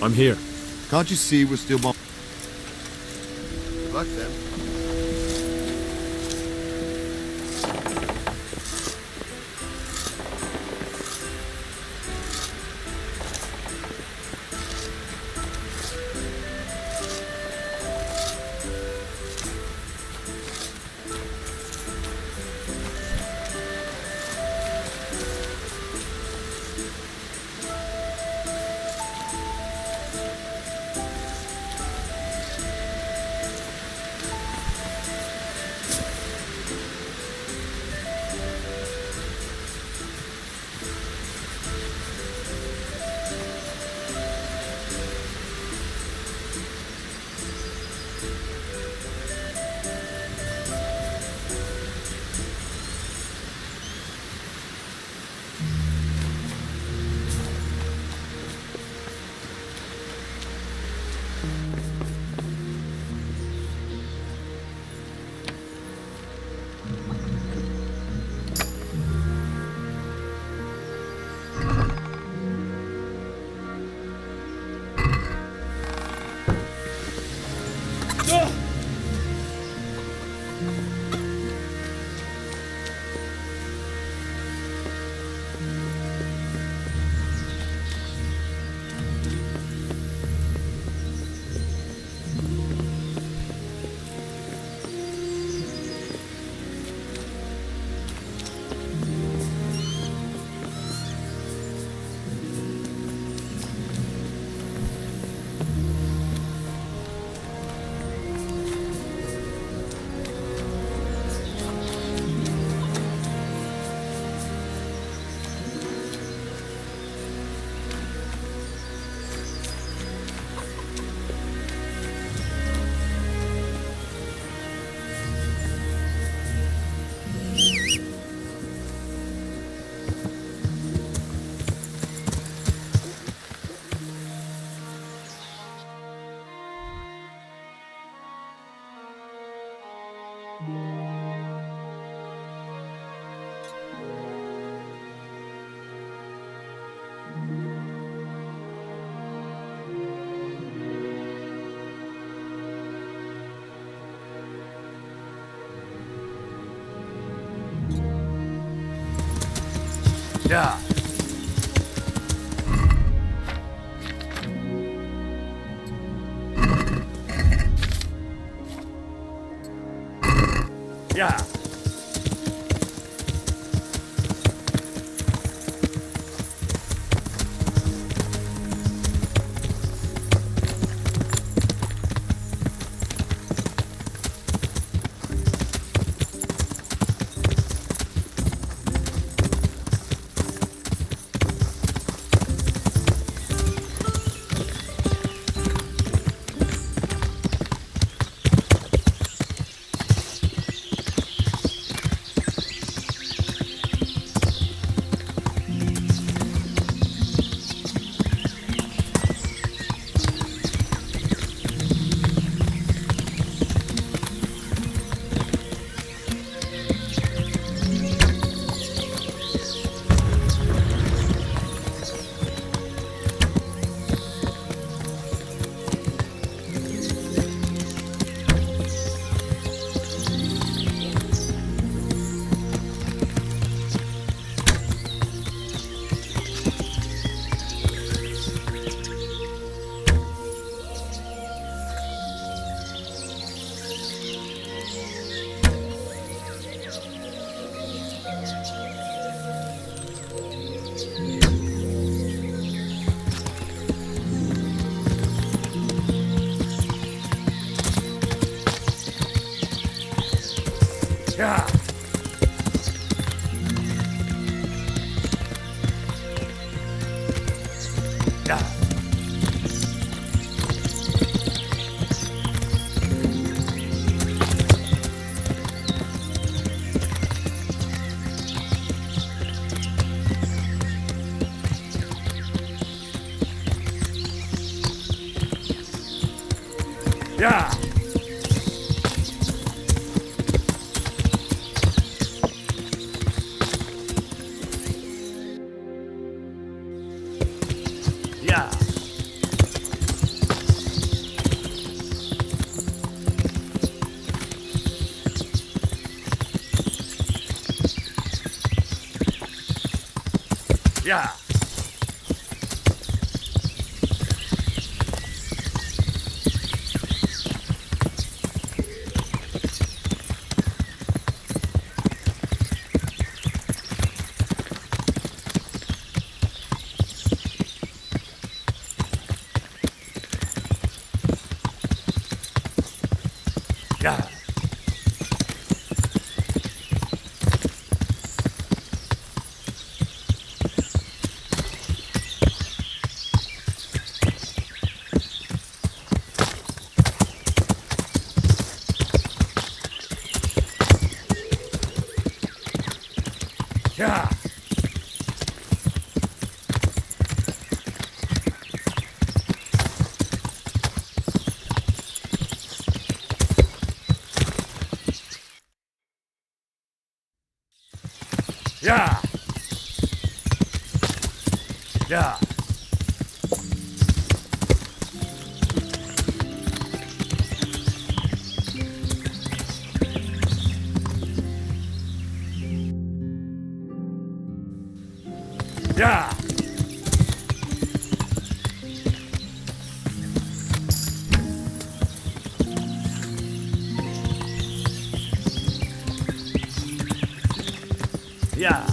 I'm here. Can't you see we're still bomb? Luck then. Yeah. Yeah. Yeah. Yeah. Yeah. Yeah. 야, 야, 야, 야, 야, 야, 야,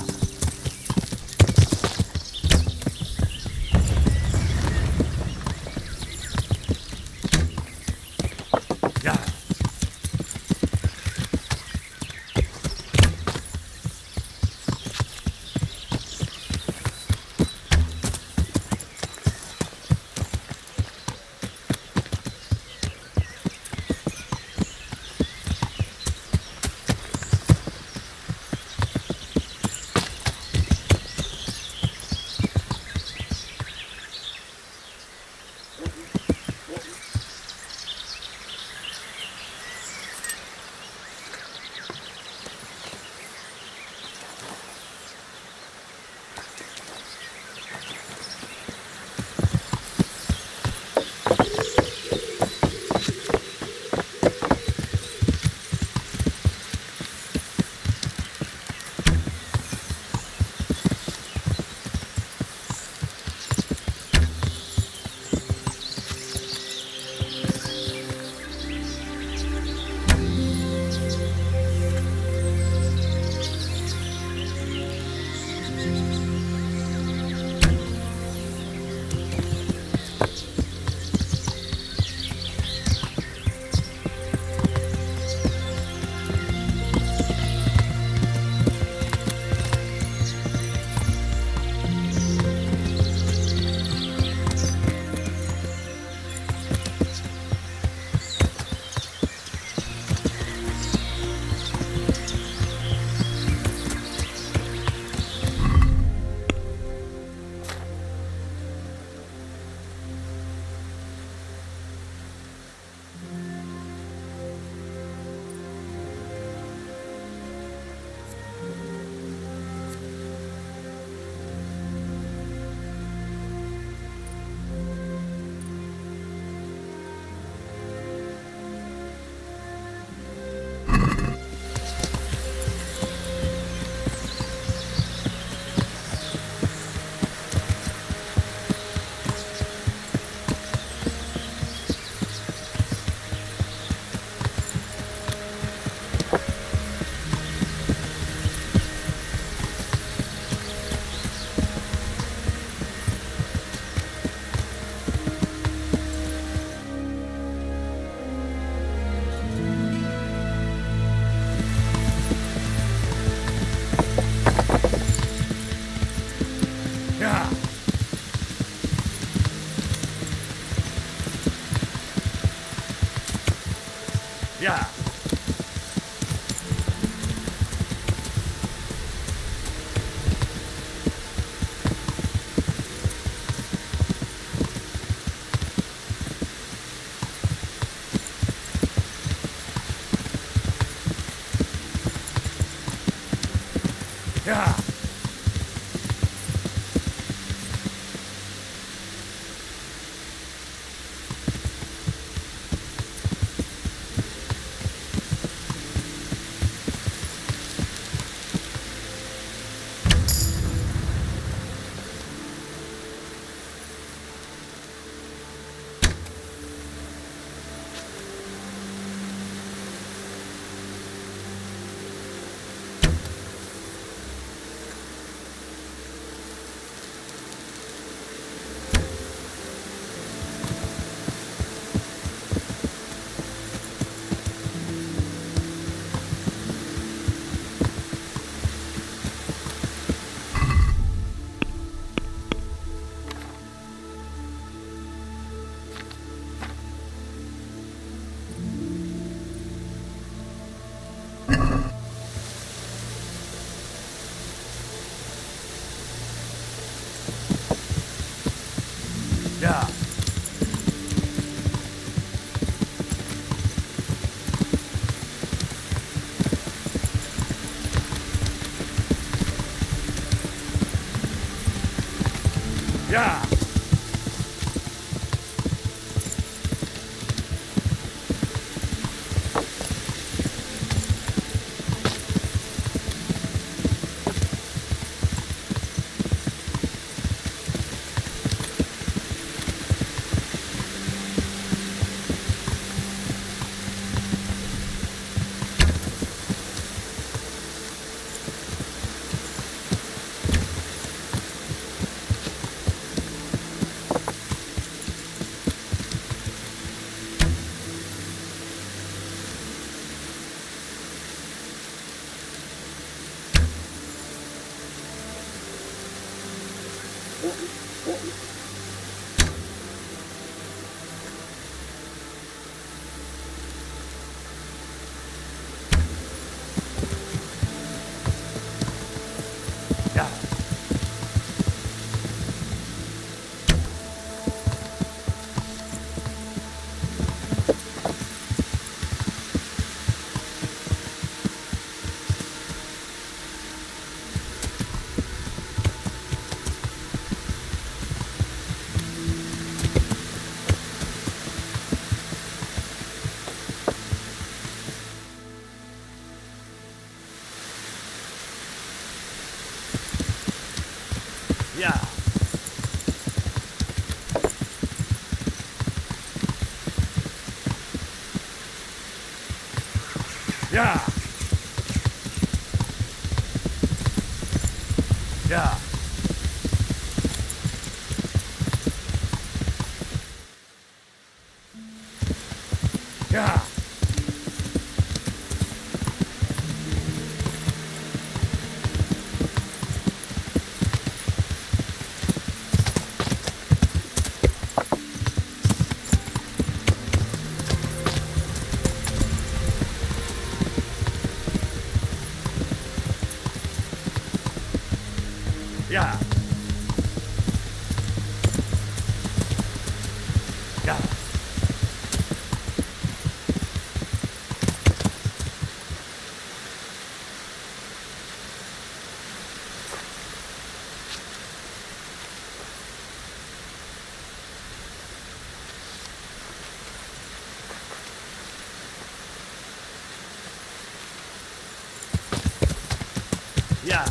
야, 야, 야, 야, 야, 야, 야, 야, 야, 야, 야, 야, 야,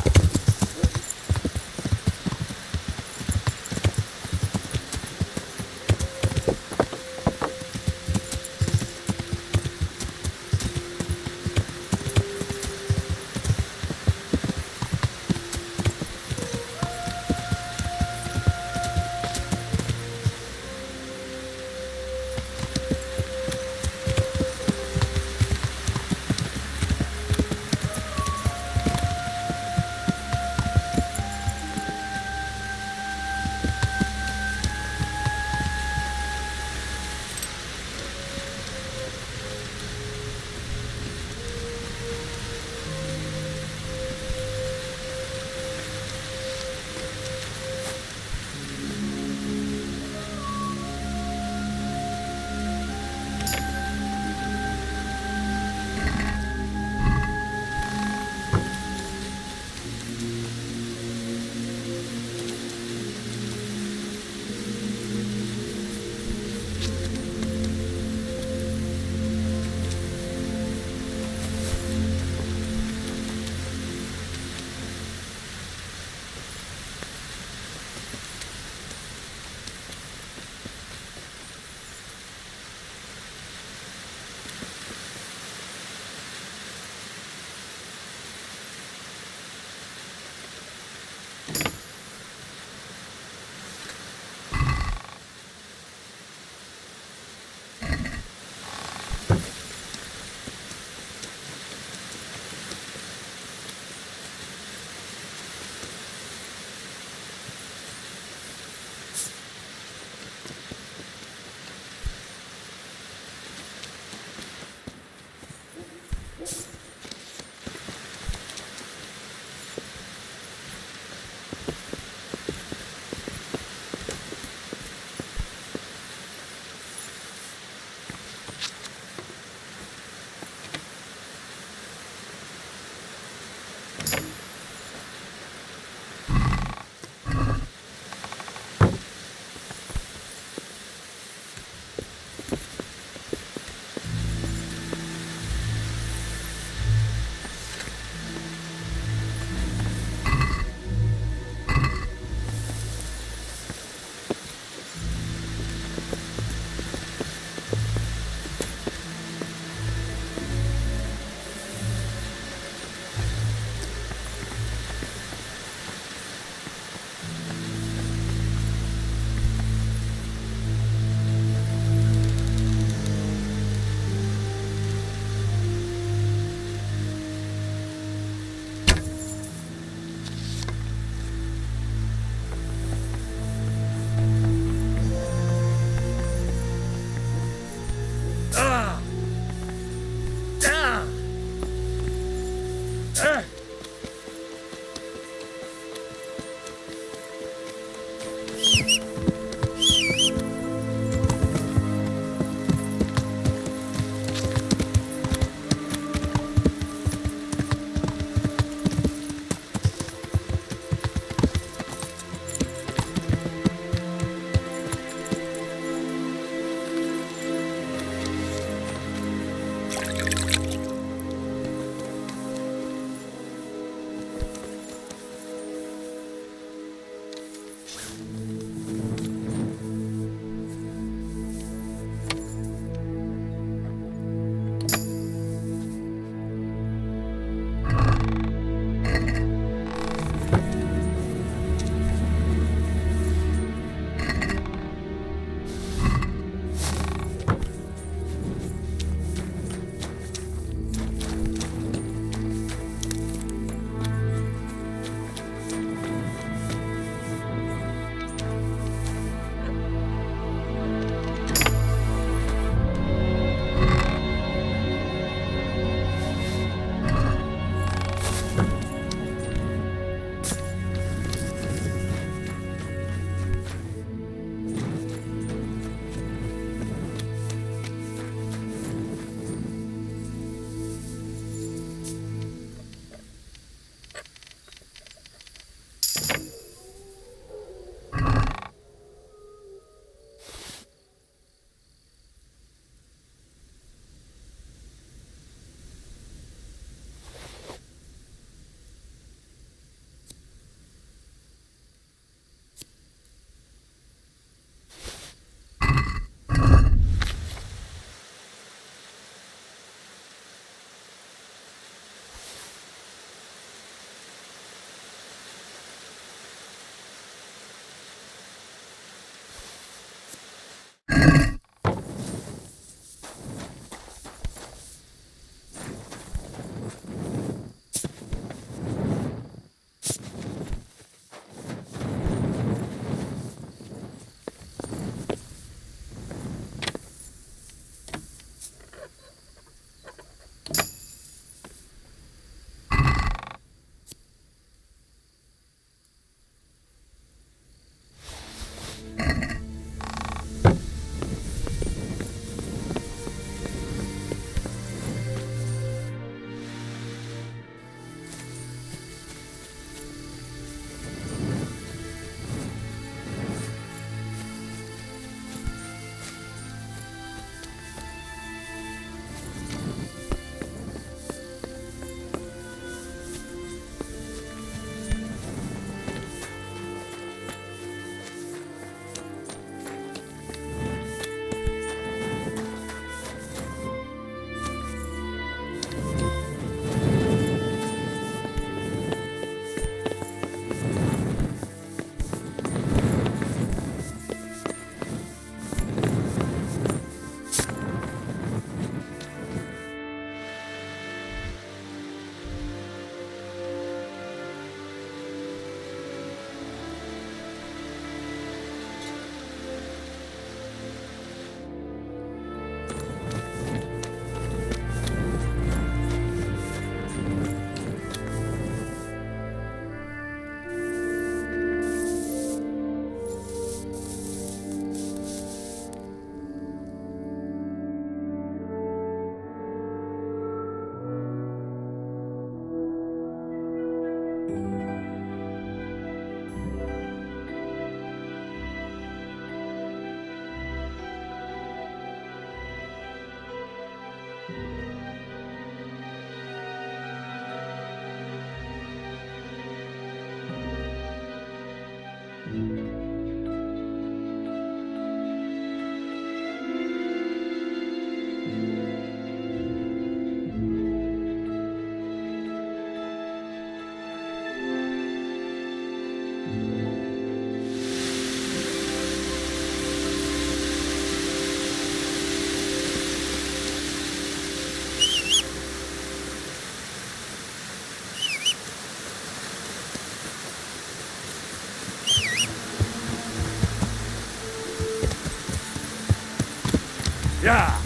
야!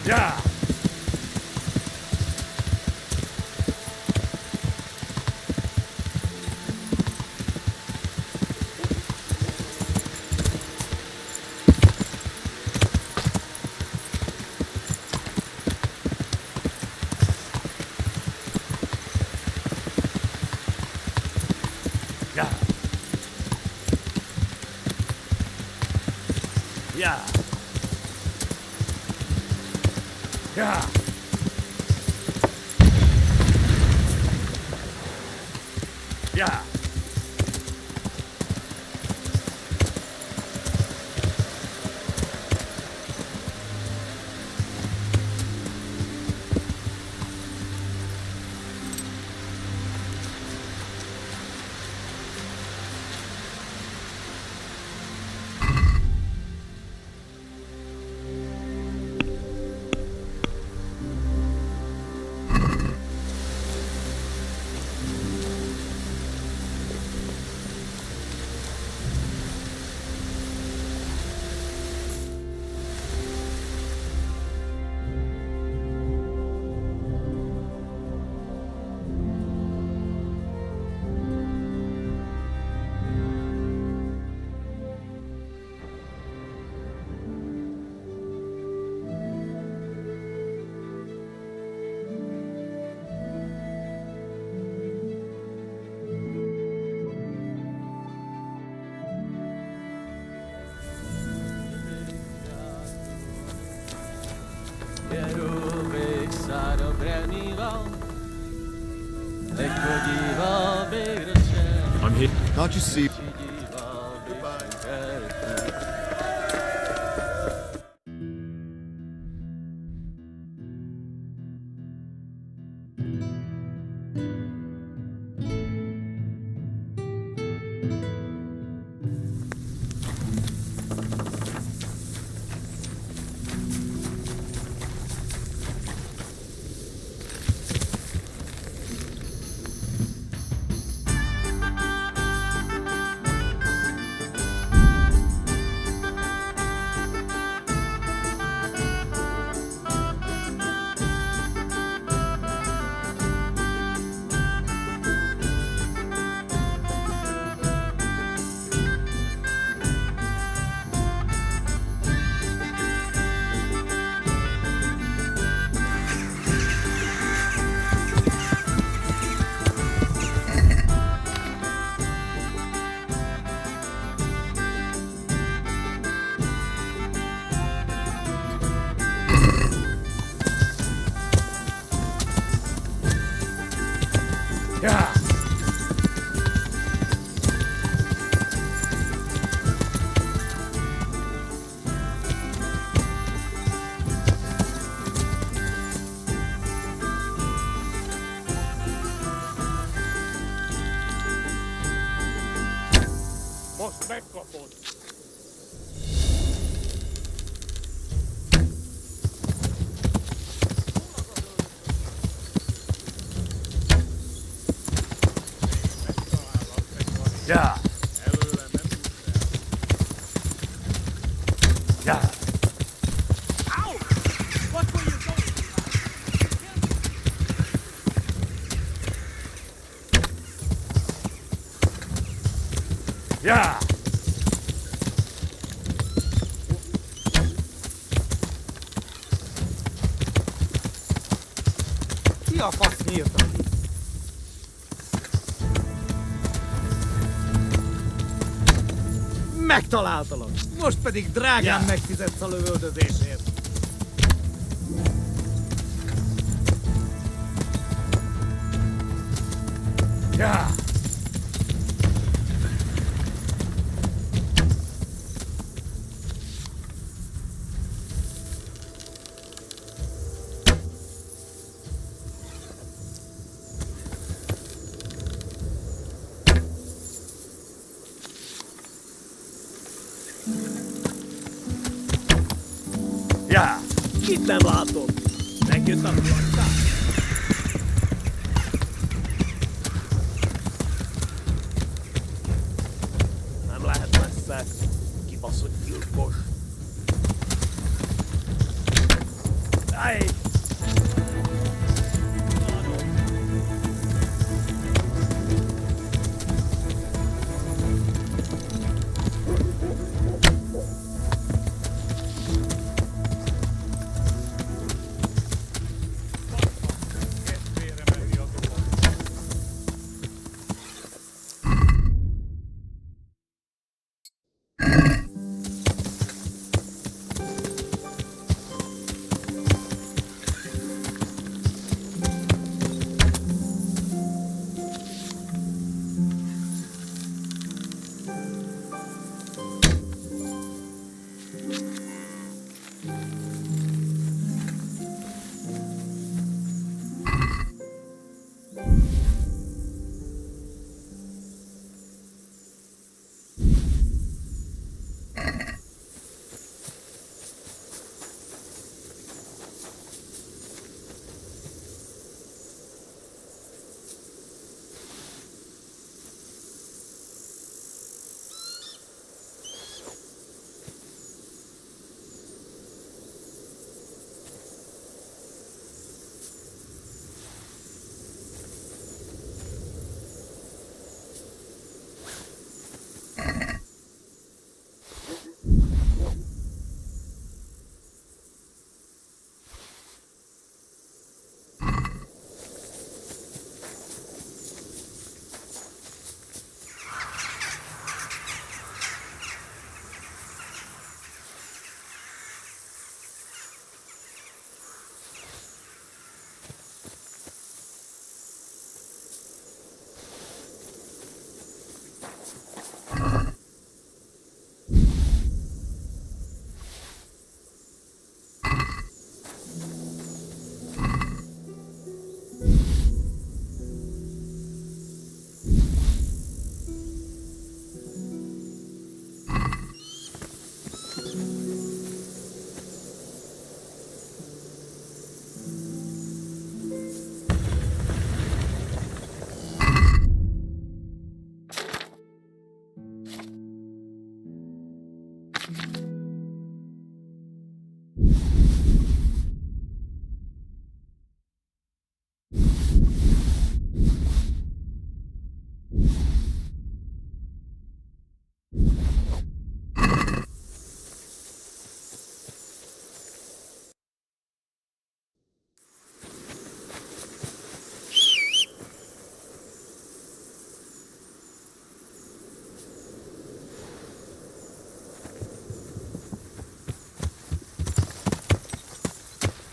Yeah. Yeah. Yeah. Yeah. Yeah. I'm here. Can't you see? Yeah. Most megkapod. Yeah. Yeah. Ow! Watch where you're going. Yeah. Ki a fasz nyírta? Megtaláltalak! Most pedig drágán Ja. megfizetsz a lövöldözésért. Yeah. Yeah. Kit nem látom? Megjött a kuarcát? Nem lehet messze. Kibaszott gyilkos. Ai!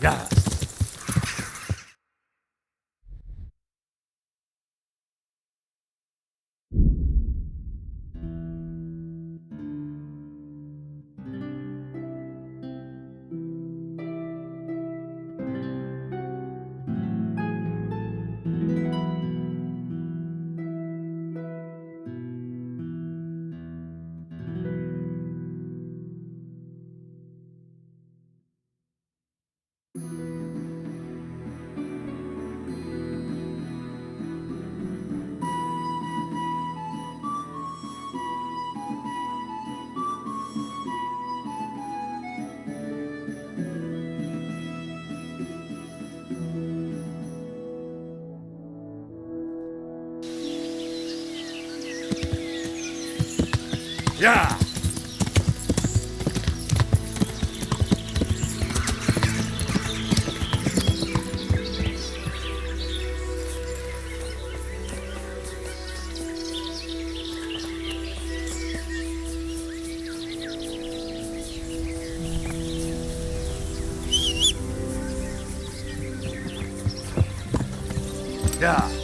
Ja. Ja. Ja.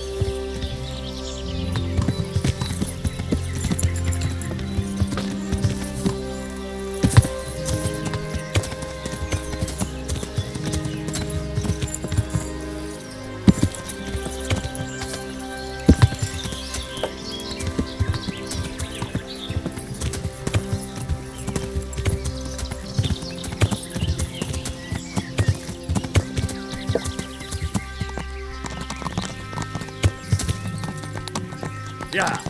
Ja.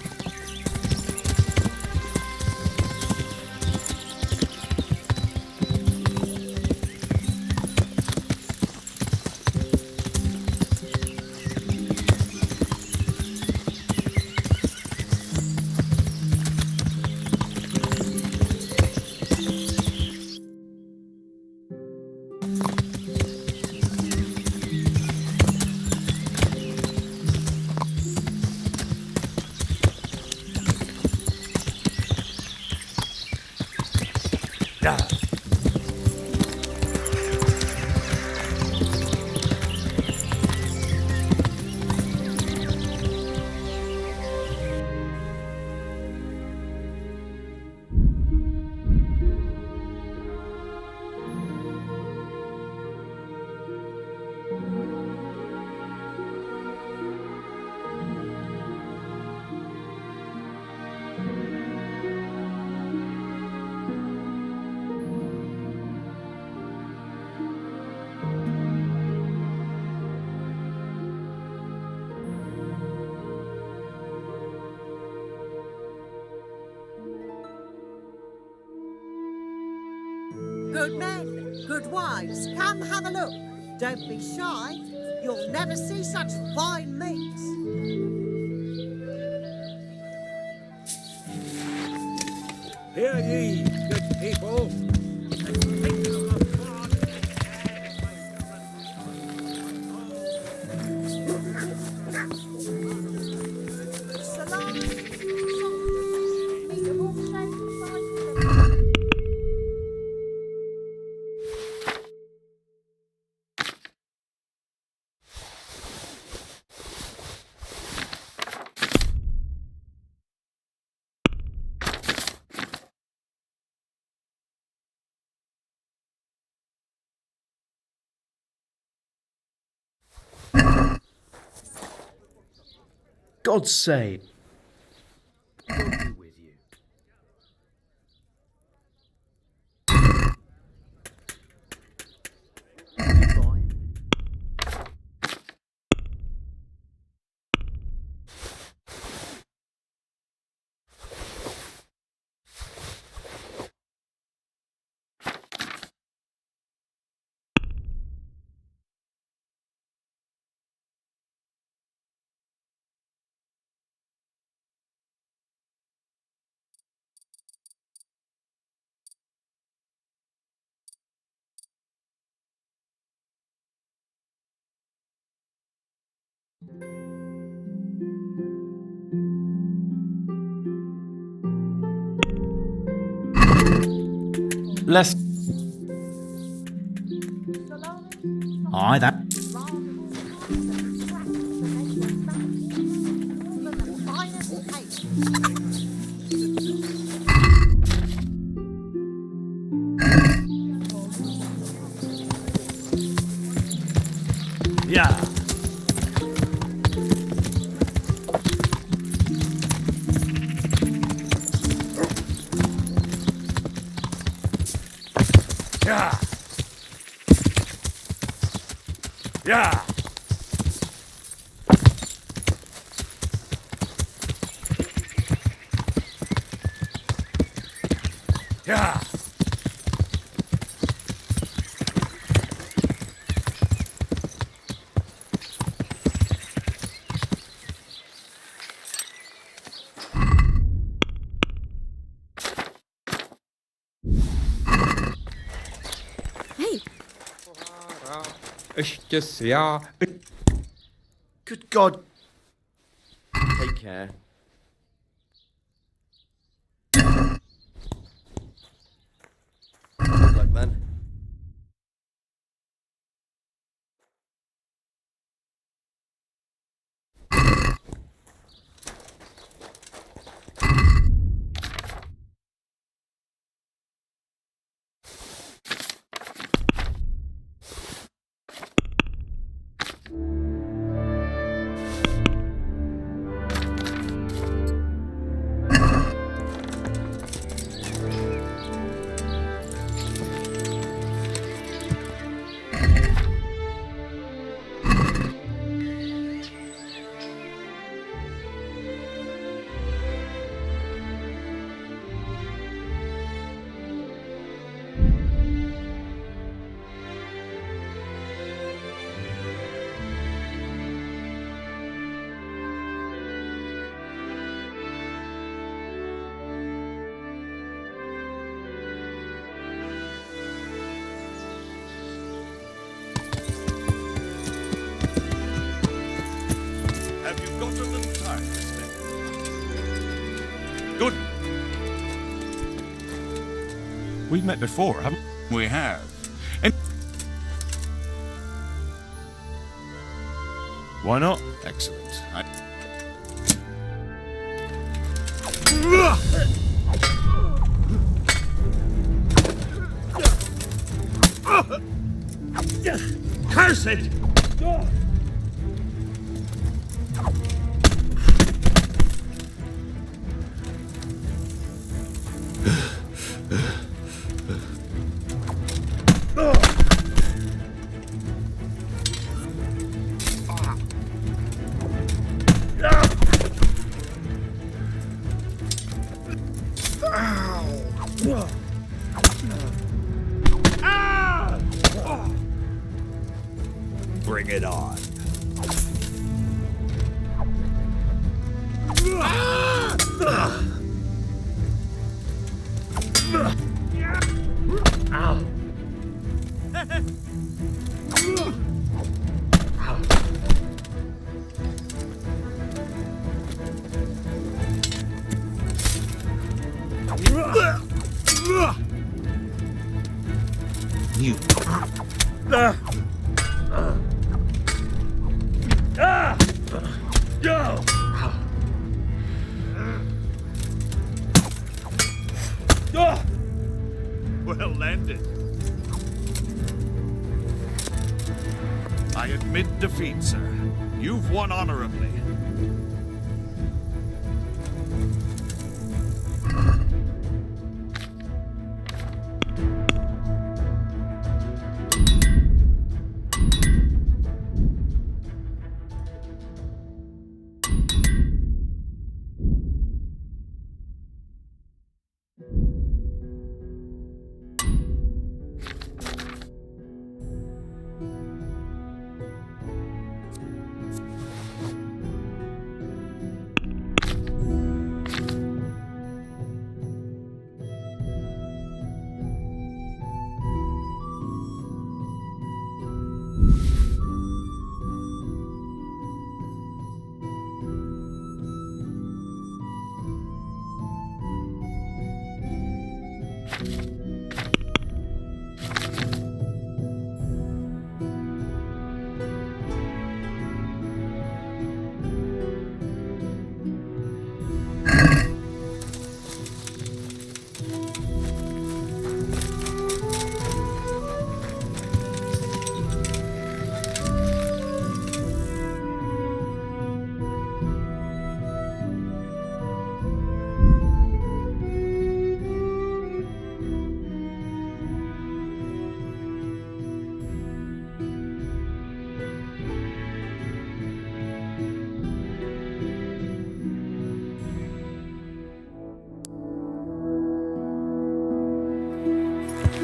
Good men, good wives, come have a look. Don't be shy. You'll never see such fine meat. Hear ye, good people. The kingdom of God Salami, sausage, meat of all shapes, sizes. God's sake. God be with you. Goodbye. Let's. Aye, that. Yeah. Yeah. Yeah. Yeah. Hey, Just, yeah. Good God. Take care. Good luck, man. We've met before, haven't we? We have. And why not? Excellent. Curse it! Bring it on. You. Well landed. I admit defeat, sir. You've won honorably.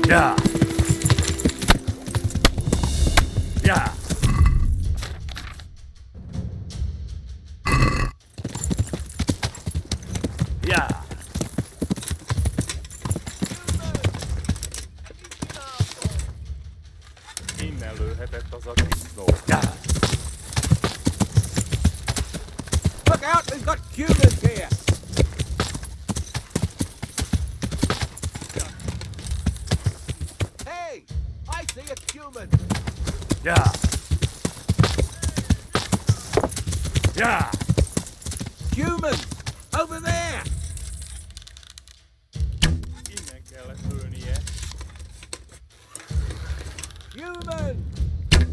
Yeah. Yeah. Yeah. Innen lőhetett az a disznó. Yeah. Look out, we've got humans here! Hey! I see a human! Yeah. Yeah. Humans! Over there! Innen kellett lőnie. Human! Hé,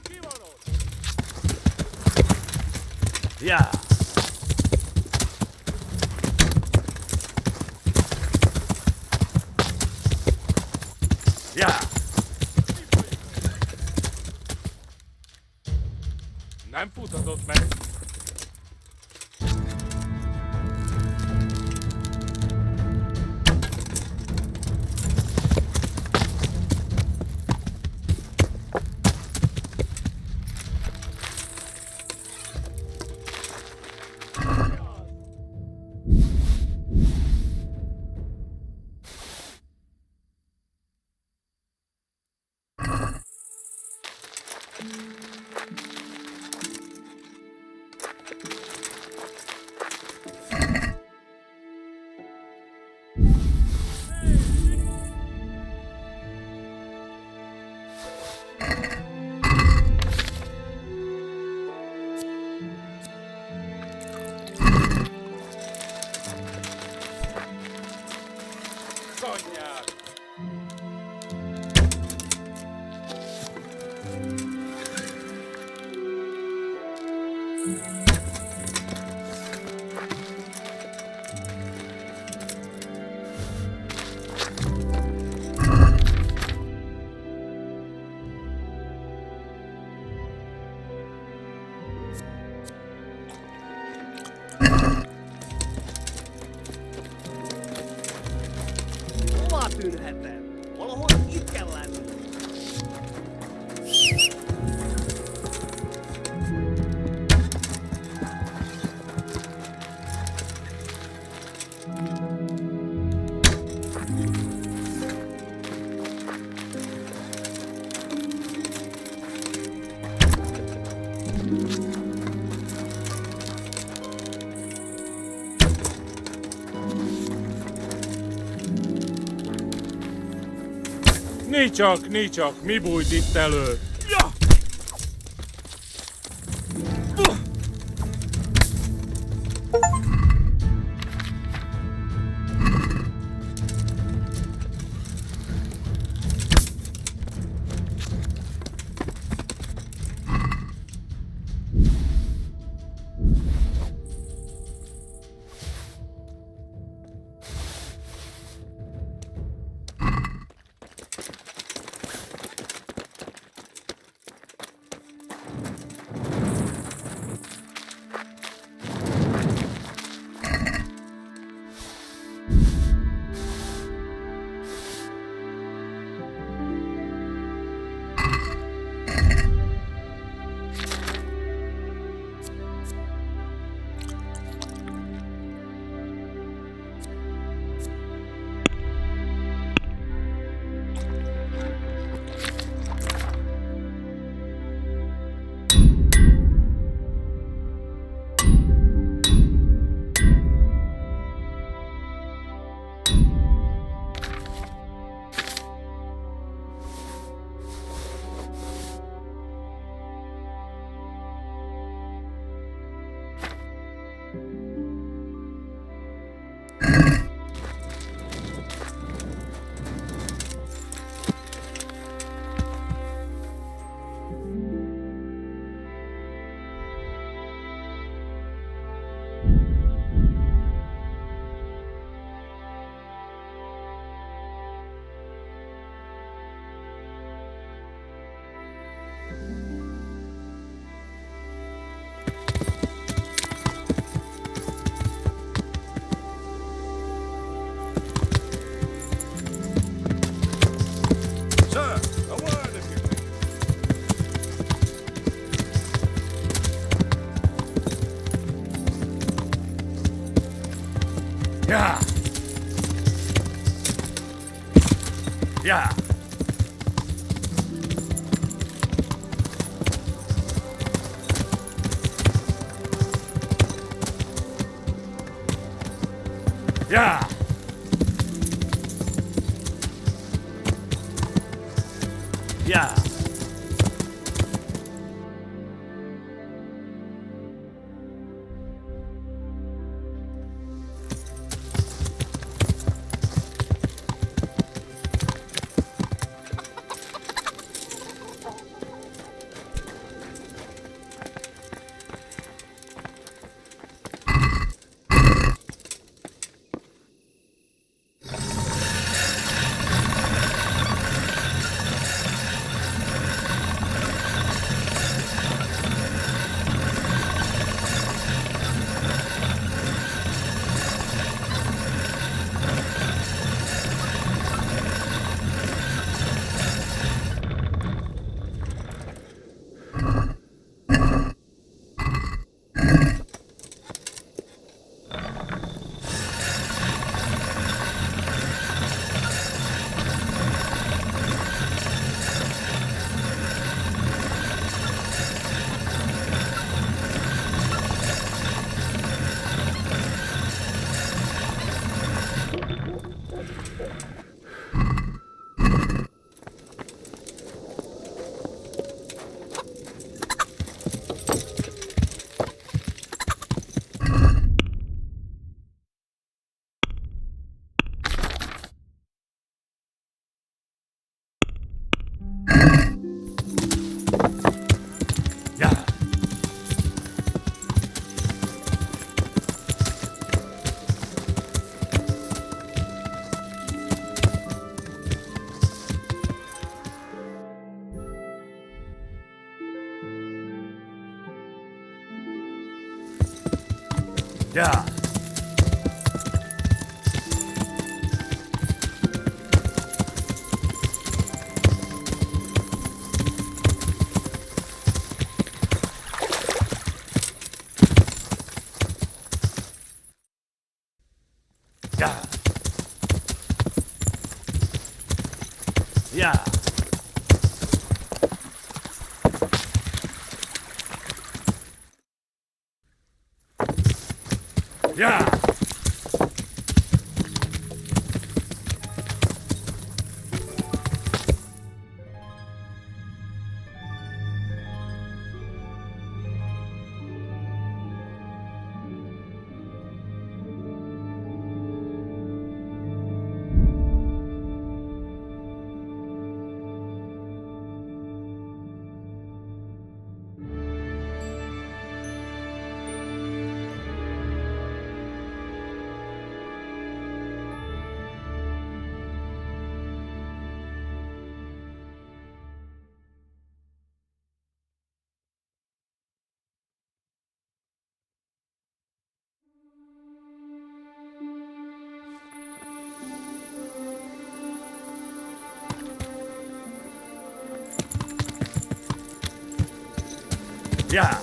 ki van ott? Yeah. Yeah. Nem futhatott meg. Nincs csak, mi bújt itt elő? Ja! Sir, a word if you Ja! Ja! Ja! Ja! Ja! Ja! Ja! Ja! Yeah.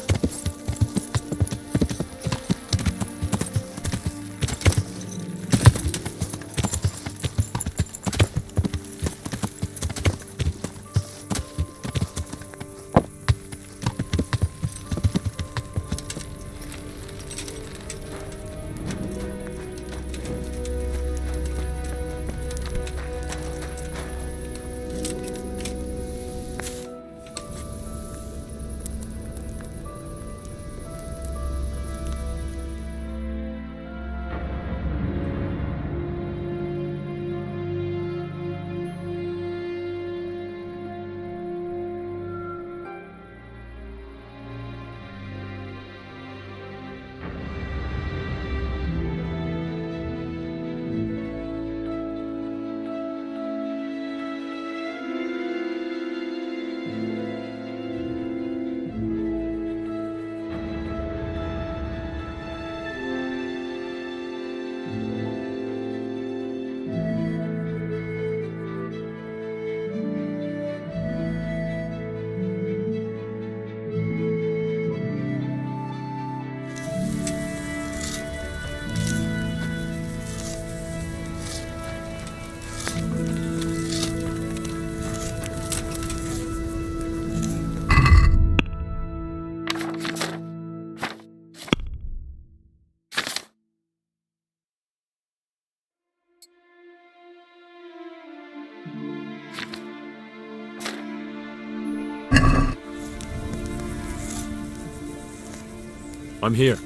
I'm here.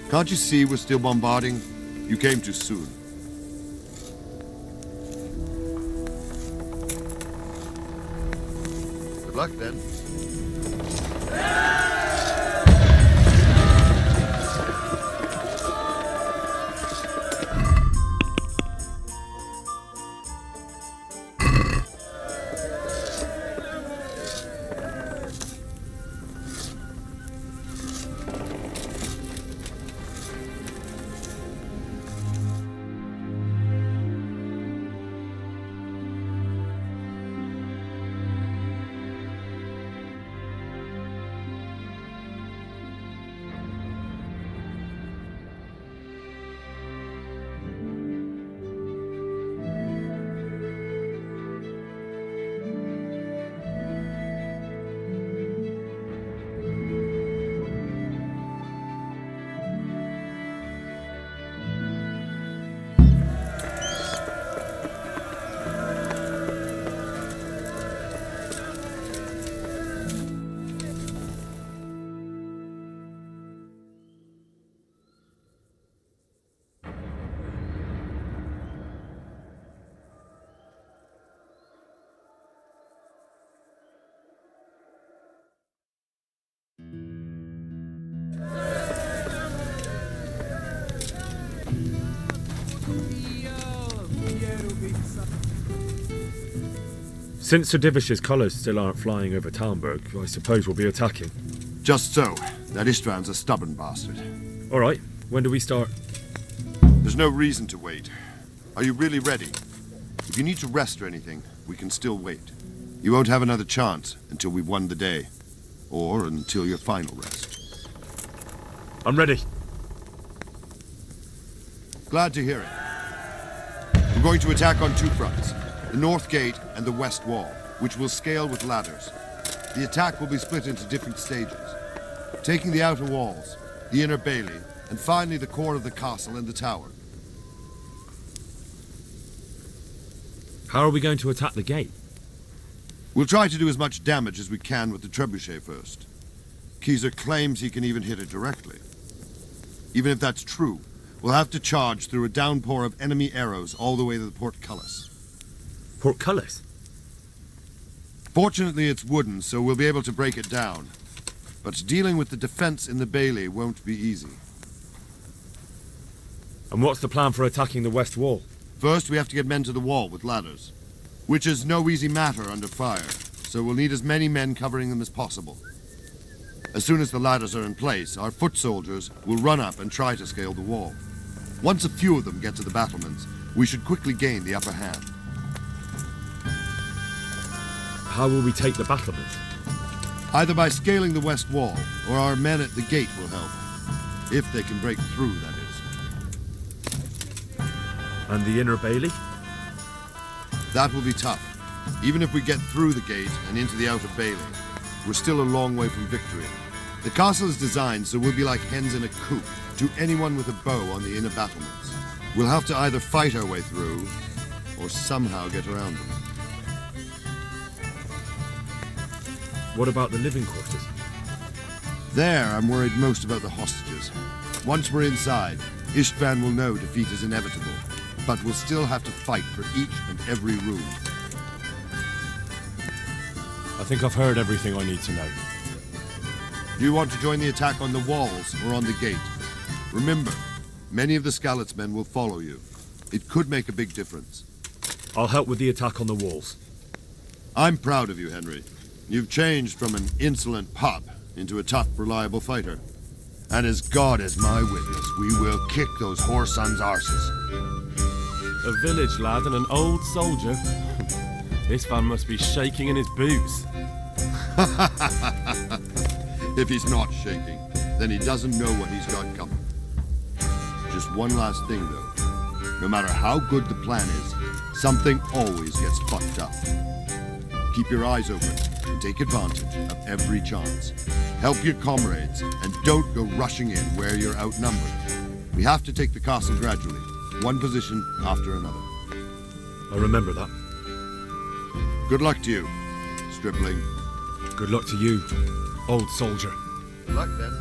Can't you see we're still bombarding? You came too soon. Good luck, then. Since Sir Divish's colours still aren't flying over Talmberg, I suppose we'll be attacking. Just so. That Istvan's a stubborn bastard. All right, when do we start? There's no reason to wait. Are you really ready? If you need to rest or anything, we can still wait. You won't have another chance until we've won the day. Or until your final rest. I'm ready. Glad to hear it. We're going to attack on two fronts. The north gate and the west wall, which will scale with ladders. The attack will be split into different stages. Taking the outer walls, the inner bailey, and finally the core of the castle and the tower. How are we going to attack the gate? We'll try to do as much damage as we can with the trebuchet first. Keyser claims he can even hit it directly. Even if that's true, we'll have to charge through a downpour of enemy arrows all the way to the portcullis. Portcullis? Fortunately, it's wooden, so we'll be able to break it down. But dealing with the defense in the bailey won't be easy. And what's the plan for attacking the west wall? First, we have to get men to the wall with ladders, which is no easy matter under fire, so we'll need as many men covering them as possible. As soon as the ladders are in place, our foot soldiers will run up and try to scale the wall. Once a few of them get to the battlements, we should quickly gain the upper hand. How will we take the battlements? Either by scaling the west wall, or our men at the gate will help. If they can break through, that is. And the inner bailey? That will be tough. Even if we get through the gate and into the outer bailey, we're still a long way from victory. The castle is designed so we'll be like hens in a coop to anyone with a bow on the inner battlements. We'll have to either fight our way through, or somehow get around them. What about the living quarters? There, I'm worried most about the hostages. Once we're inside, Istvan will know defeat is inevitable, but we'll still have to fight for each and every room. I think I've heard everything I need to know. Do you want to join the attack on the walls or on the gate? Remember, many of the Skalitz men will follow you. It could make a big difference. I'll help with the attack on the walls. I'm proud of you, Henry. You've changed from an insolent pup into a tough, reliable fighter. And as God is my witness, we will kick those whore sons' arses. A village lad and an old soldier. This man must be shaking in his boots. If he's not shaking, then he doesn't know what he's got coming. Just one last thing, though. No matter how good the plan is, something always gets fucked up. Keep your eyes open and take advantage of every chance. Help your comrades and don't go rushing in where you're outnumbered. We have to take the castle gradually, one position after another. I'll remember that. Good luck to you, stripling. Good luck to you, old soldier. Good luck, then.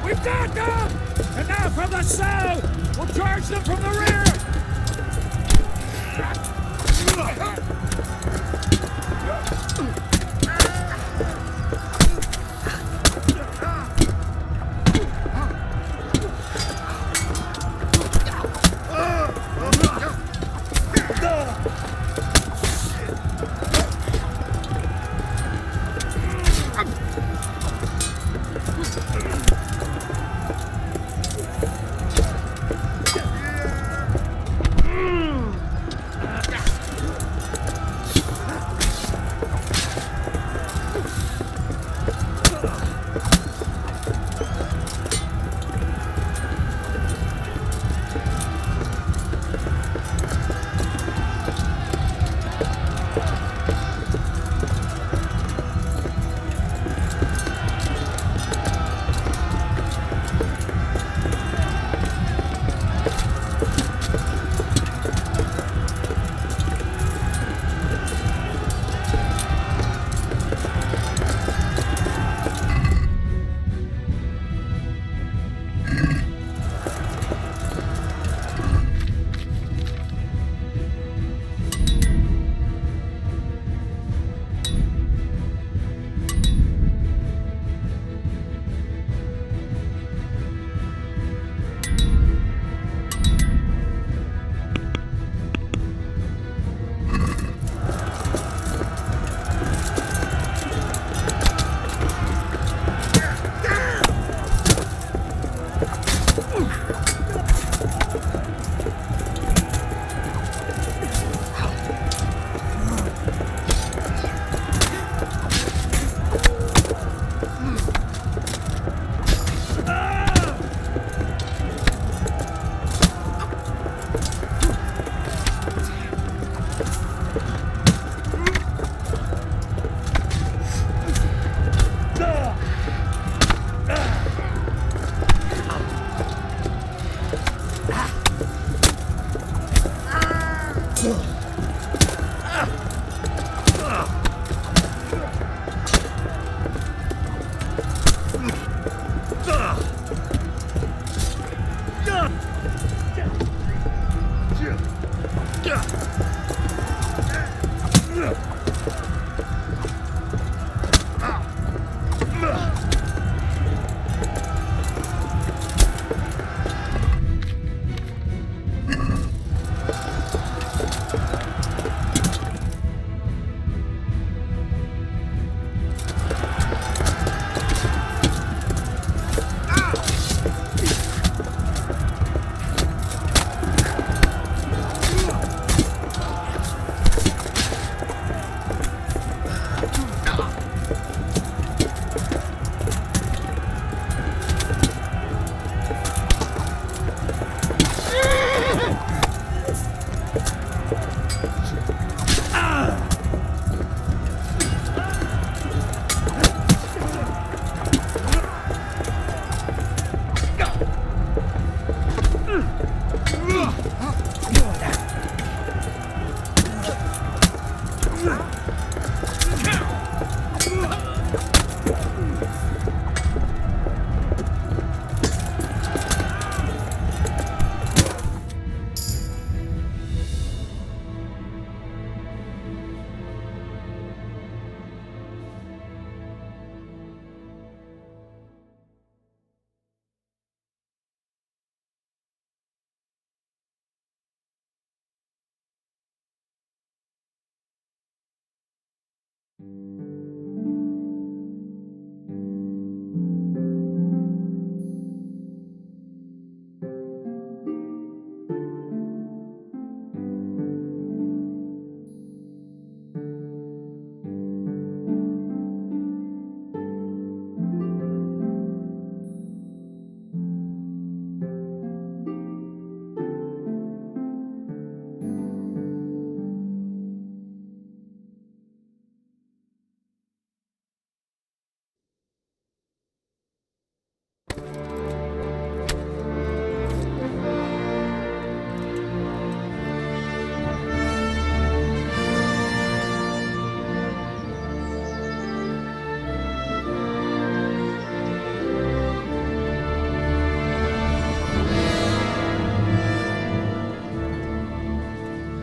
We've got them! And now from the south! We'll charge them from the rear!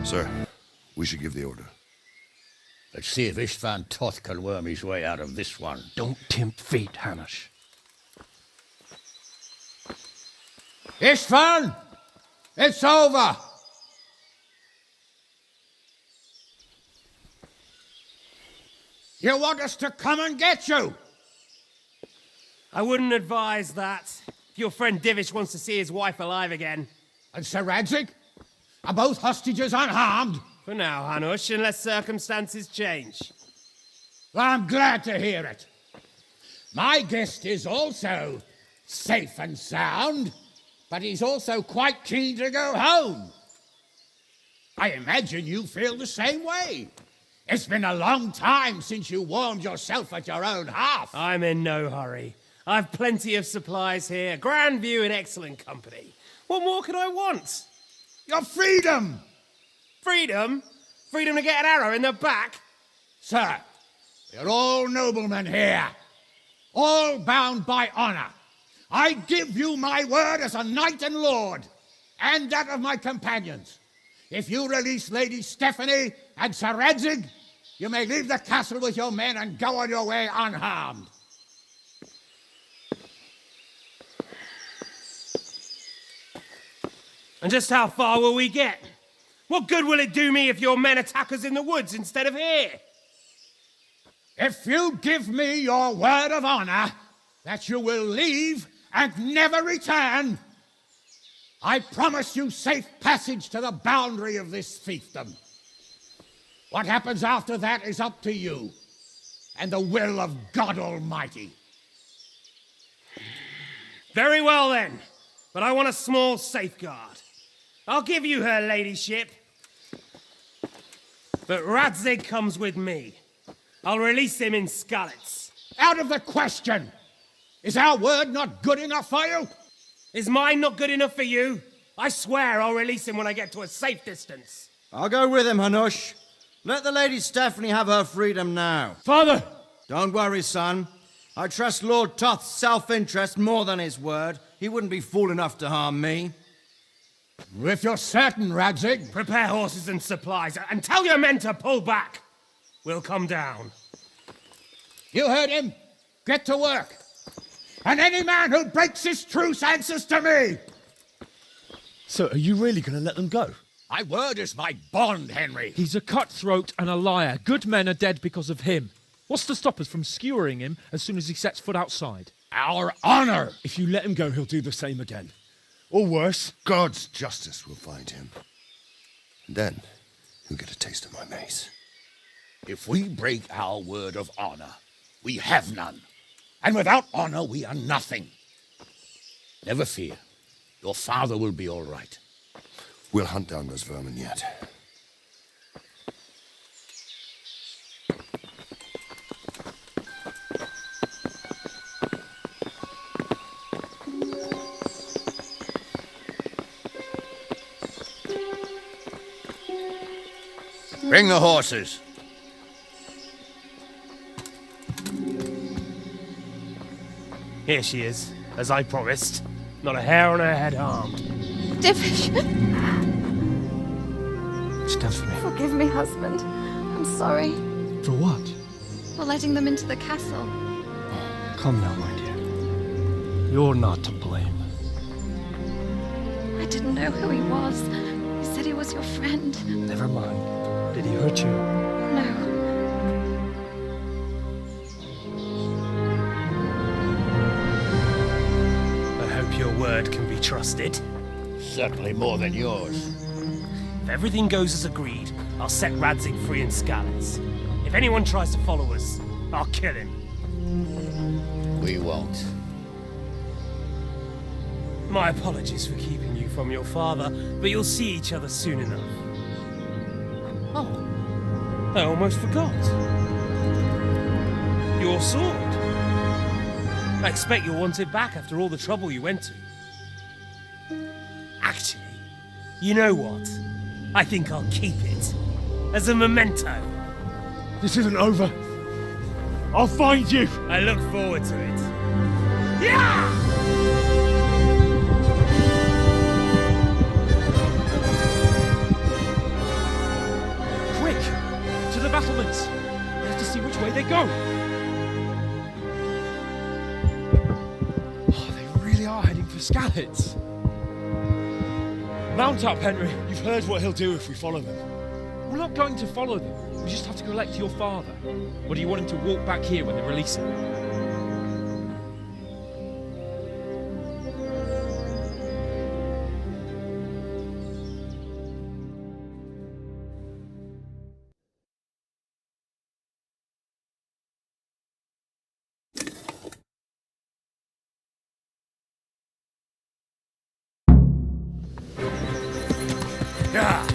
Sir, we should give the order. Let's see if Istvan Toth can worm his way out of this one. Don't tempt fate, Hanish. Istvan! It's over! You want us to come and get you? I wouldn't advise that. If your friend Divish wants to see his wife alive again. And Sir Radzig? Are both hostages unharmed? For now, Hanush, unless circumstances change. Well, I'm glad to hear it. My guest is also safe and sound, but he's also quite keen to go home. I imagine you feel the same way. It's been a long time since you warmed yourself at your own hearth. I'm in no hurry. I've plenty of supplies here, grand view and excellent company. What more could I want? Your freedom! Freedom? Freedom to get an arrow in the back? Sir, we're all noblemen here, all bound by honor. I give you my word as a knight and lord, and that of my companions. If you release Lady Stephanie and Sir Radzig, you may leave the castle with your men and go on your way unharmed. And just how far will we get? What good will it do me if your men attack us in the woods instead of here? If you give me your word of honor that you will leave and never return, I promise you safe passage to the boundary of this fiefdom. What happens after that is up to you and the will of God Almighty. Very well then, but I want a small safeguard. I'll give you her ladyship, but Radzig comes with me. I'll release him in Skalitz. Out of the question! Is our word not good enough for you? Is mine not good enough for you? I swear I'll release him when I get to a safe distance. I'll go with him, Hanush. Let the Lady Stephanie have her freedom now. Father! Don't worry, son. I trust Lord Toth's self-interest more than his word. He wouldn't be fool enough to harm me. If you're certain, Radzig. Prepare horses and supplies, and tell your men to pull back. We'll come down. You heard him. Get to work. And any man who breaks this truce answers to me. So are you really going to let them go? My word is my bond, Henry. He's a cutthroat and a liar. Good men are dead because of him. What's to stop us from skewering him as soon as he sets foot outside? Our honor. If you let him go, he'll do the same again. Or worse. God's justice will find him. And then he'll get a taste of my mace. If we break our word of honor, we have none. And without honor, we are nothing. Never fear. Your father will be all right. We'll hunt down those vermin yet. Bring the horses. Here she is, as I promised. Not a hair on her head harmed. Divish! Stephanie. Forgive me, husband. I'm sorry For what? for letting them into the castle. Come now, my dear. You're not to blame. I didn't know who he was. He said he was your friend. Never mind. Did he hurt you? No. I hope your word can be trusted. Certainly more than yours. If everything goes as agreed, I'll set Radzig free in Skalitz. If anyone tries to follow us, I'll kill him. We won't. My apologies for keeping you from your father, but you'll see each other soon enough. Oh, I almost forgot. Your sword. I expect you'll want it back after all the trouble you went to. Actually, you know what? I think I'll keep it. As a memento. This isn't over. I'll find you. I look forward to it. Yeah! battlements. We have to see which way they go. Oh, they really are heading for Skalitz. Mount up, Henry. You've heard what he'll do if we follow them. We're not going to follow them. We just have to collect your father. Or do you want him to walk back here when they release him? Yeah.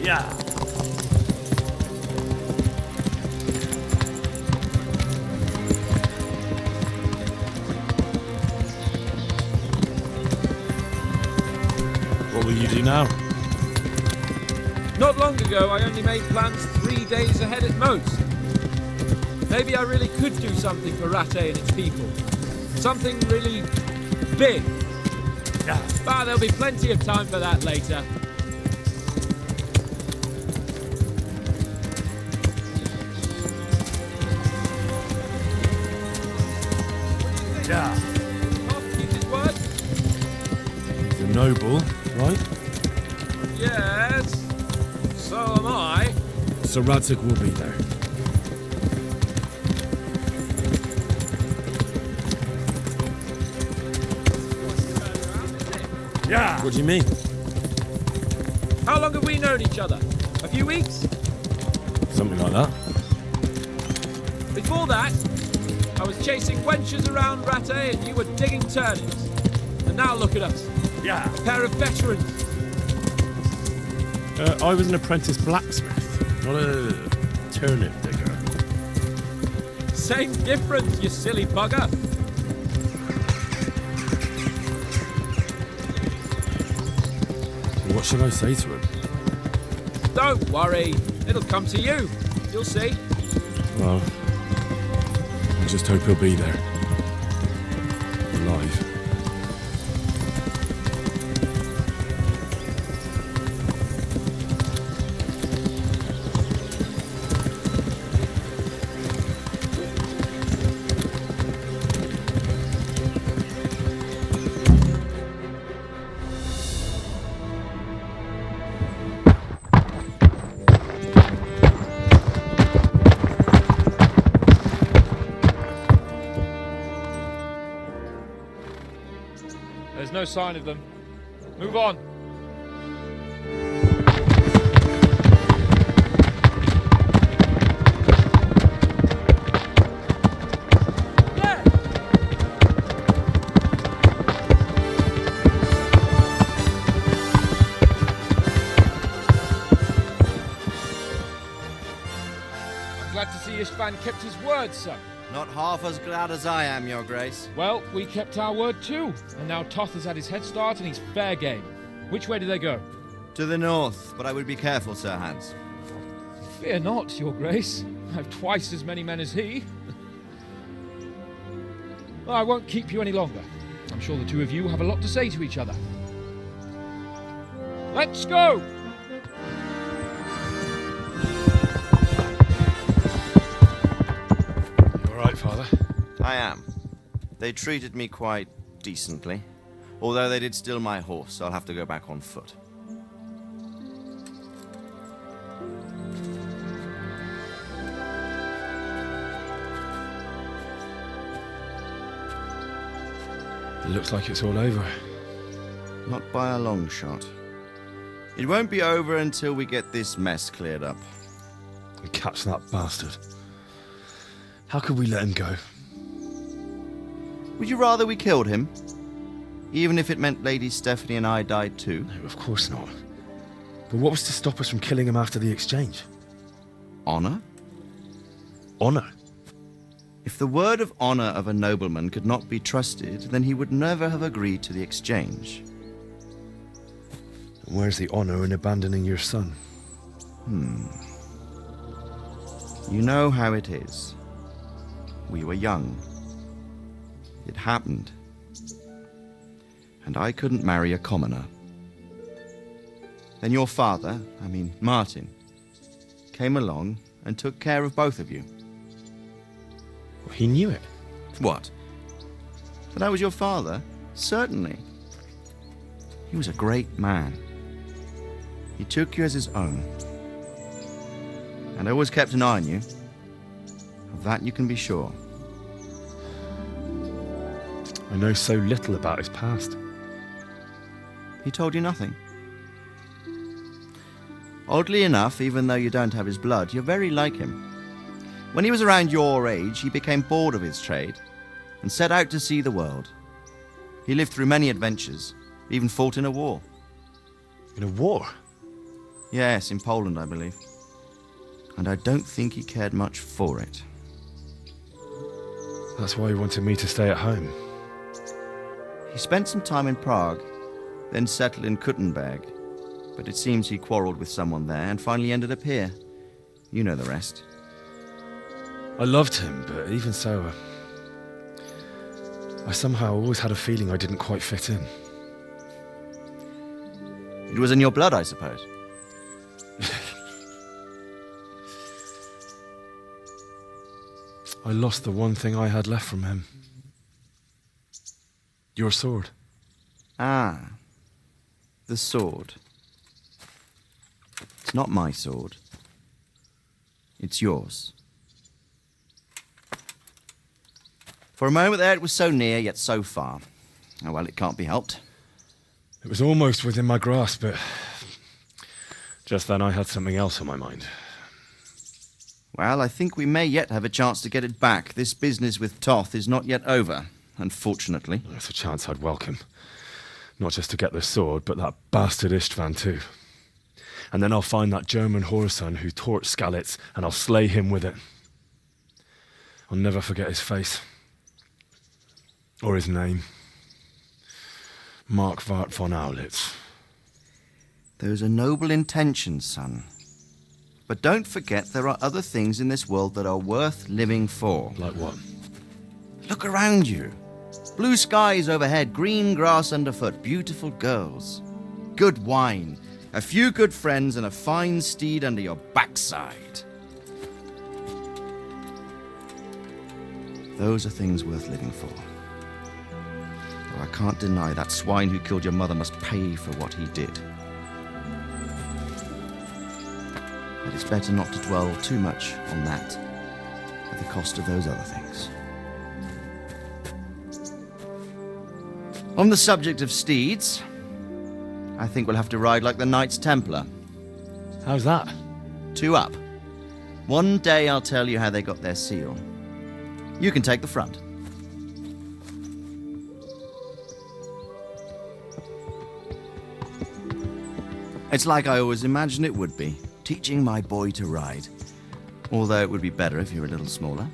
Yeah. What will you do now? Not long ago, I only made plans 3 days ahead at most. Maybe I really could do something for Rattay and its people. Something really big. But there'll be plenty of time for that later. Yeah. Toth keeps his word? He's a noble, right? Yes. So am I. So Radzig will be there. Yeah. What do you mean? How long have we known each other? A few weeks? Something like that. Before that, I was chasing wenches around Rattay and you were digging turnips. And now look at us. Yeah. A pair of veterans. I was an apprentice blacksmith, not a turnip digger. Same difference, you silly bugger. What should I say to him? Don't worry. It'll come to you. You'll see. Well, I just hope he'll be there. Alive. There's no sign of them. Move on. I'm glad to see Istvan kept his word, sir. Not half as glad as I am, Your Grace. Well, we kept our word too. And now Toth has had his head start and he's fair game. Which way do they go? To the north, but I would be careful, Sir Hans. Fear not, Your Grace. I've twice as many men as he. Well, I won't keep you any longer. I'm sure the two of you have a lot to say to each other. Let's go! Father? I am. They treated me quite decently. Although they did steal my horse, so I'll have to go back on foot. It looks like it's all over. Not by a long shot. It won't be over until we get this mess cleared up. And catch that bastard. How could we let him go? Would you rather we killed him? Even if it meant Lady Stephanie and I died too? No, of course not. But what was to stop us from killing him after the exchange? Honor? Honor? If the word of honor of a nobleman could not be trusted, then he would never have agreed to the exchange. And where's the honor in abandoning your son? You know how it is. We were young. It happened, and I couldn't marry a commoner. Then your father, Martin, came along and took care of both of you. He knew it. What? That I was your father? Certainly. He was a great man. He took you as his own. And always kept an eye on you. Of that you can be sure. I know so little about his past. He told you nothing? Oddly enough, even though you don't have his blood, you're very like him. When he was around your age, he became bored of his trade and set out to see the world. He lived through many adventures, even fought in a war. In a war? Yes, in Poland, I believe. And I don't think he cared much for it. That's why he wanted me to stay at home. He spent some time in Prague, then settled in Kuttenberg. But it seems he quarreled with someone there and finally ended up here. You know the rest. I loved him, but even so, I somehow always had a feeling I didn't quite fit in. It was in your blood, I suppose. I lost the one thing I had left from him. Your sword. Ah, the sword. It's not my sword. It's yours. For a moment there, it was so near, yet so far. Oh, well, it can't be helped. It was almost within my grasp, but just then I had something else on my mind. Well, I think we may yet have a chance to get it back. This business with Toth is not yet over, unfortunately. That's a chance I'd welcome. Not just to get the sword, but that bastard Istvan too. And then I'll find that German whoreson who torched Skalitz, and I'll slay him with it. I'll never forget his face. Or his name. Mark Vart von Aulitz. Those are noble intentions, son. But don't forget there are other things in this world that are worth living for. Like what? Look around you. Blue skies overhead, green grass underfoot, beautiful girls. Good wine, a few good friends, and a fine steed under your backside. Those are things worth living for. Though I can't deny that swine who killed your mother must pay for what he did. But it's better not to dwell too much on that at the cost of those other things. On the subject of steeds, I think we'll have to ride like the Knights Templar. How's that? 2 up. One day I'll tell you how they got their seal. You can take the front. It's like I always imagined it would be, teaching my boy to ride. Although it would be better if you were a little smaller.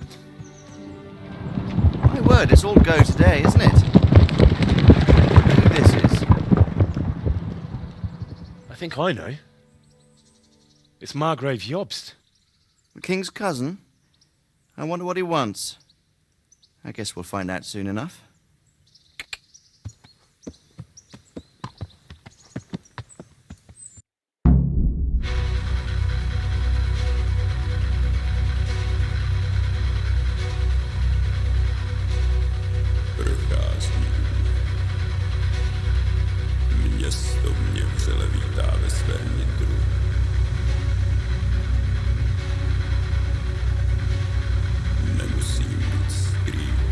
My word, it's all go today, isn't it? Who this is? I think I know. It's Margrave Jobst. The king's cousin? I wonder what he wants. I guess we'll find out soon enough. Město mě vřele vítá ve svém nitru. Nemusím nic skrývat.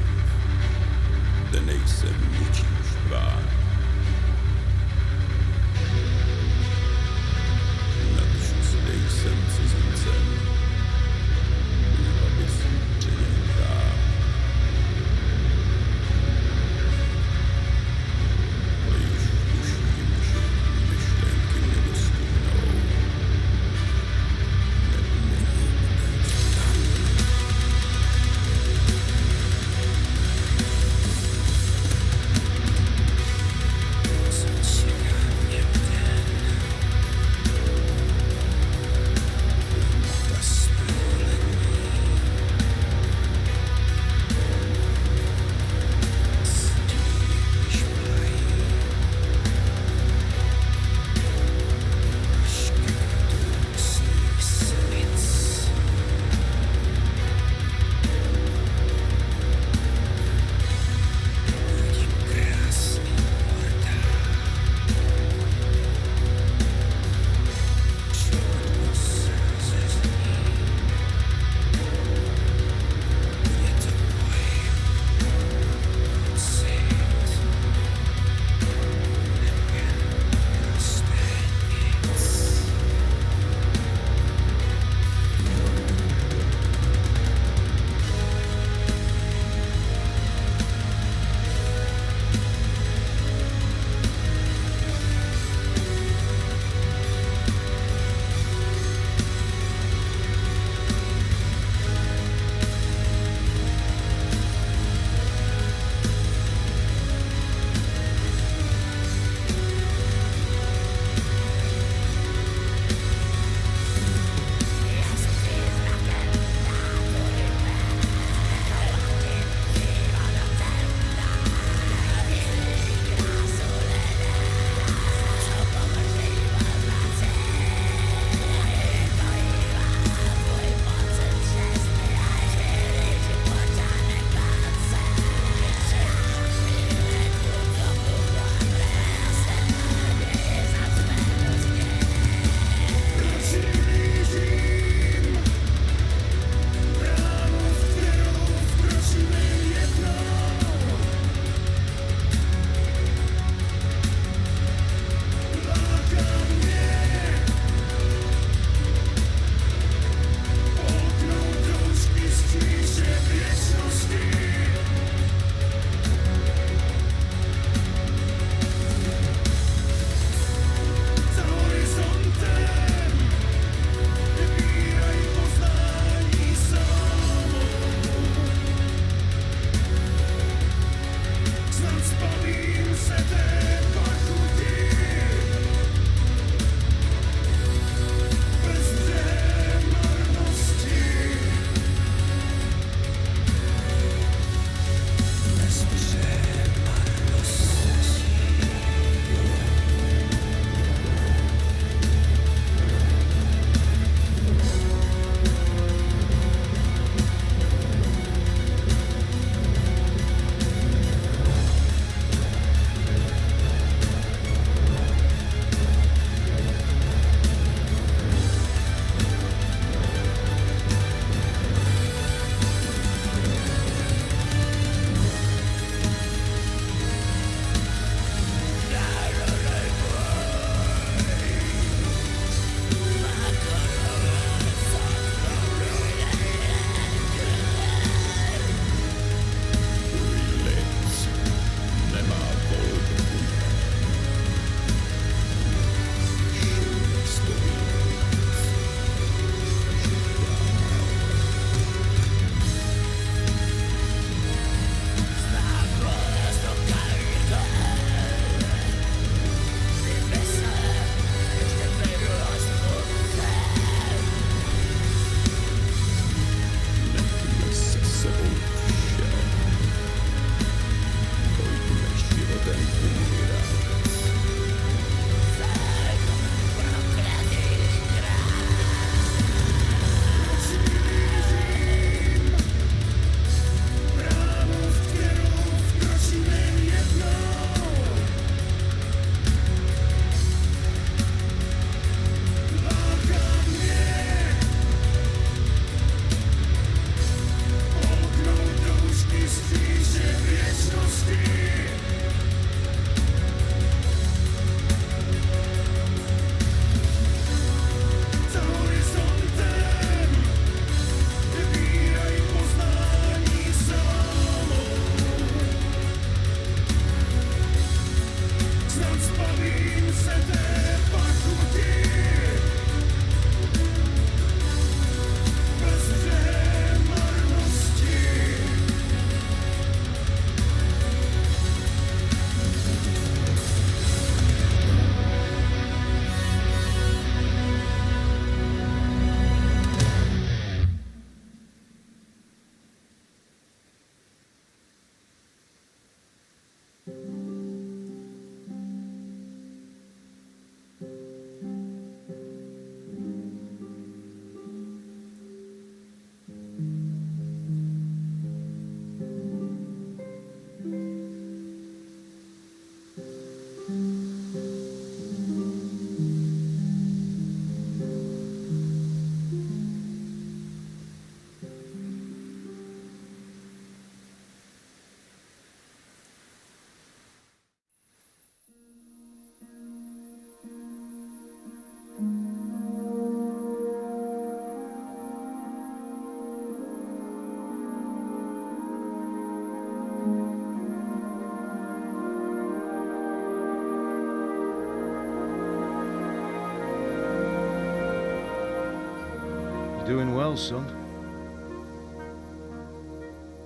doing well, son.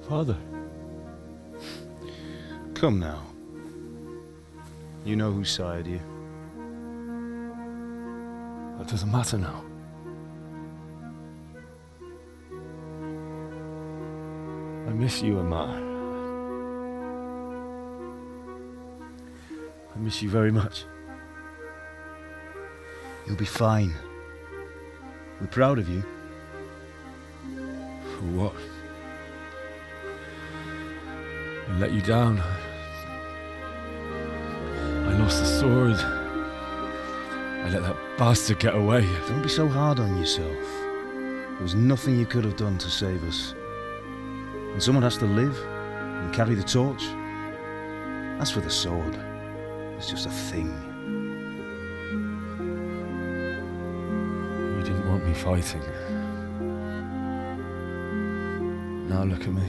Father. Come now. You know who sired you. That doesn't matter now. I miss you and Ma. I miss you very much. You'll be fine. We're proud of you. For what? I let you down. I lost the sword. I let that bastard get away. Don't be so hard on yourself. There was nothing you could have done to save us. And someone has to live and carry the torch. As for the sword, it's just a thing. You didn't want me fighting. Now look at me.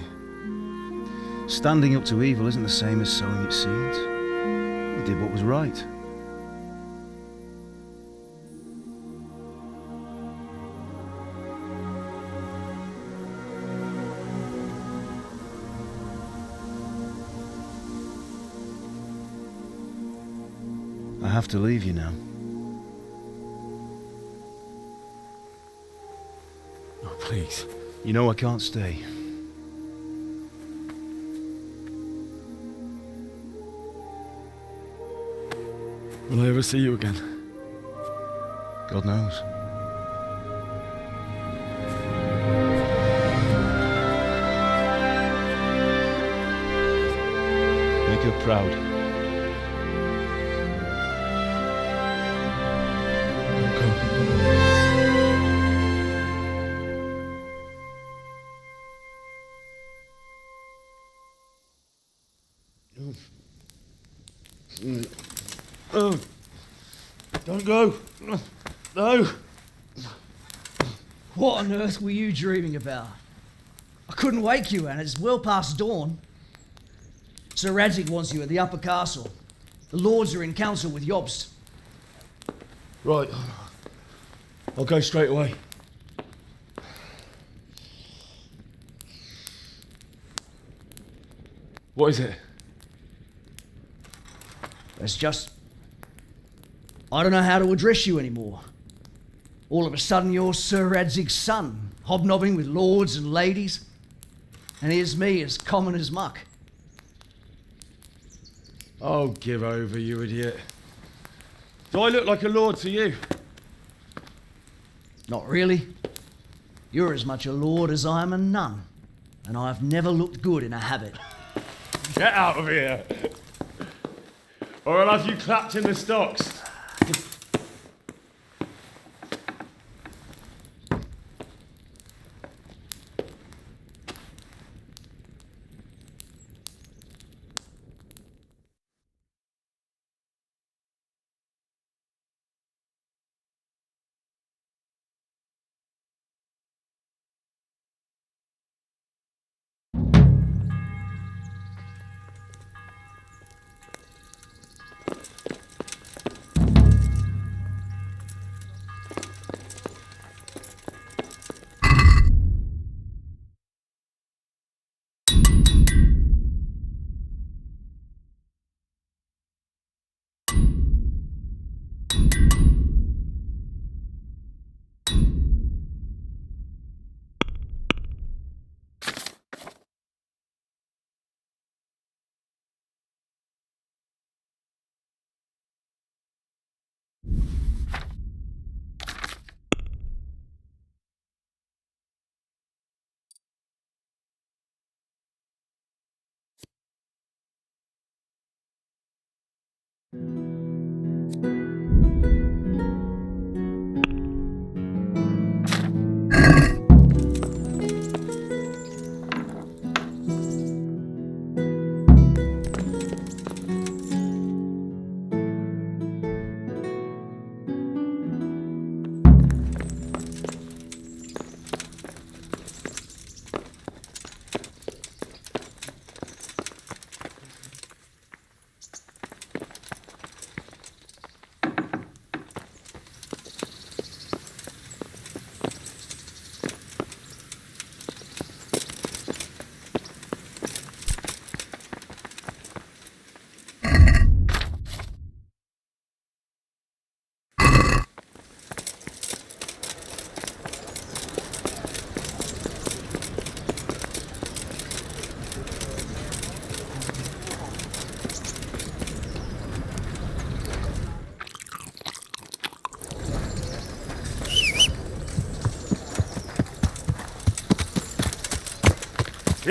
Standing up to evil isn't the same as sowing its seeds. You did what was right. I have to leave you now. Oh, please. You know I can't stay. Will I ever see you again? God knows. Make her proud. Don't go. No. What on earth were you dreaming about? I couldn't wake you, and it's well past dawn. Sir Radzig wants you at the upper castle. The lords are in council with Jobst. Right. I'll go straight away. What is it? It's just... I don't know how to address you anymore. All of a sudden you're Sir Radzig's son, hobnobbing with lords and ladies. And here's me, as common as muck. Oh, give over, you idiot. Do I look like a lord to you? Not really. You're as much a lord as I am a nun. And I've never looked good in a habit. Get out of here! Or I'll have you clapped in the stocks.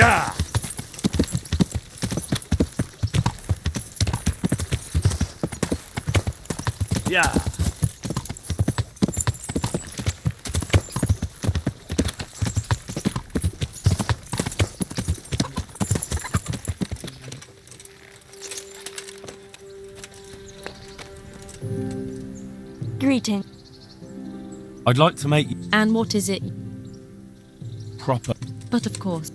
Yeah. Yeah. Greeting. I'd like to make And what is it? proper. But of course,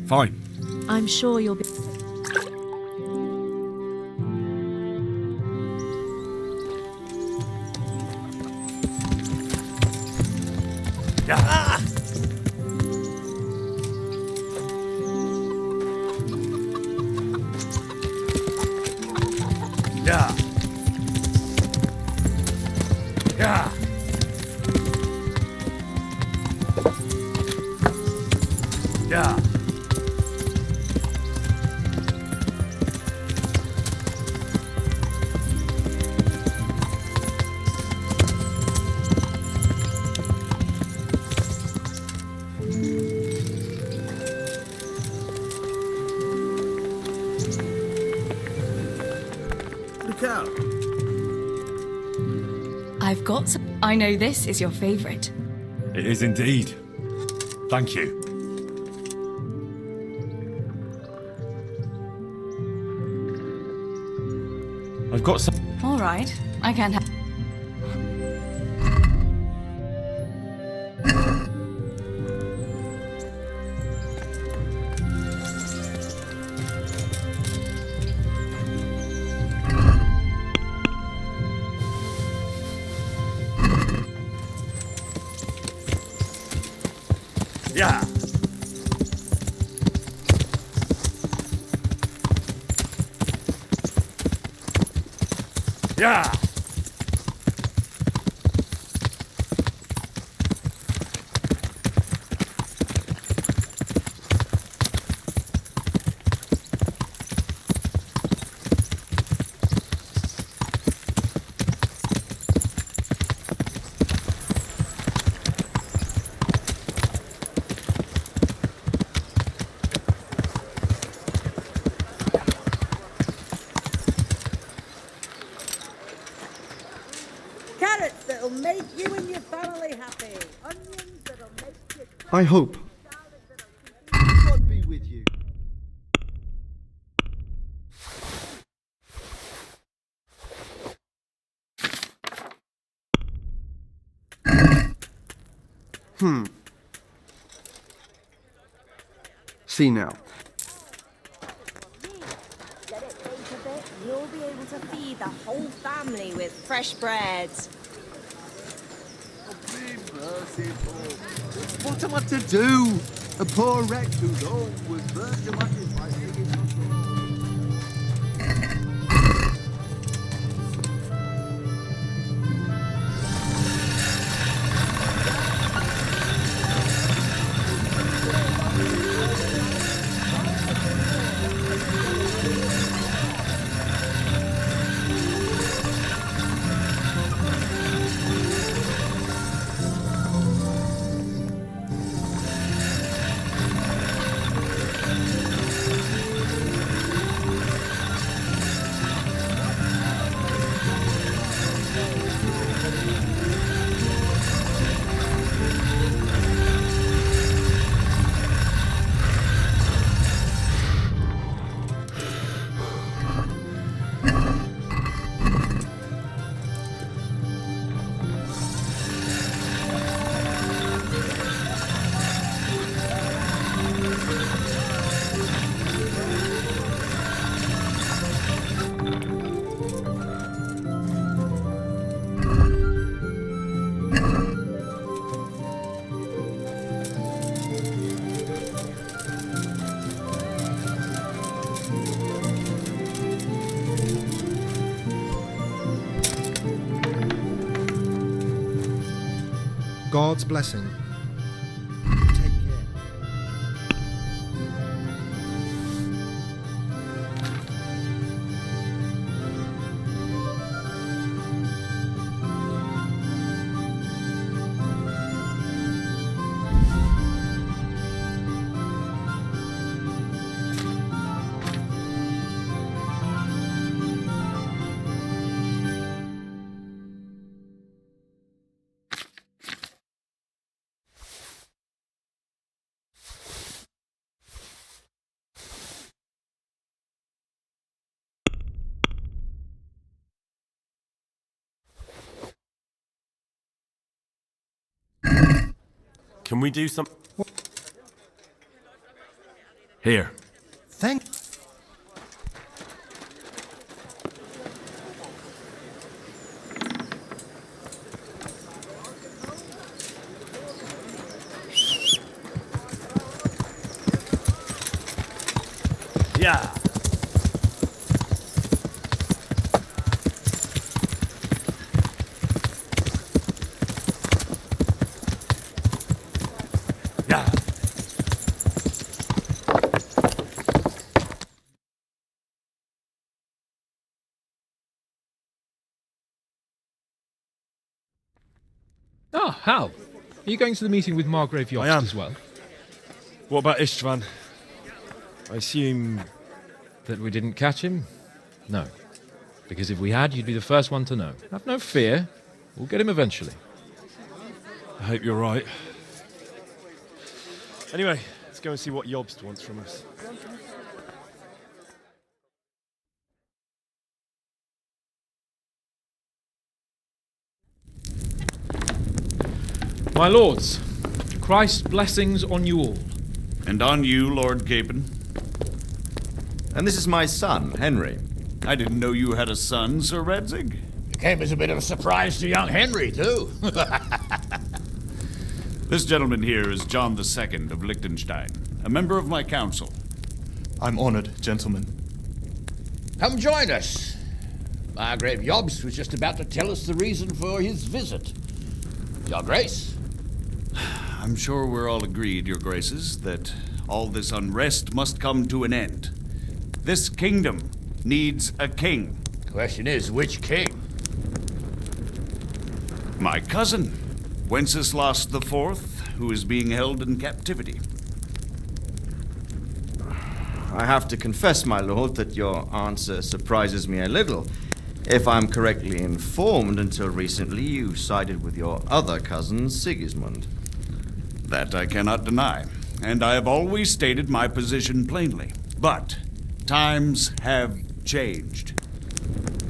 Fine. I'm sure you'll be. Yeah. Yeah. Yeah. Yeah. Look out. I've got some. I know this is your favorite. It is indeed. Thank you. I've got some. All right, I can't have. Yeah. Yeah. Carrots that'll make you and your family happy. Onions that'll make you... I hope. God be with you. See now. Let it bake a bit, you'll be able to feed the whole family with fresh bread. Be merciful. What am I to do? A poor wretch whose home was burnt to ashes by taking God's blessing. Take care. Can we do some... Here. Thank... Yeah. Yeah. Ah, Hal. Are you going to the meeting with Margrave Yost as well? What about Istvan? I assume... That we didn't catch him? No. Because if we had, you'd be the first one to know. Have no fear. We'll get him eventually. I hope you're right. Anyway, let's go and see what Jobst wants from us. My lords, Christ's blessings on you all. And on you, Lord Gapen. And this is my son, Henry. I didn't know you had a son, Sir Redzig. It came as a bit of a surprise to young Henry, too. This gentleman here is John II of Liechtenstein, a member of my council. I'm honored, gentlemen. Come join us. Margrave Jobst was just about to tell us the reason for his visit. Your Grace? I'm sure we're all agreed, Your Graces, that all this unrest must come to an end. This kingdom needs a king. Question is, which king? My cousin, Wenceslas IV, who is being held in captivity. I have to confess, my lord, that your answer surprises me a little. If I'm correctly informed, until recently you sided with your other cousin, Sigismund. That I cannot deny, and I have always stated my position plainly. But times have changed.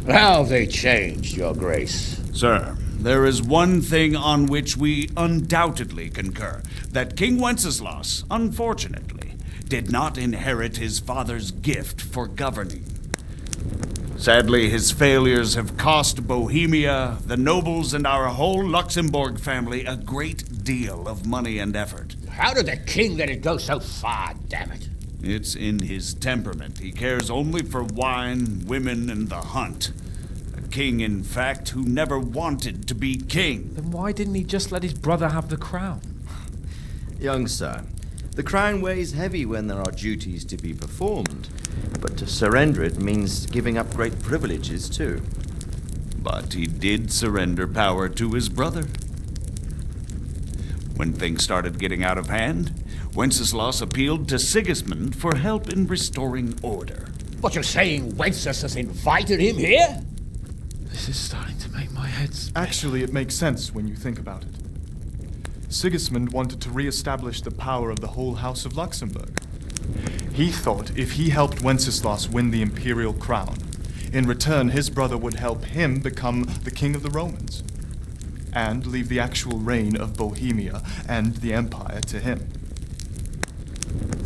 How have they changed, Your Grace? Sir, there is one thing on which we undoubtedly concur, that King Wenceslas, unfortunately, did not inherit his father's gift for governing. Sadly, his failures have cost Bohemia, the nobles, and our whole Luxembourg family a great deal of money and effort. How did the king let it go so far, damn it? It's in his temperament. He cares only for wine, women, and the hunt. A king, in fact, who never wanted to be king. Then why didn't he just let his brother have the crown? Young sir, the crown weighs heavy when there are duties to be performed, but to surrender it means giving up great privileges too. But he did surrender power to his brother. When things started getting out of hand, Wenceslas appealed to Sigismund for help in restoring order. What, you're saying Wenceslas invited him here? This is starting to make my head spin. Actually, it makes sense when you think about it. Sigismund wanted to re-establish the power of the whole House of Luxembourg. He thought if he helped Wenceslas win the imperial crown, in return his brother would help him become the king of the Romans, and leave the actual reign of Bohemia and the empire to him.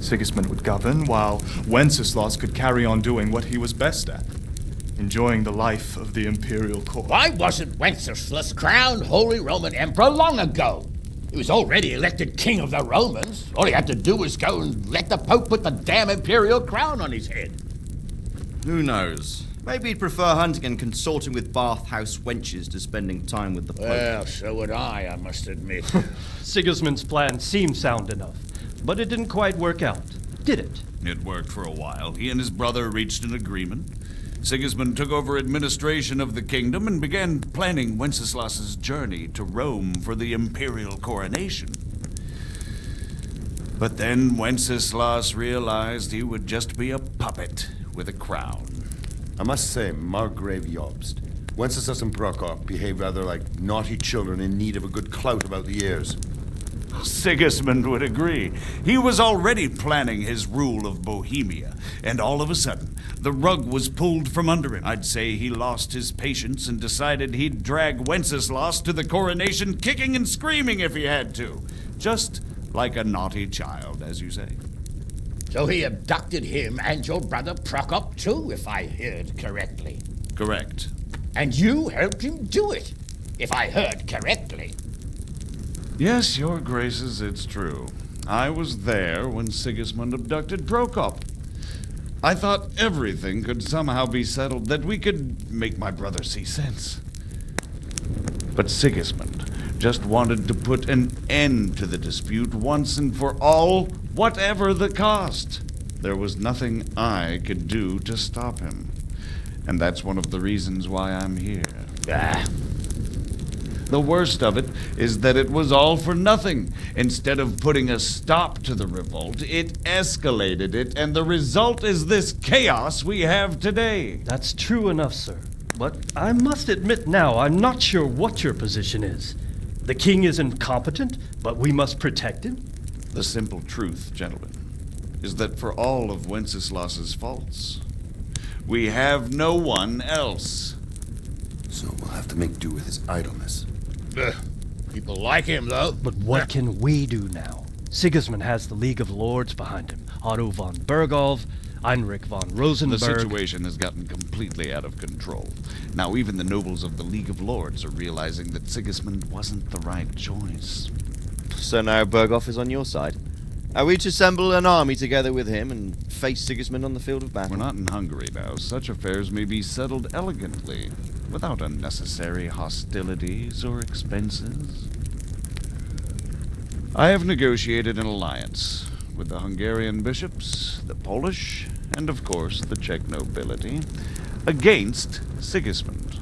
Sigismund would govern, while Wenceslas could carry on doing what he was best at, enjoying the life of the imperial court. Why wasn't Wenceslas crowned Holy Roman Emperor long ago? He was already elected king of the Romans. All he had to do was go and let the Pope put the damn imperial crown on his head. Who knows? Maybe he'd prefer hunting and consorting with bathhouse wenches to spending time with the Pope. Well, so would I must admit. Sigismund's plan seemed sound enough, but it didn't quite work out, did it? It worked for a while. He and his brother reached an agreement. Sigismund took over administration of the kingdom and began planning Wenceslas's journey to Rome for the imperial coronation. But then Wenceslas realized he would just be a puppet with a crown. I must say, Margrave Jobst, Wenceslas and Prokop behave rather like naughty children in need of a good clout about the ears. Sigismund would agree. He was already planning his rule of Bohemia, and all of a sudden, the rug was pulled from under him. I'd say he lost his patience and decided he'd drag Wenceslas to the coronation kicking and screaming if he had to. Just like a naughty child, as you say. So he abducted him and your brother Prokop too, if I heard correctly. Correct. And you helped him do it, if I heard correctly. Yes, your graces, it's true. I was there when Sigismund abducted Prokop. I thought everything could somehow be settled, that we could make my brother see sense. But Sigismund just wanted to put an end to the dispute once and for all, whatever the cost. There was nothing I could do to stop him. And that's one of the reasons why I'm here. The worst of it is that it was all for nothing. Instead of putting a stop to the revolt, it escalated it, and the result is this chaos we have today. That's true enough, sir. But I must admit now, I'm not sure what your position is. The king is incompetent, but we must protect him? The simple truth, gentlemen, is that for all of Wenceslas's faults, we have no one else. So we'll have to make do with his idleness. People like him, though. But what can we do now? Sigismund has the League of Lords behind him. Otto von Bergolf, Heinrich von Rosenberg. The situation has gotten completely out of control. Now even the nobles of the League of Lords are realizing that Sigismund wasn't the right choice. So now Bergolf is on your side? Are we to assemble an army together with him and face Sigismund on the field of battle? We're not in Hungary now. Such affairs may be settled elegantly, without unnecessary hostilities or expenses. I have negotiated an alliance with the Hungarian bishops, the Polish, and of course the Czech nobility, against Sigismund.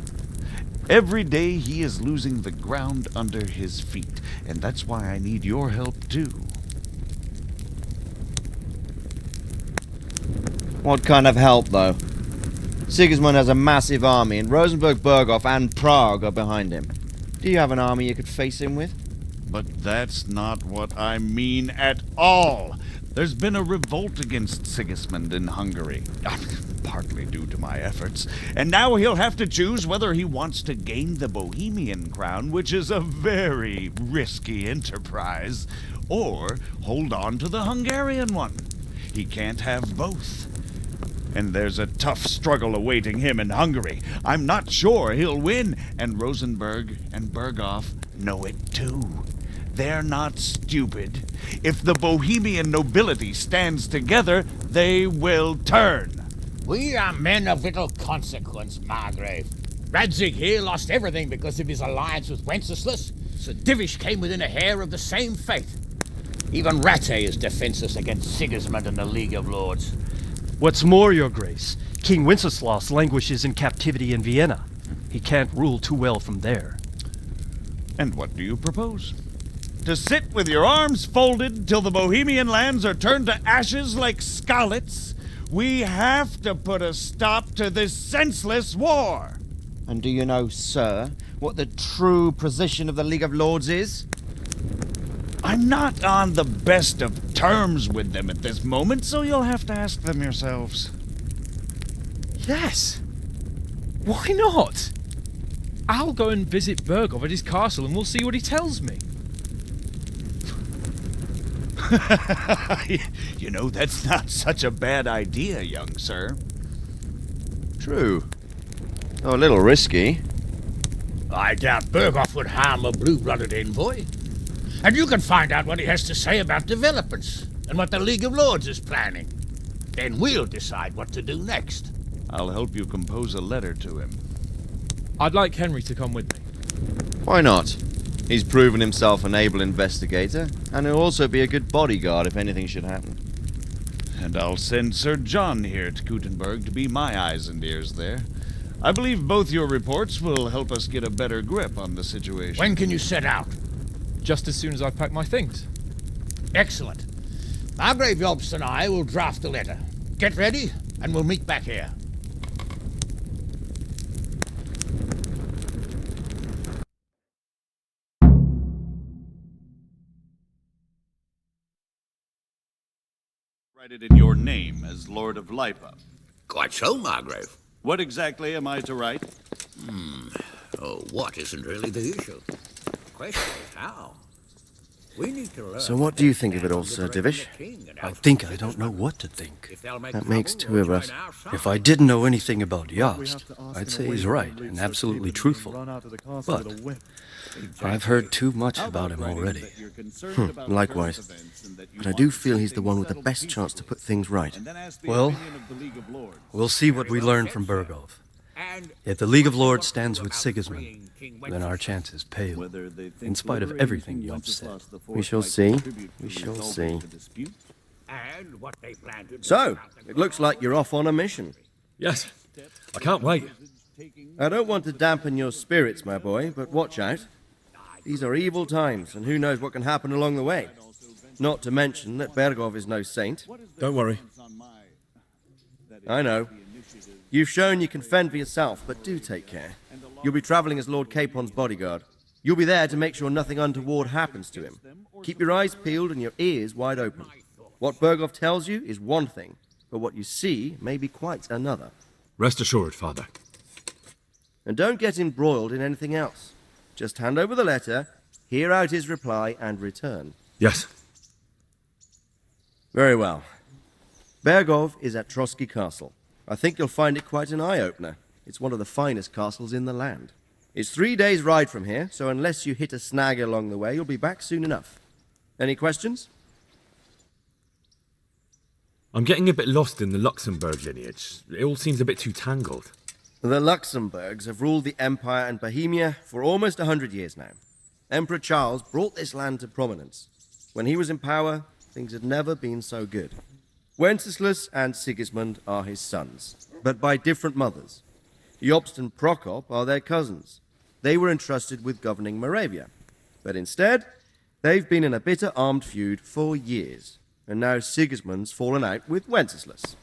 Every day he is losing the ground under his feet, and that's why I need your help too. What kind of help, though? Sigismund has a massive army, and Rosenberg, Berghof, and Prague are behind him. Do you have an army you could face him with? But that's not what I mean at all. There's been a revolt against Sigismund in Hungary, partly due to my efforts, and now he'll have to choose whether he wants to gain the Bohemian crown, which is a very risky enterprise, or hold on to the Hungarian one. He can't have both. And there's a tough struggle awaiting him in Hungary. I'm not sure he'll win, and Rosenberg and Berghof know it too. They're not stupid. If the Bohemian nobility stands together, they will turn. We are men of little consequence, Margrave. Radzig here lost everything because of his alliance with Wenceslas, so Divish came within a hair of the same fate. Even Rattay is defenseless against Sigismund and the League of Lords. What's more, your grace, King Wenceslas languishes in captivity in Vienna. He can't rule too well from there. And what do you propose? To sit with your arms folded till the Bohemian lands are turned to ashes like Skalitz? We have to put a stop to this senseless war. And do you know, sir, what the true position of the League of Lords is? I'm not on the best of terms with them at this moment, so you'll have to ask them yourselves. Yes. Why not? I'll go and visit Berghof at his castle and we'll see what he tells me. You know, that's not such a bad idea, young sir. True. Though a little risky. I doubt Berghof would harm a blue-blooded envoy. And you can find out what he has to say about developments and what the League of Lords is planning. Then we'll decide what to do next. I'll help you compose a letter to him. I'd like Henry to come with me. Why not? He's proven himself an able investigator, and he'll also be a good bodyguard if anything should happen. And I'll send Sir John here to Gutenberg to be my eyes and ears there. I believe both your reports will help us get a better grip on the situation. When can you set out? Just as soon as I've packed my things. Excellent. Margrave Yobst and I will draft the letter. Get ready, and we'll meet back here. Write it in your name as Lord of Lipa. Quite so, Margrave. What exactly am I to write? Oh, what isn't really the issue. The question is how. We need to learn. So what do you think of it all, Sir Divish? I think I don't know what to think. That makes two of us. If I didn't know anything about Yost, I'd say he's right and absolutely truthful. But I've heard too much about him already. Likewise. But I do feel he's the one with the best chance to put things right. Well, we'll see what we learn from Bergov. If the League of Lords stands with Sigismund, then our chances pale, in spite of everything Yop said. We shall see. We shall see. So, it looks like you're off on a mission. Yes, I can't wait. I don't want to dampen your spirits, my boy, but watch out. These are evil times, and who knows what can happen along the way. Not to mention that Bergov is no saint. Don't worry. I know. You've shown you can fend for yourself, but do take care. You'll be traveling as Lord Capon's bodyguard. You'll be there to make sure nothing untoward happens to him. Keep your eyes peeled and your ears wide open. What Bergov tells you is one thing, but what you see may be quite another. Rest assured, Father. And don't get embroiled in anything else. Just hand over the letter, hear out his reply, and return. Yes. Very well. Bergov is at Trotsky Castle. I think you'll find it quite an eye-opener. It's one of the finest castles in the land. It's 3 days' ride from here, so unless you hit a snag along the way, you'll be back soon enough. Any questions? I'm getting a bit lost in the Luxembourg lineage. It all seems a bit too tangled. The Luxembourgs have ruled the Empire and Bohemia for almost 100 years now. Emperor Charles brought this land to prominence. When he was in power, things had never been so good. Wenceslas and Sigismund are his sons, but by different mothers. Jobst and Prokop are their cousins. They were entrusted with governing Moravia. But instead, they've been in a bitter armed feud for years, and now Sigismund's fallen out with Wenceslas.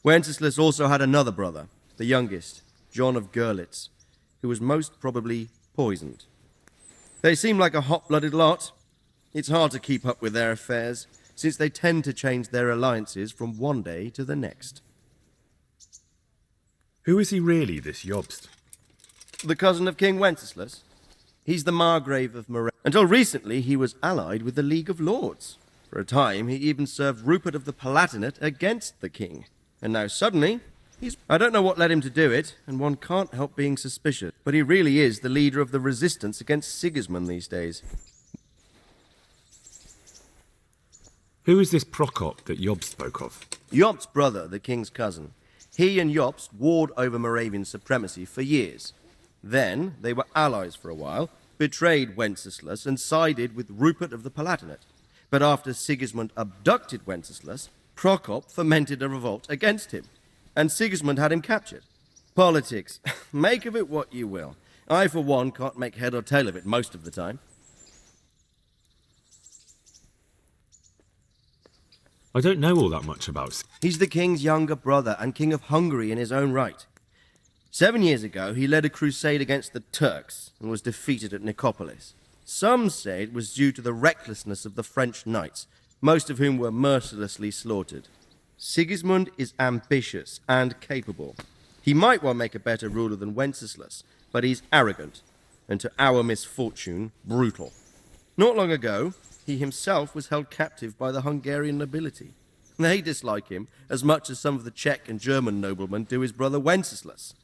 Wenceslas also had another brother, the youngest, John of Görlitz, who was most probably poisoned. They seem like a hot-blooded lot. It's hard to keep up with their affairs, since they tend to change their alliances from one day to the next. Who is he really, this Jobst? The cousin of King Wenceslas. He's the Margrave of Moravia. Until recently, he was allied with the League of Lords. For a time, he even served Rupert of the Palatinate against the king. And now suddenly, I don't know what led him to do it, and one can't help being suspicious, but he really is the leader of the resistance against Sigismund these days. Who is this Prokop that Jobst spoke of? Jobst's brother, the king's cousin. He and Jobst warred over Moravian supremacy for years. Then, they were allies for a while, betrayed Wenceslas and sided with Rupert of the Palatinate. But after Sigismund abducted Wenceslas, Prokop fomented a revolt against him, and Sigismund had him captured. Politics. Make of it what you will. I, for one, can't make head or tail of it most of the time. I don't know all that much about. He's the king's younger brother and king of Hungary in his own right. 7 years ago, he led a crusade against the Turks and was defeated at Nicopolis. Some say it was due to the recklessness of the French knights, most of whom were mercilessly slaughtered. Sigismund is ambitious and capable. He might well make a better ruler than Wenceslas, but he's arrogant, and to our misfortune, brutal. Not long ago, he himself was held captive by the Hungarian nobility. They dislike him as much as some of the Czech and German noblemen do his brother Wenceslas.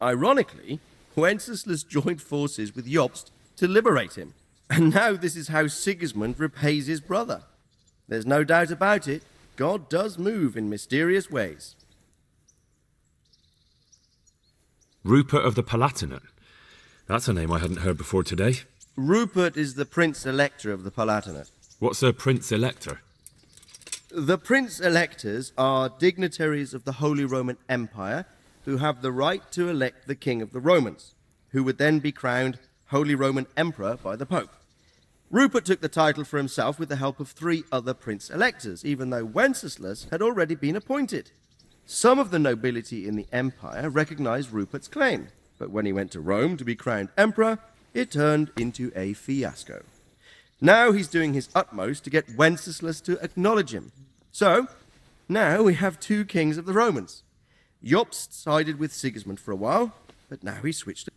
Ironically, Wenceslas joined forces with Jobst to liberate him. And now this is how Sigismund repays his brother. There's no doubt about it, God does move in mysterious ways. Rupert of the Palatinate. That's a name I hadn't heard before today. Rupert is the Prince-Elector of the Palatinate. What's a Prince-Elector? The Prince-Electors are dignitaries of the Holy Roman Empire who have the right to elect the King of the Romans, who would then be crowned Holy Roman Emperor by the Pope. Rupert took the title for himself with the help of 3 other Prince-Electors, even though Wenceslas had already been appointed. Some of the nobility in the empire recognized Rupert's claim, but when he went to Rome to be crowned emperor, it turned into a fiasco. Now he's doing his utmost to get Wenceslas to acknowledge him. So, now we have 2 kings of the Romans. Jobst sided with Sigismund for a while, but now he's switched.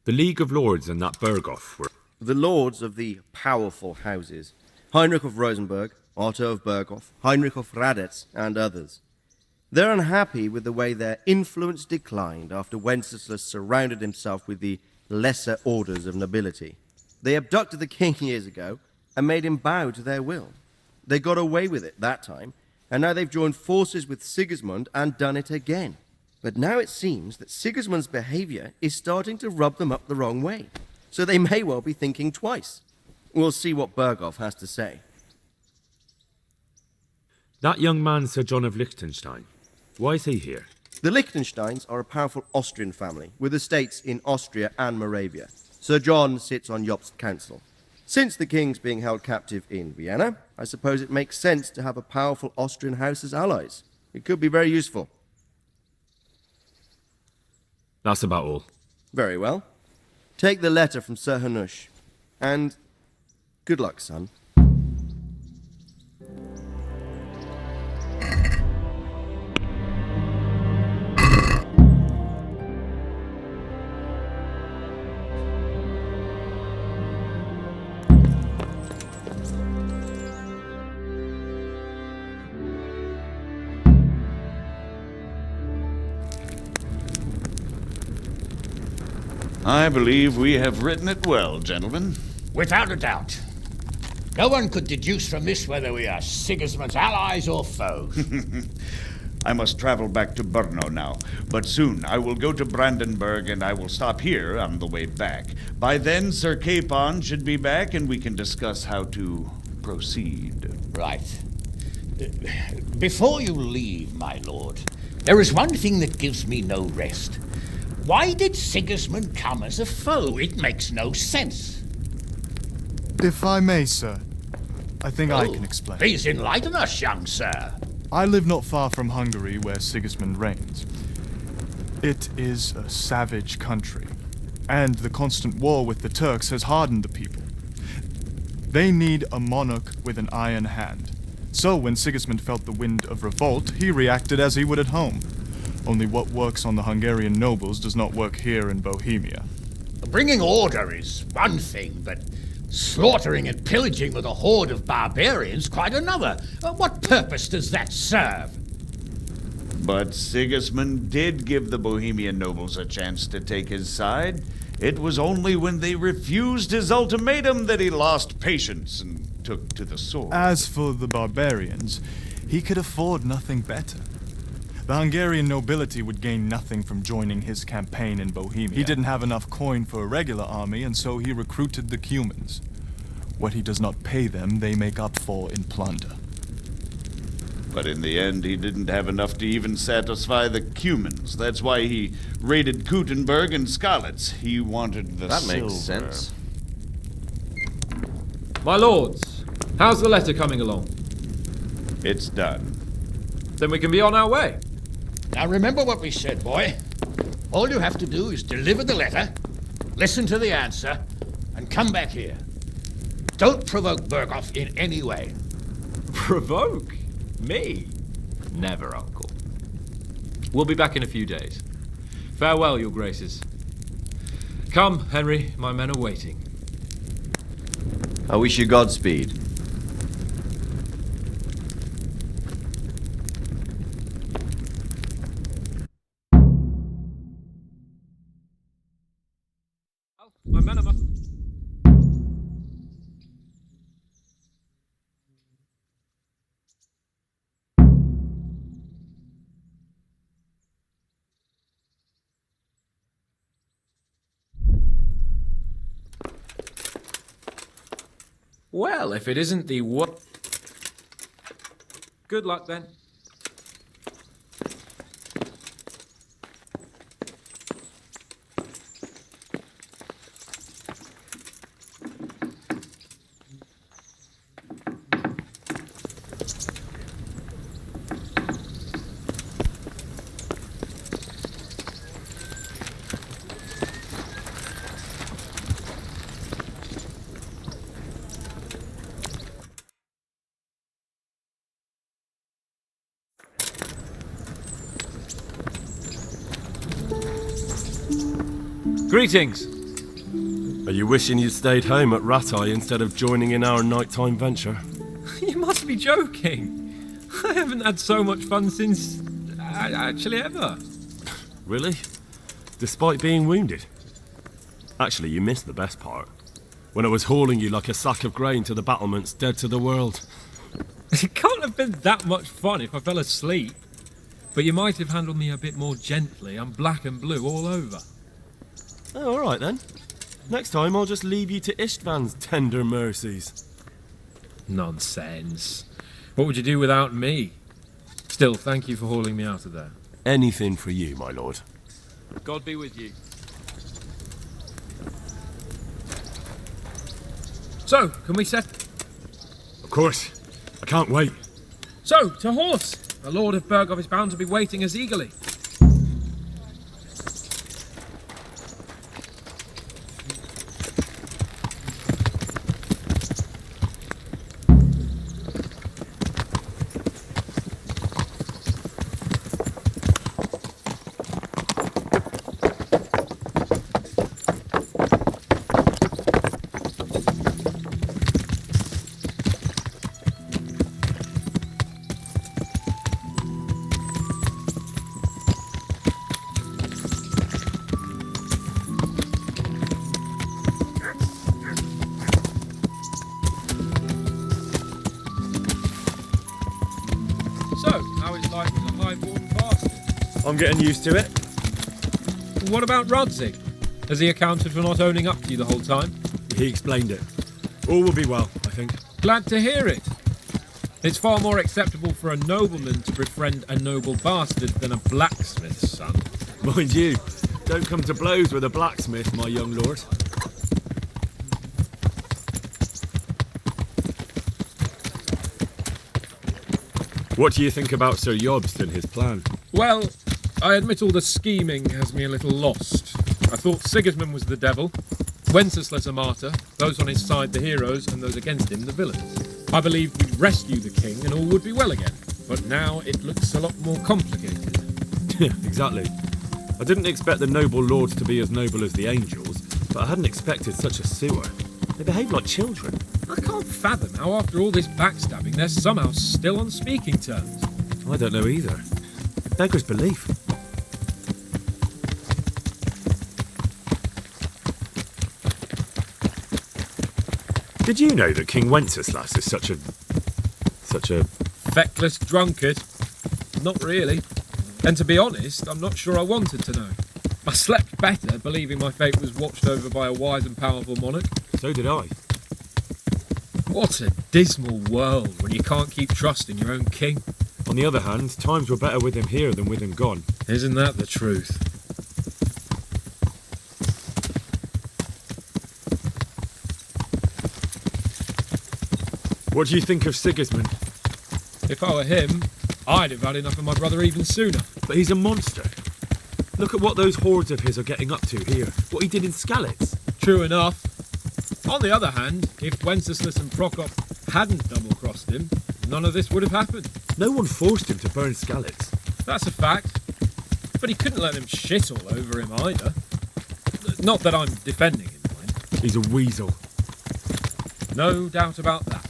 The League of Lords and that Berghoff were... The lords of the powerful houses. Heinrich of Rosenberg, Otto of Berghoff, Heinrich of Radetz, and others. They're unhappy with the way their influence declined after Wenceslas surrounded himself with the lesser orders of nobility. They abducted the king years ago and made him bow to their will. They got away with it that time, and now they've joined forces with Sigismund and done it again. But now it seems that Sigismund's behavior is starting to rub them up the wrong way, so they may well be thinking twice. We'll see what Berghoff has to say. That young man, Sir John of Liechtenstein, why is he here? The Liechtensteins are a powerful Austrian family with estates in Austria and Moravia. Sir John sits on Jobst's council. Since the king's being held captive in Vienna, I suppose it makes sense to have a powerful Austrian house as allies. It could be very useful. That's about all. Very well. Take the letter from Sir Hanush. And good luck, son. I believe we have written it well, gentlemen. Without a doubt. No one could deduce from this whether we are Sigismund's allies or foes. I must travel back to Brno now, but soon I will go to Brandenburg and I will stop here on the way back. By then, Sir Capon should be back and we can discuss how to proceed. Right. Before you leave, my lord, there is one thing that gives me no rest. Why did Sigismund come as a foe? It makes no sense. If I may, sir, I think I can explain. Please enlighten us, young sir. I live not far from Hungary, where Sigismund reigns. It is a savage country, and the constant war with the Turks has hardened the people. They need a monarch with an iron hand. So when Sigismund felt the wind of revolt, he reacted as he would at home. Only what works on the Hungarian nobles does not work here in Bohemia. Bringing order is one thing, but slaughtering and pillaging with a horde of barbarians quite another. What purpose does that serve? But Sigismund did give the Bohemian nobles a chance to take his side. It was only when they refused his ultimatum that he lost patience and took to the sword. As for the barbarians, he could afford nothing better. The Hungarian nobility would gain nothing from joining his campaign in Bohemia. He didn't have enough coin for a regular army, and so he recruited the Cumans. What he does not pay them, they make up for in plunder. But in the end, he didn't have enough to even satisfy the Cumans. That's why he raided Kuttenberg and Skalitz. He wanted the That silver. makes sense. My lords, how's the letter coming along? It's done. Then we can be on our way. Now remember what we said, boy. All you have to do is deliver the letter, listen to the answer, and come back here. Don't provoke Berghoff in any way. Provoke? Me? Never, Uncle. We'll be back in a few days. Farewell, your graces. Come, Henry, my men are waiting. I wish you Godspeed. My men are must... Well, if it isn't the what... Good luck, then. Greetings. Are you wishing you stayed home at Ratai instead of joining in our nighttime venture? You must be joking. I haven't had so much fun since... actually ever. Really? Despite being wounded? Actually, you missed the best part. When I was hauling you like a sack of grain to the battlements, dead to the world. It can't have been that much fun if I fell asleep. But you might have handled me a bit more gently. I'm black and blue all over. Oh, all right then. Next time I'll just leave you to Istvan's tender mercies. Nonsense. What would you do without me? Still, thank you for hauling me out of there. Anything for you, my lord. God be with you. So, can we set... Of course. I can't wait. So, to horse! The Lord of Berghoff is bound to be waiting us eagerly. I'm getting used to it. What about Rodzig? Has he accounted for not owning up to you the whole time? He explained it. All will be well, I think. Glad to hear it. It's far more acceptable for a nobleman to befriend a noble bastard than a blacksmith's son. Mind you, don't come to blows with a blacksmith, my young lord. What do you think about Sir Jobst and his plan? Well, I admit all the scheming has me a little lost. I thought Sigismund was the devil, Wenceslas a martyr, those on his side the heroes, and those against him the villains. I believed we'd rescue the king and all would be well again. But now it looks a lot more complicated. Yeah, exactly. I didn't expect the noble lords to be as noble as the angels, but I hadn't expected such a sewer. They behave like children. I can't fathom how after all this backstabbing they're somehow still on speaking terms. I don't know either. Beggars belief. Did you know that King Wenceslas is such a feckless drunkard? Not really. And to be honest, I'm not sure I wanted to know. I slept better believing my fate was watched over by a wise and powerful monarch. So did I. What a dismal world when you can't keep trusting your own king. On the other hand, times were better with him here than with him gone. Isn't that the truth? What do you think of Sigismund? If I were him, I'd have had enough of my brother even sooner. But he's a monster. Look at what those hordes of his are getting up to here. What he did in Skalitz. True enough. On the other hand, if Wenceslas and Prokop hadn't double-crossed him, none of this would have happened. No one forced him to burn Skalitz. That's a fact. But he couldn't let them shit all over him either. Not that I'm defending him, mind. He's a weasel. No doubt about that.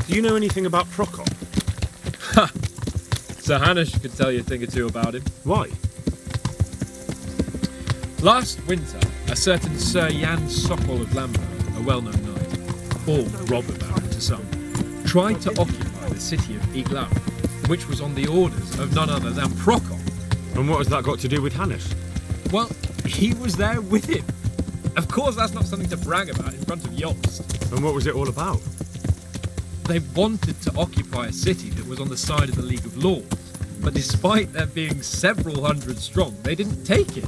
Do you know anything about Prokop? Ha! Sir Hanush could tell you a thing or two about him. Why? Last winter, a certain Sir Jan Sokol of Lamberg, a well-known knight, or robber baron to some, tried to occupy the city of Iglau, which was on the orders of none other than Prokop. And what has that got to do with Hanush? Well, he was there with him. Of course, that's not something to brag about in front of Jobst. And what was it all about? They wanted to occupy a city that was on the side of the League of Lords, but despite there being several hundred strong, they didn't take it.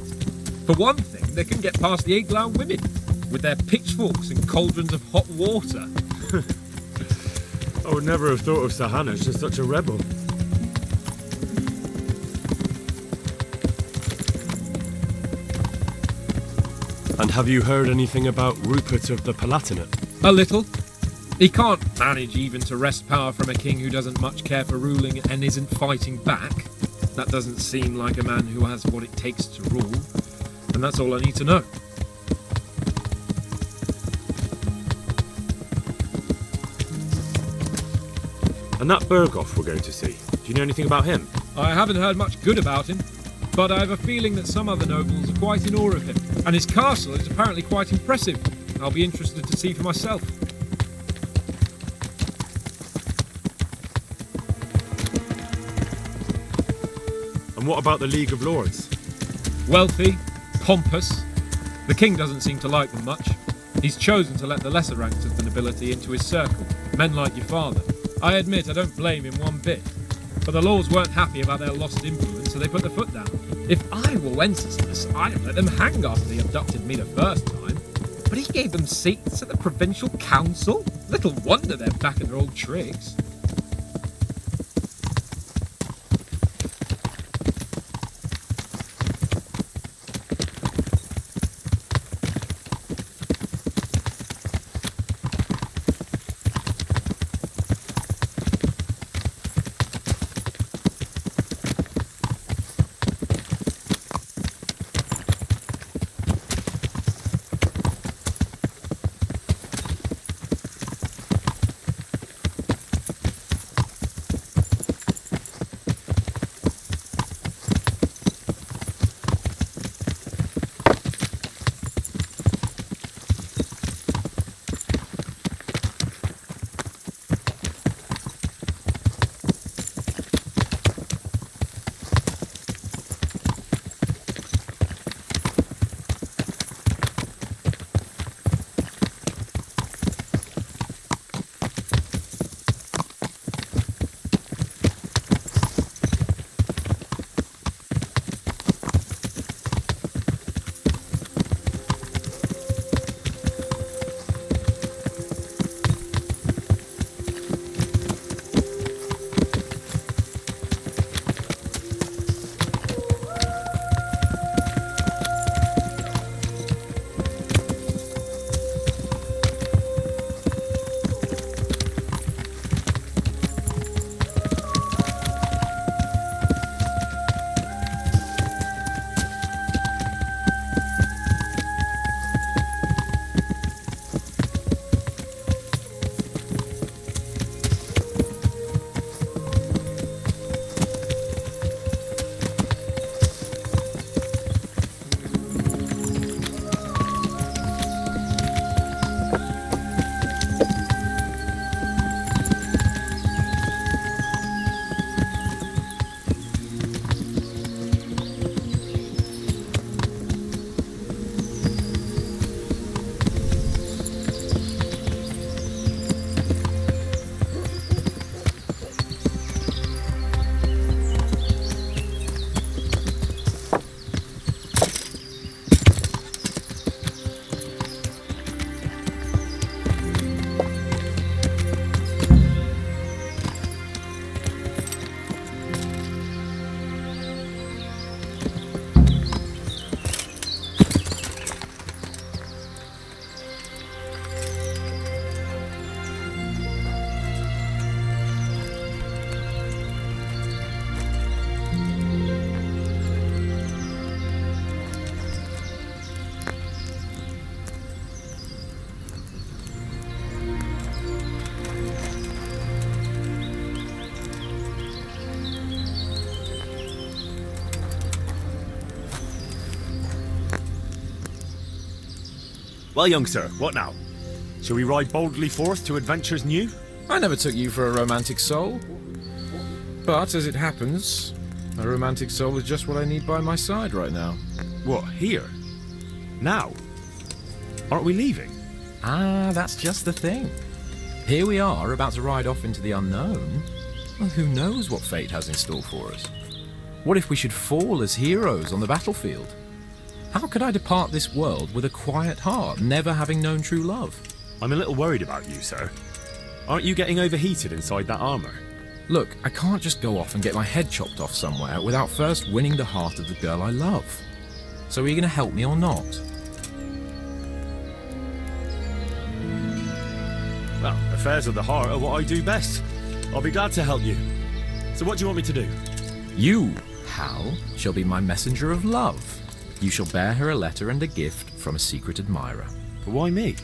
For one thing, they couldn't get past the Iglau women, with their pitchforks and cauldrons of hot water. I would never have thought of Sir Hanush as such a rebel. And have you heard anything about Rupert of the Palatinate? A little. He can't manage even to wrest power from a king who doesn't much care for ruling and isn't fighting back. That doesn't seem like a man who has what it takes to rule. And that's all I need to know. And that Berghoff we're going to see, do you know anything about him? I haven't heard much good about him, but I have a feeling that some other nobles are quite in awe of him. And his castle is apparently quite impressive. I'll be interested to see for myself. And what about the League of Lords? Wealthy, pompous. The king doesn't seem to like them much. He's chosen to let the lesser ranks of the nobility into his circle, men like your father. I admit I don't blame him one bit. But the lords weren't happy about their lost influence, so they put their foot down. If I were Wenceslas, I'd let them hang after they abducted me the first time. But he gave them seats at the provincial council? Little wonder they're back in their old tricks. Well, young sir, what now? Shall we ride boldly forth to adventures new? I never took you for a romantic soul. But, as it happens, a romantic soul is just what I need by my side right now. What, here? Now? Aren't we leaving? Ah, that's just the thing. Here we are, about to ride off into the unknown. Well, who knows what fate has in store for us? What if we should fall as heroes on the battlefield? How could I depart this world with a quiet heart, never having known true love? I'm a little worried about you, sir. Aren't you getting overheated inside that armor? Look, I can't just go off and get my head chopped off somewhere without first winning the heart of the girl I love. So are you going to help me or not? Well, affairs of the heart are what I do best. I'll be glad to help you. So what do you want me to do? You, Hal, shall be my messenger of love. You shall bear her a letter and a gift from a secret admirer. But why me?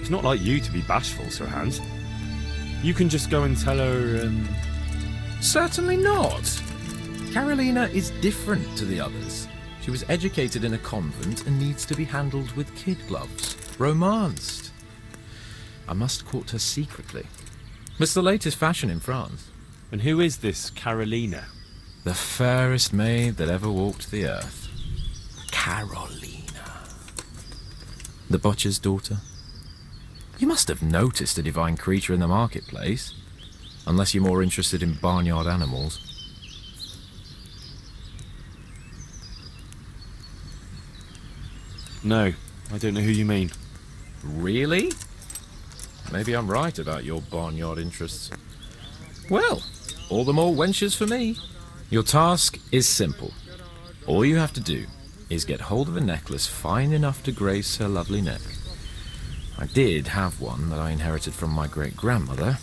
It's not like you to be bashful, Sir Hans. You can just go and tell her, Certainly not. Carolina is different to the others. She was educated in a convent and needs to be handled with kid gloves. Romanced. I must court her secretly. It's the latest fashion in France. And who is this Carolina? The fairest maid that ever walked the earth. Carolina. The butcher's daughter. You must have noticed a divine creature in the marketplace. Unless you're more interested in barnyard animals. No, I don't know who you mean. Really? Maybe I'm right about your barnyard interests. Well, all the more wenches for me. Your task is simple. All you have to do is get hold of a necklace fine enough to grace her lovely neck. I did have one that I inherited from my great-grandmother.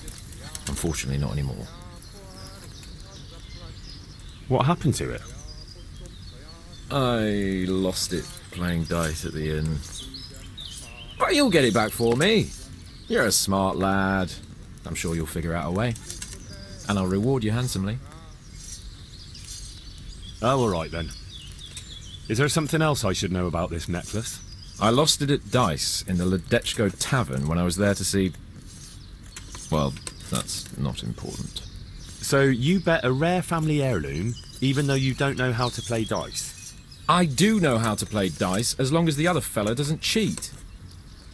Unfortunately, not anymore. What happened to it? I lost it playing dice at the inn. But you'll get it back for me. You're a smart lad. I'm sure you'll figure out a way. And I'll reward you handsomely. Oh, all right then. Is there something else I should know about this necklace? I lost it at dice in the Ledechko Tavern when I was there to see... Well, that's not important. So you bet a rare family heirloom, even though you don't know how to play dice? I do know how to play dice, as long as the other fella doesn't cheat.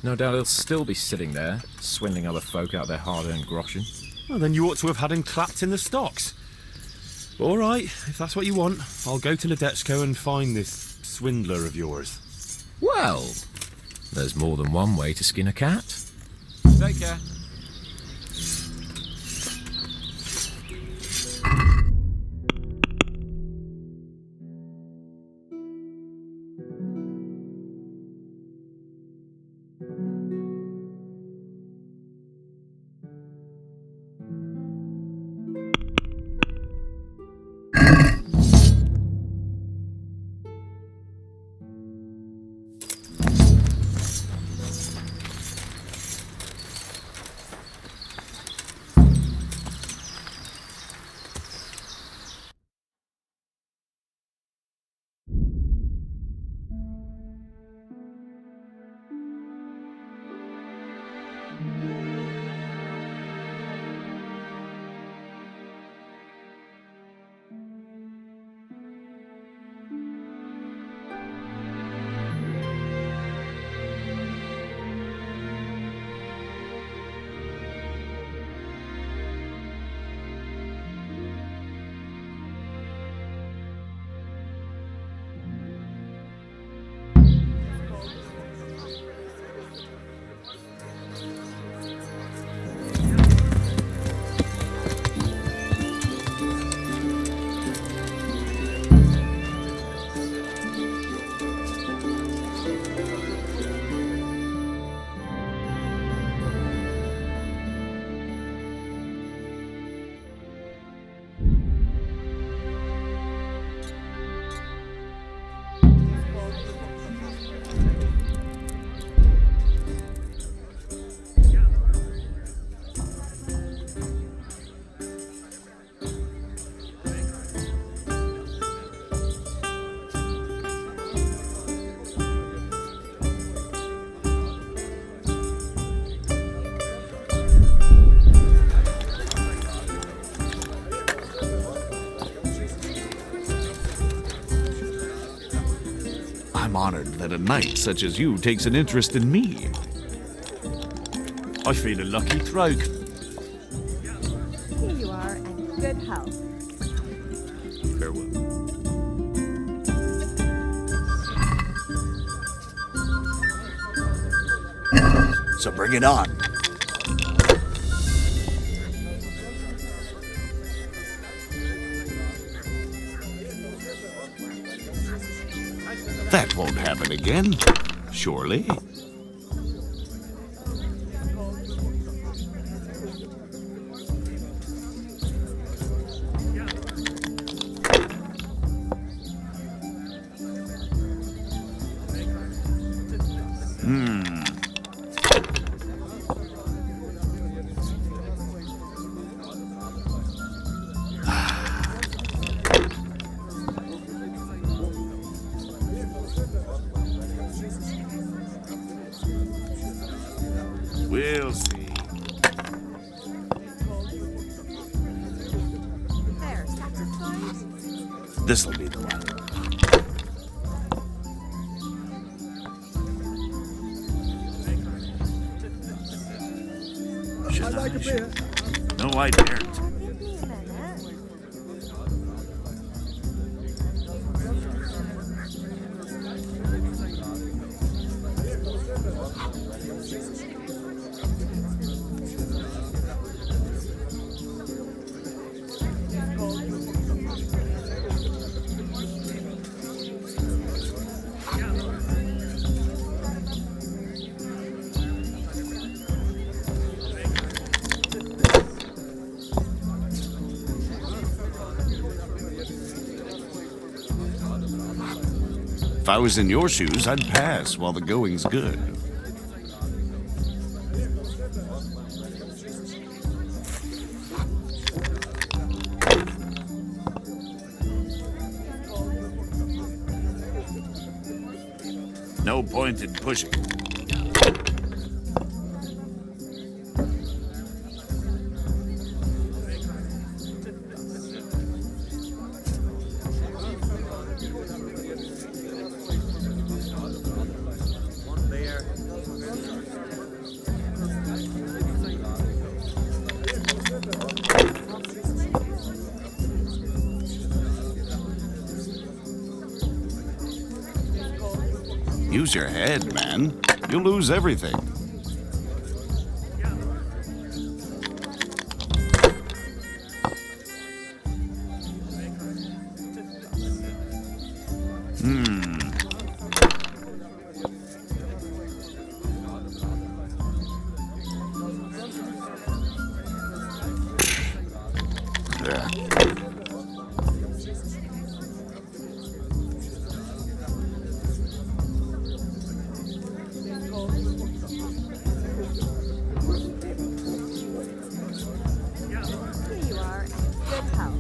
No doubt he'll still be sitting there, swindling other folk out their hard-earned groschen. Well, then you ought to have had him clapped in the stocks. All right, if that's what you want, I'll go to Ledechko and find this swindler of yours. Well, there's more than one way to skin a cat. Take care. I'm honored that a knight such as you takes an interest in me. I feel a lucky trogue. Here you are, in good health. Farewell. So bring it on. That won't happen again, surely. We'll see. There, satisfied? This'll be the one. I'd like a beer. No, I daren't. If I was in your shoes, I'd pass while the going's good. No point in pushing. Use your head, man. You'll lose everything. Here you are, and good health.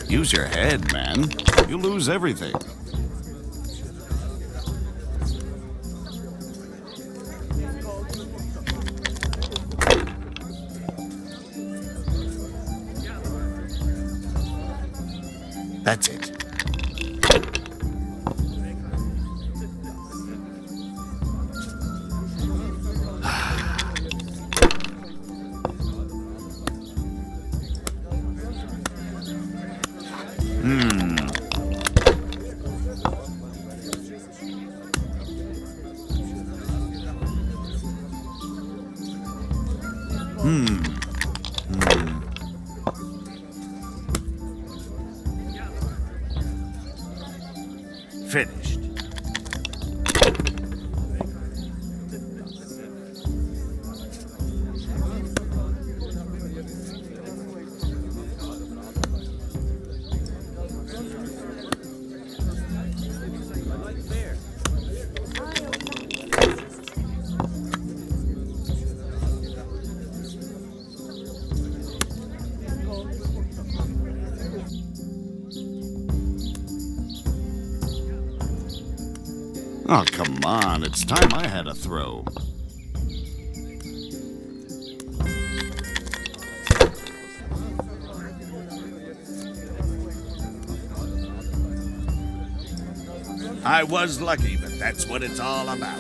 Use your head, man. You'll lose everything. That's it. Finished. Oh, come on. It's time I had a throw. I was lucky, but that's what it's all about.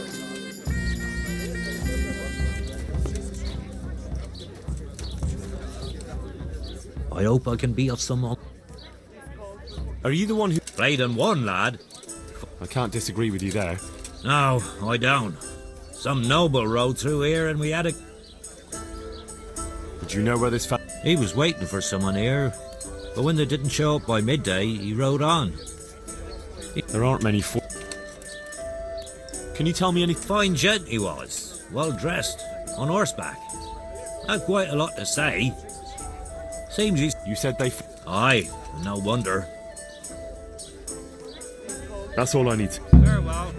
I hope I can be of some help. Are you the one who Played and won, lad? I can't disagree with you there. No, I don't. Some noble rode through here and we had a... Did you know where this He was waiting for someone here, but when they didn't show up by midday, he rode on. There aren't many Can you tell me any... Fine gent he was, well dressed, on horseback. Had quite a lot to say. Seems he's... You said they... Aye, no wonder. That's all I need. Very well.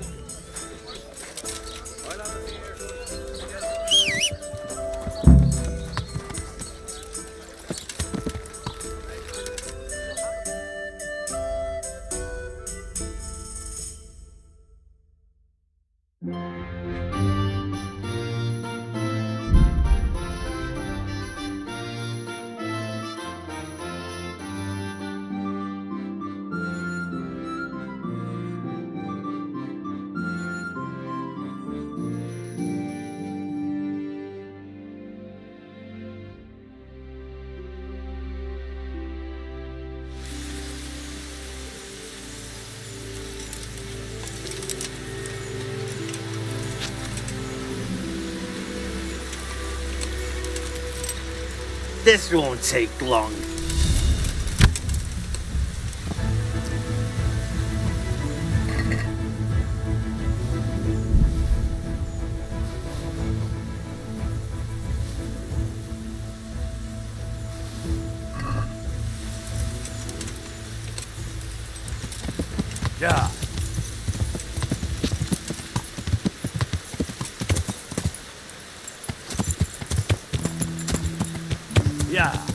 This won't take long. Yeah. Yeah.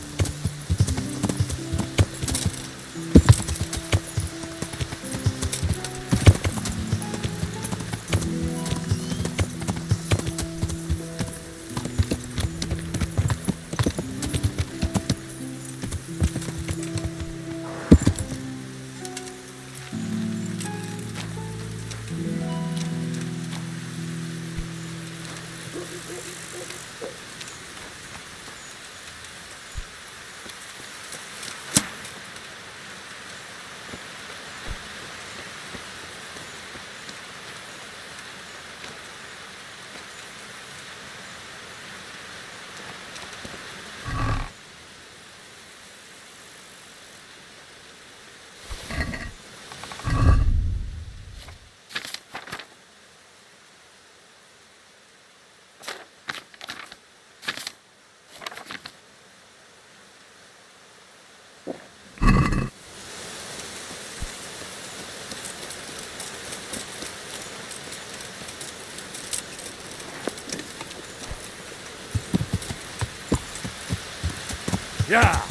Yeah.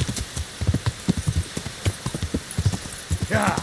Yeah.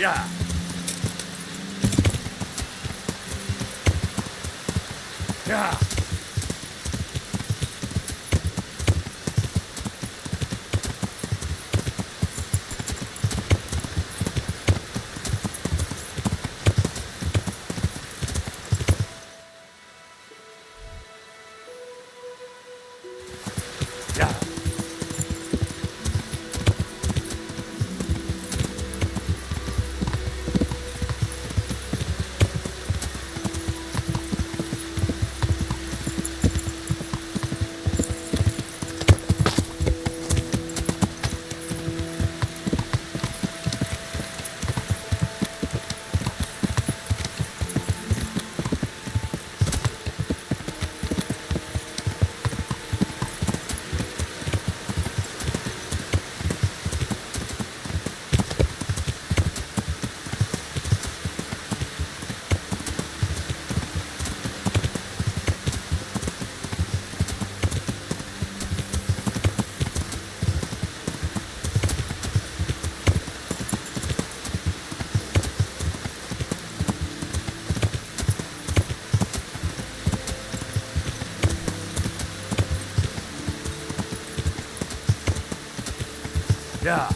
Yeah. Yeah. Yeah. Yeah.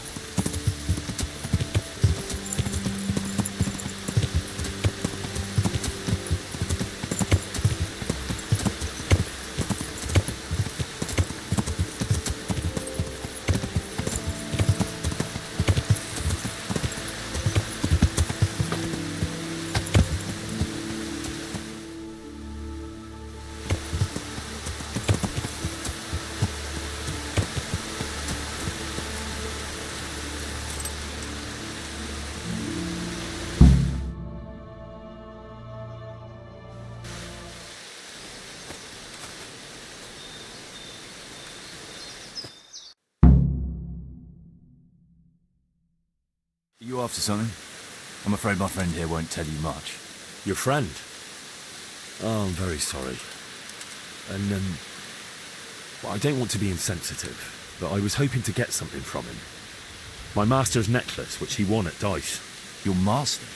Are you after something? I'm afraid my friend here won't tell you much. Your friend? Oh, I'm very sorry. And, well, I don't want to be insensitive, but I was hoping to get something from him. My master's necklace, which he won at dice. Your master?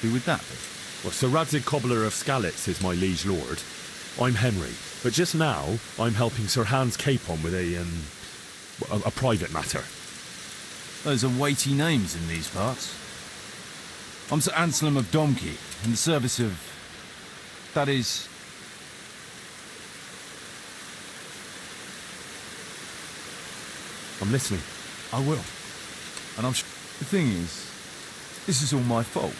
Who would that be? Well, Sir Radzig Cobbler of Skalitz is my liege lord. I'm Henry, but just now I'm helping Sir Hans Capon with a private matter. Those are weighty names in these parts. I'm Sir Anselm of Domkey, in the service of... that is... I'm listening. I will. And I'm sure... The thing is, this is all my fault.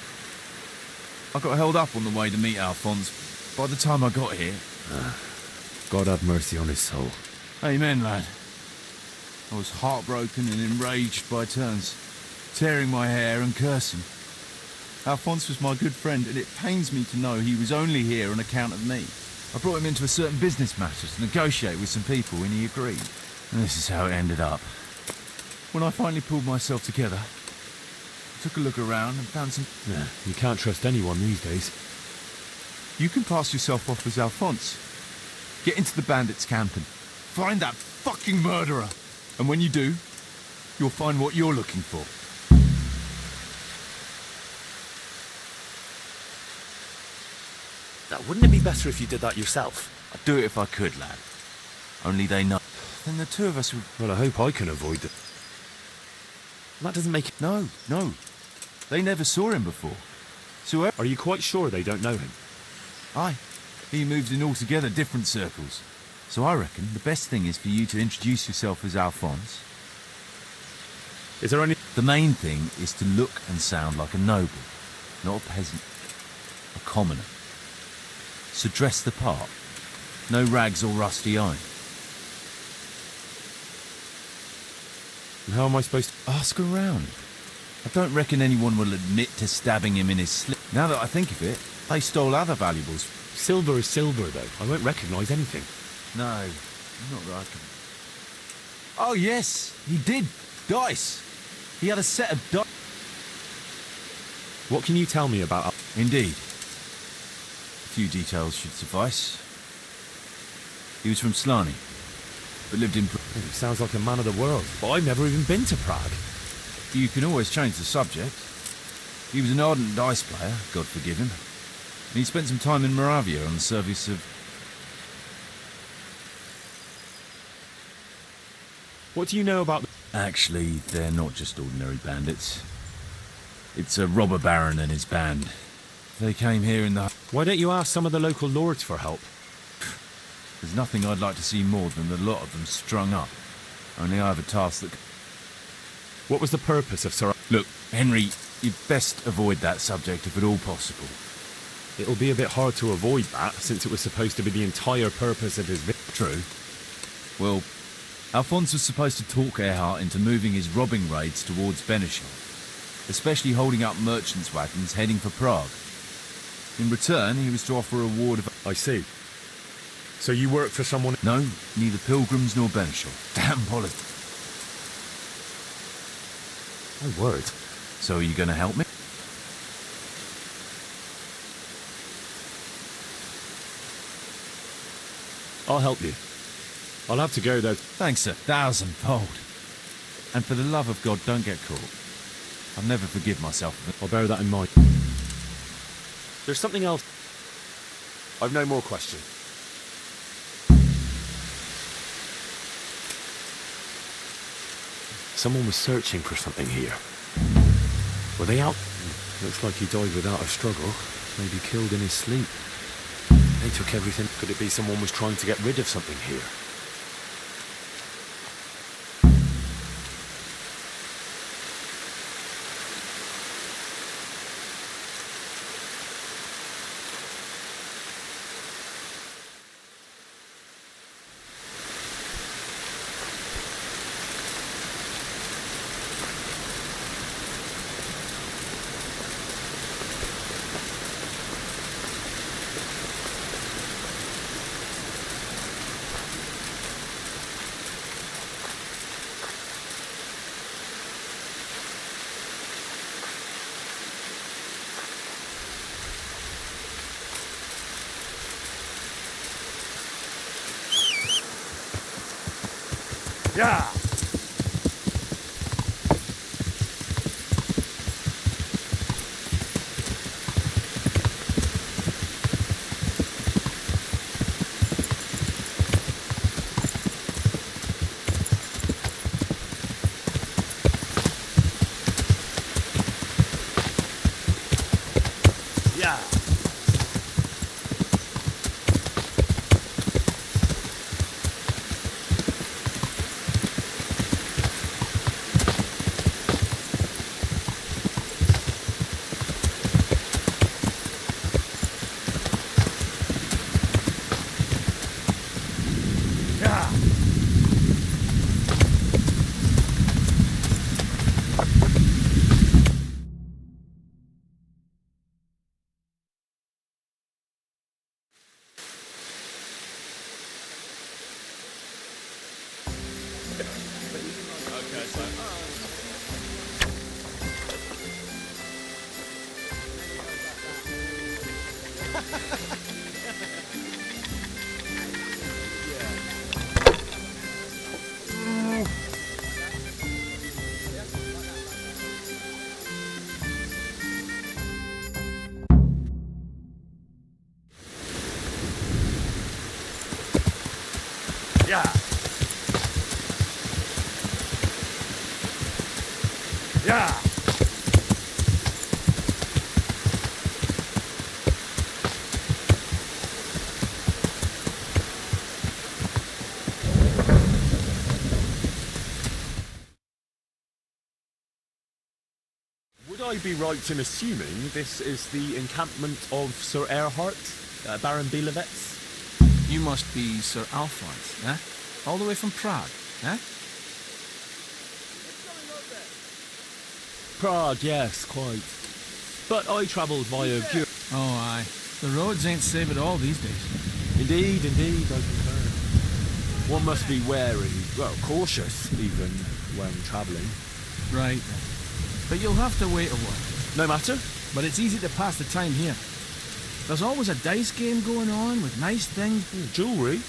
I got held up on the way to meet Alphonse. By the time I got here... God have mercy on his soul. Amen, lad. I was heartbroken and enraged by turns, tearing my hair and cursing. Alphonse was my good friend, and it pains me to know he was only here on account of me. I brought him into a certain business matter to negotiate with some people, and he agreed. And this is how it ended up. When I finally pulled myself together, I took a look around and found some... Yeah, you can't trust anyone these days. You can pass yourself off as Alphonse. Get into the bandits' camp and find that fucking murderer. And when you do, you'll find what you're looking for. Now, wouldn't it be better if you did that yourself? I'd do it if I could, lad. Only they know. Then the two of us would... Well, I hope I can avoid it. That doesn't make... No. They never saw him before. So... Are you quite sure they don't know him? Aye. He moves in altogether different circles. So I reckon the best thing is for you to introduce yourself as Alphonse. Is there any... The main thing is to look and sound like a noble, not a peasant. A commoner. So dress the part. No rags or rusty iron. And how am I supposed to... Ask around. I don't reckon anyone will admit to stabbing him in his slip. Now that I think of it, they stole other valuables. Silver is silver, though. I won't recognise anything. No, not that I can... Oh, yes, he did. Dice. He had a set of dice. What can you tell me about... Indeed. A few details should suffice. He was from Slaney, but lived in... He sounds like a man of the world, but I've never even been to Prague. You can always change the subject. He was an ardent dice player, God forgive him. And he spent some time in Moravia on the service of... What do you know about... Actually, they're not just ordinary bandits. It's a robber baron and his band. They came here in the... Why don't you ask some of the local lords for help? There's nothing I'd like to see more than the lot of them strung up. Only I have a task that... What was the purpose of Sir... Look, Henry, you'd best avoid that subject if at all possible. It'll be a bit hard to avoid that, since it was supposed to be the entire purpose of his... True. Well, Alphonse was supposed to talk Erhard into moving his robbing raids towards Benishal, especially holding up merchants' wagons heading for Prague. In return, he was to offer a reward of... I see. So you work for someone... No, neither Pilgrims nor Benishal. Damn politics. My word. So are you going to help me? I'll help you. I'll have to go, though. Thanks, sir. 1,000-fold. And for the love of God, don't get caught. I'll never forgive myself. I'll bear that in mind. There's something else. I've no more questions. Someone was searching for something here. Were they out? Looks like he died without a struggle. Maybe killed in his sleep. They took everything. Could it be someone was trying to get rid of something here? Yeah. Yeah. Yeah. Yeah. Would I be right in assuming this is the encampment of Sir Erhard, Baron Bielewitz? You must be Sir Alphonse, eh? All the way from Prague, eh? Prague, yes, quite. But I travelled via Europe. Oh, aye. The roads ain't safe at all these days. Indeed, indeed, I concur. One must be wary, well, cautious even, when travelling. Right. But you'll have to wait a while. No matter. But it's easy to pass the time here. There's always a dice game going on with nice things. Jewellery?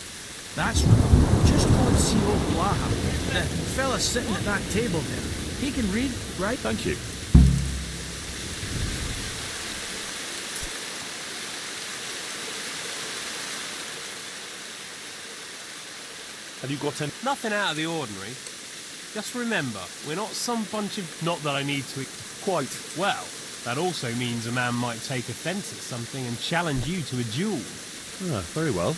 That's right. Just go and see old Blaha. The fella sitting at that table there. He can read, right? Thank you. Have you got any? Nothing out of the ordinary. Just remember, we're not some bunch of... Not that I need to... Quite. Well, that also means a man might take offence at something and challenge you to a duel. Ah, very well.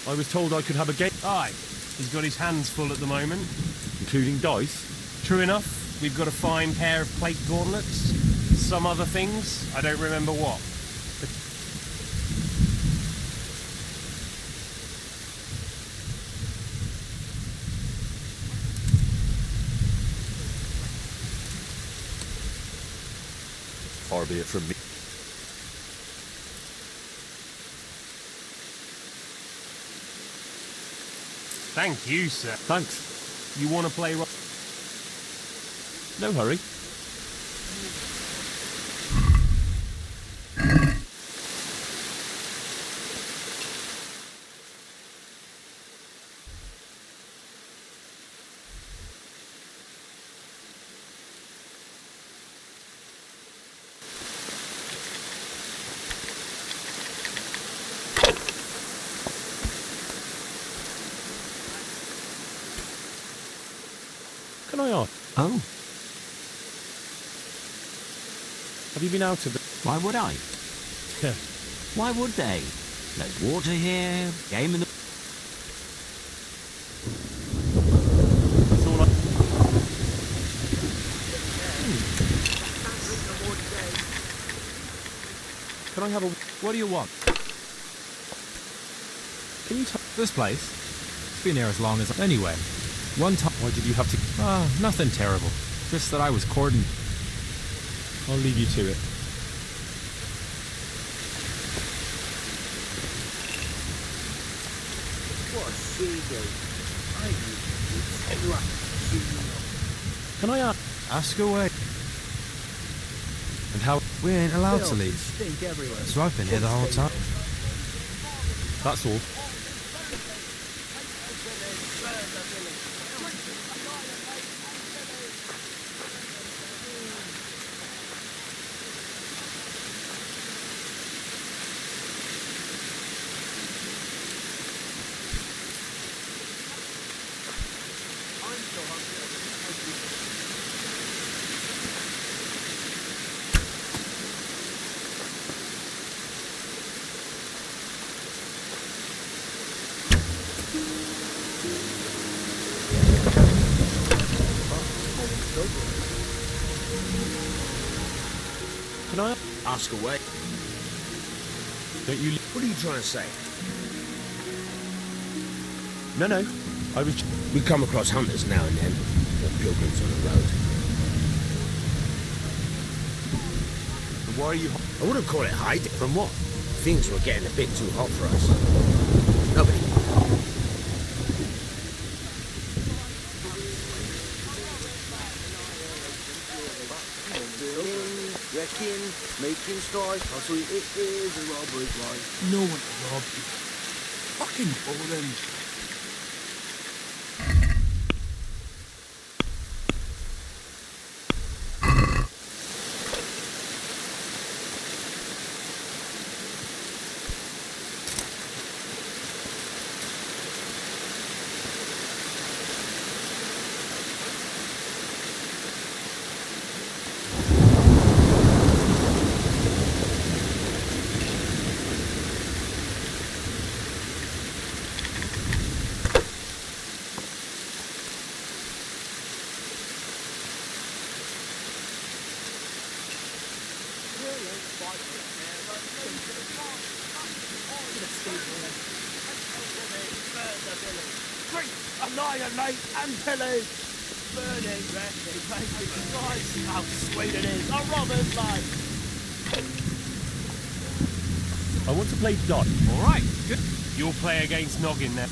I was told I could have a game. Aye, he's got his hands full at the moment. Including dice? True enough, we've got a fine pair of plate gauntlets. Some other things, I don't remember what. Far be it from me. Thank you, sir. Thanks. You want to play... No hurry. Can I ask? Oh, Have you been out of the... why would I? Why would they? There's water here, game in the... That's all I... Can I have a... What do you want? Can you tell... This place? It's been here as long as... Anyway, one time... Why did you have to... Nothing terrible. Just that I was courting... I'll leave you to it. Can I ask? Ask away. And how... We ain't allowed to leave. Stink everywhere. So I've been here the whole time. That's all. Can I... Ask away. Don't you... What are you trying to say? No, no. I was... We come across hunters now and then, or pilgrims on the road. Why are you... I wouldn't call it hiding. From what? Things were getting a bit too hot for us. Nobody. Wrecking, making strife, how sweet it is, a robber's life. No one robbed you. Fucking boring. Annihilate and pillage! Burning, wrecking, making Christ, how sweet it is! A robber's life! I want to play dot. Alright, good. You'll play against Noggin now.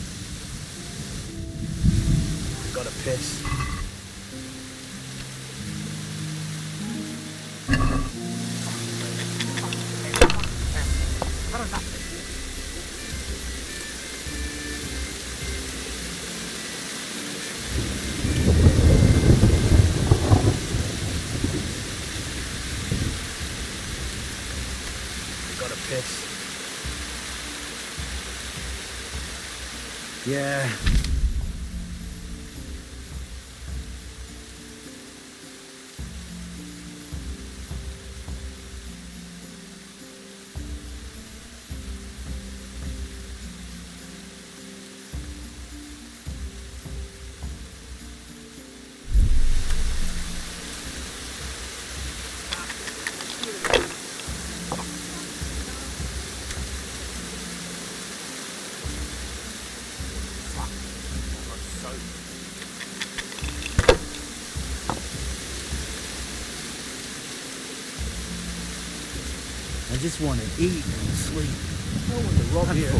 Gotta piss. Yeah. I just want to eat and sleep. No one to rob here.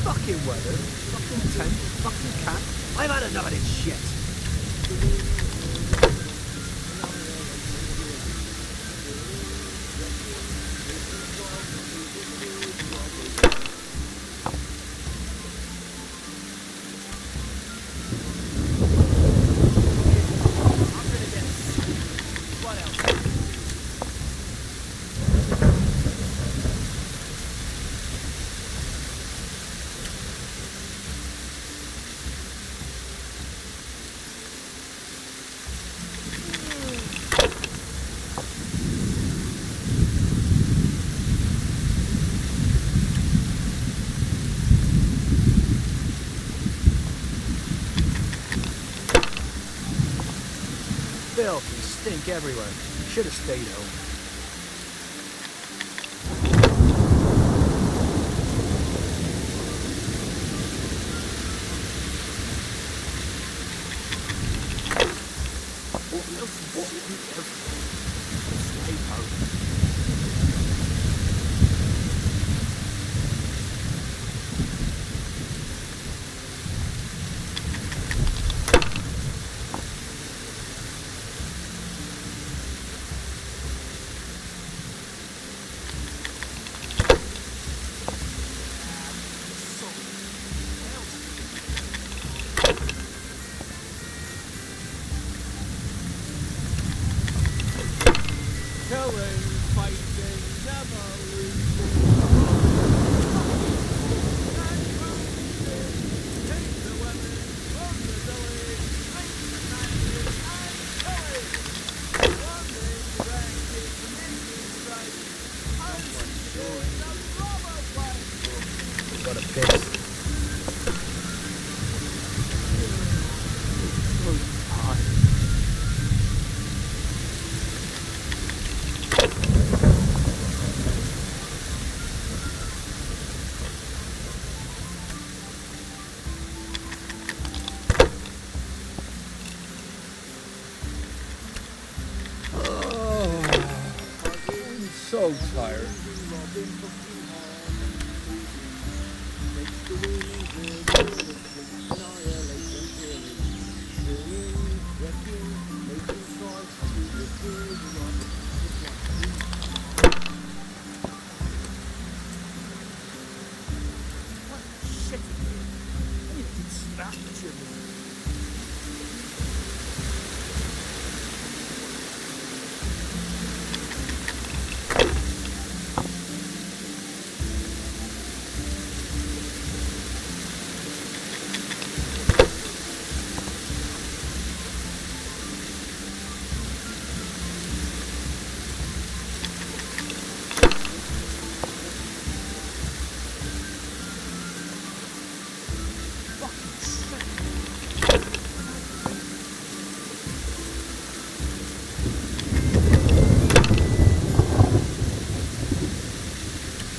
Fucking weather, fucking tent, fucking cat. I've had enough of this shit. Filth and stink everywhere. Should have stayed home. What a piss. I'm so tired.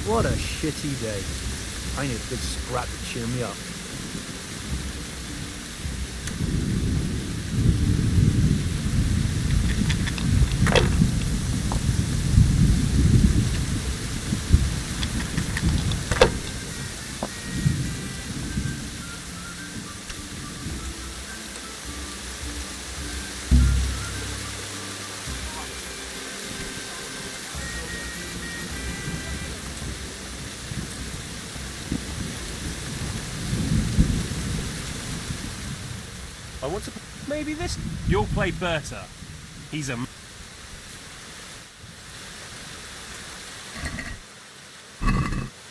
What a shitty day. I need a good scrap to cheer me up. I want to... Maybe this... You'll play Berta. He's a...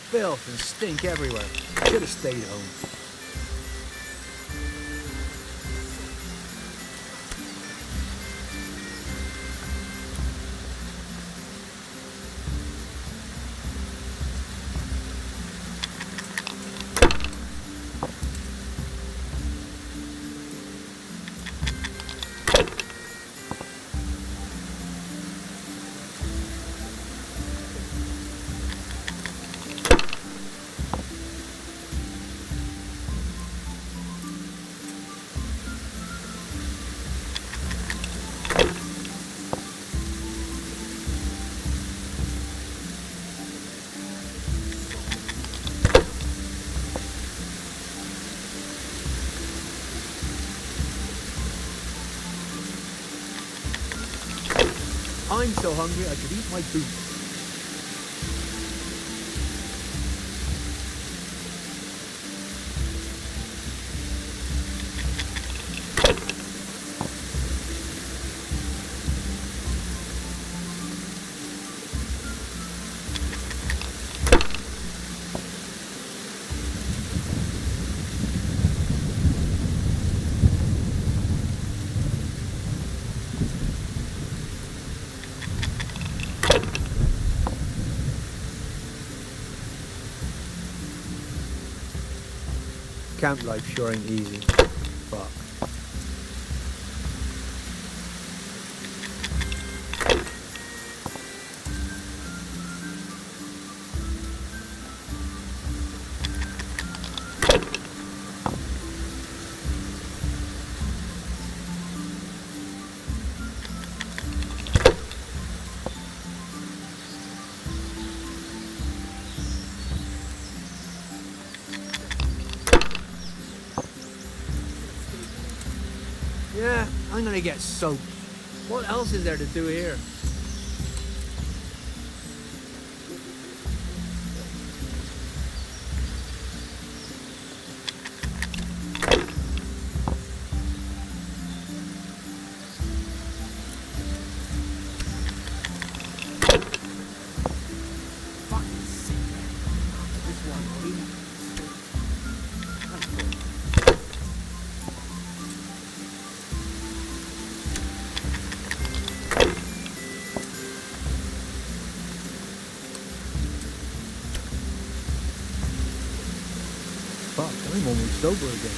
Filth and stink everywhere. Should have stayed home. I'm so hungry I could eat my boots. Camp life sure ain't easy. Fuck. Yeah, I'm gonna get soaked. What else is there to do here? Fuck, I'm almost sober again.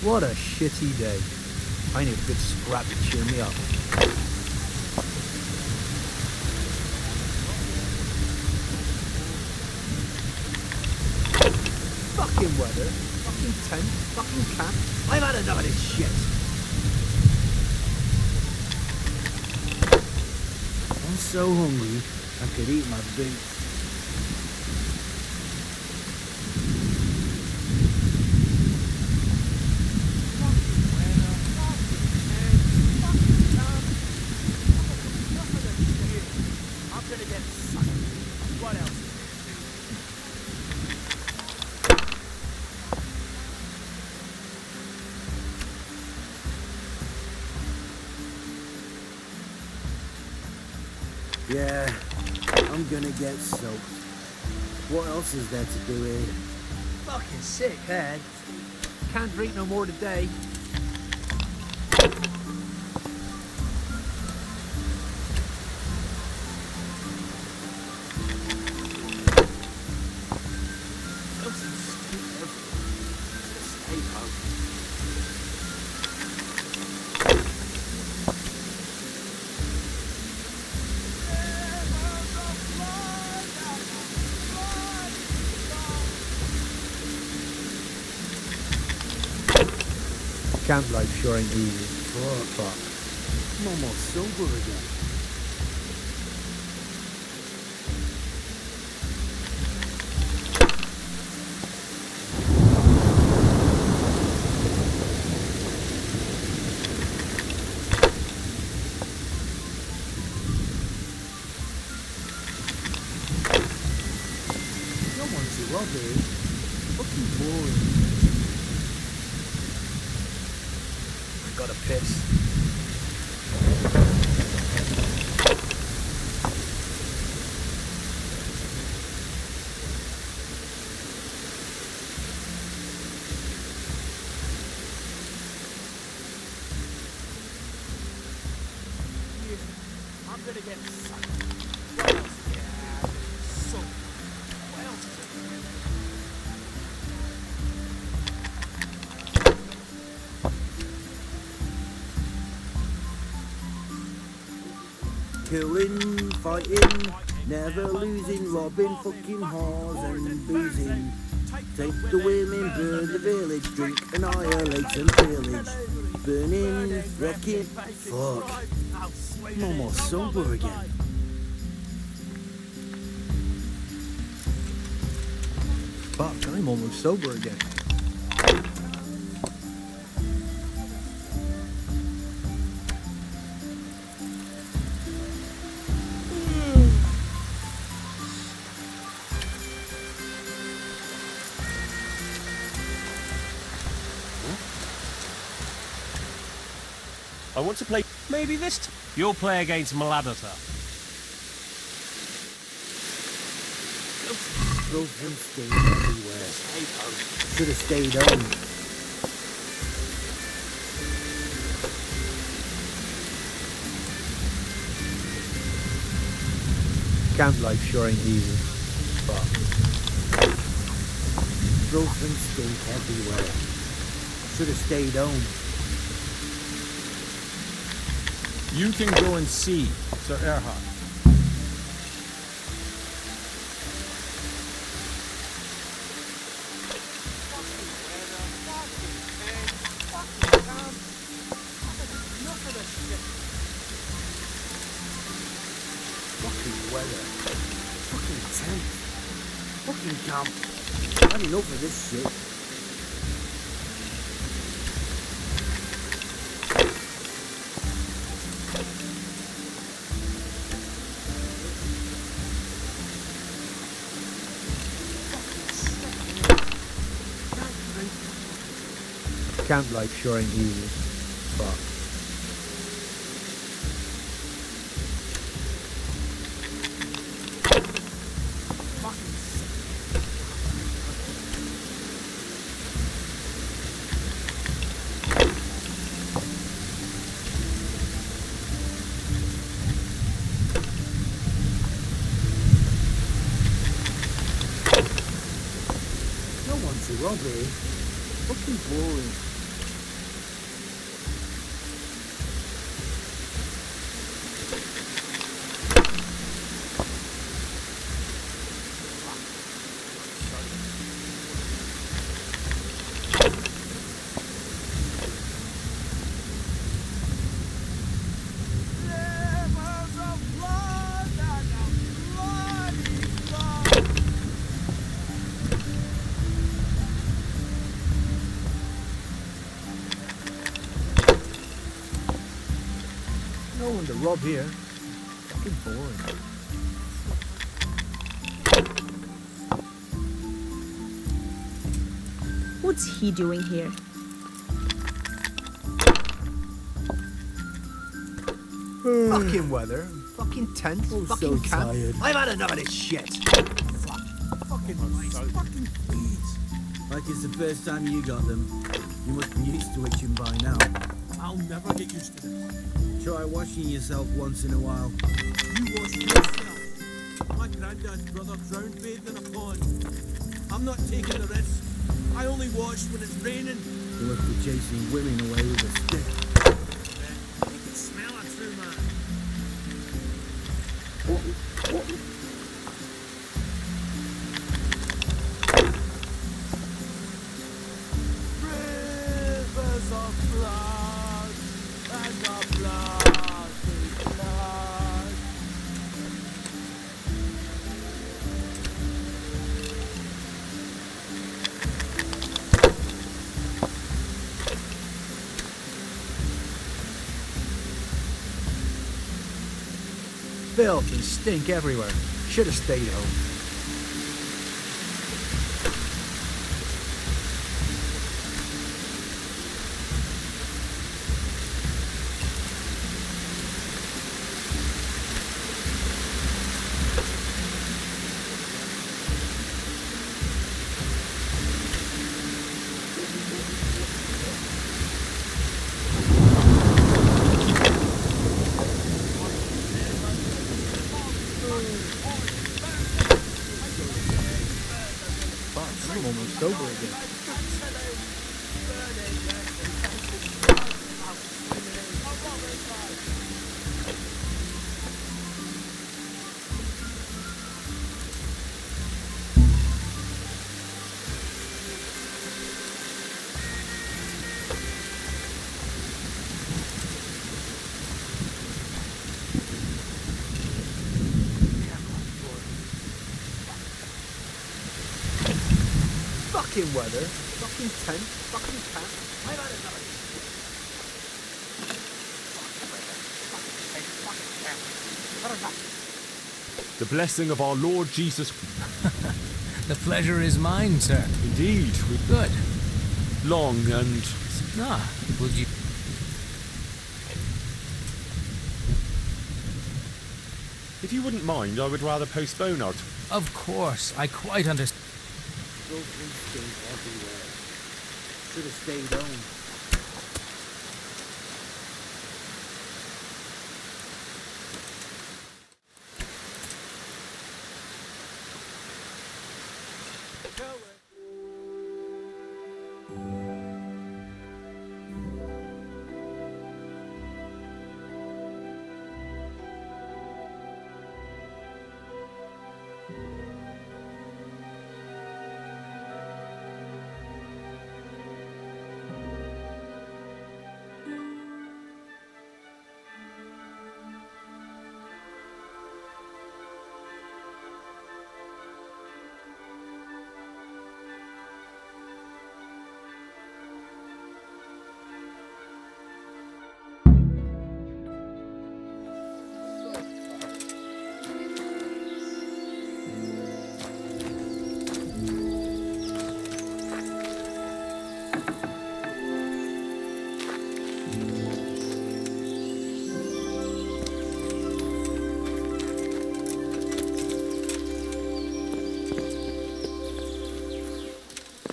What a shitty day. I need a good scrap to cheer me up. Fucking weather, fucking tent, fucking camp. I've had enough of this shit. I'm so hungry, I could eat my boots. Yeah, I'm gonna get soaked. What else is there to do here? Fucking sick head. Can't drink no more today. Camp life sure ain't easy. Oh, fuck. I'm almost sober again. No one's too up here. Fucking boring. Gotta piss. I'm gonna get sucked. What else? Yeah, so. What else is Killing, fighting, never losing, robbing, fucking whores and boozing. Take the women, burn the village, drink, annihilate and pillage. Burning, wrecking, fuck. I'm almost sober again. Fuck, I'm almost sober again. I want to play. Maybe this time. You'll play against Maladata. Girlfriend stayed everywhere. Should have stayed home. Camp life sure ain't easy. But girlfriend stayed everywhere. Should have stayed home. You can go and see Sir Erhard. Fucking weather. Fucking tent. Fucking camp. Had enough of this shit. Camp life sure ain't easy, but no one to rob here. Fucking boring. No one to rob here. Fucking boring. What's he doing here? Fucking weather. Fucking tent. Fucking so camp. tired. I've had enough of this shit. Fucking place. Fucking please. Like it's the first time you got them. You must be used to itching by now. I'll never get used to this. Try washing yourself once in a while. You wash yourself. My granddad's brother drowned bathed in a pond. I'm not taking the risk. I only wash when it's raining. You must be chasing women away with a stick. You can smell a true man. Rivers of blood and the blood is blood. Filth and stink everywhere. Should have stayed home. sober again. Fucking weather, fucking tent, fucking camp. I've had enough. The blessing of our Lord Jesus. The pleasure is mine, sir. Indeed. Good. Long and... Would you... If you wouldn't mind, I would rather postpone our... Of course, I quite understand. Broken skate everywhere. Should have stayed home.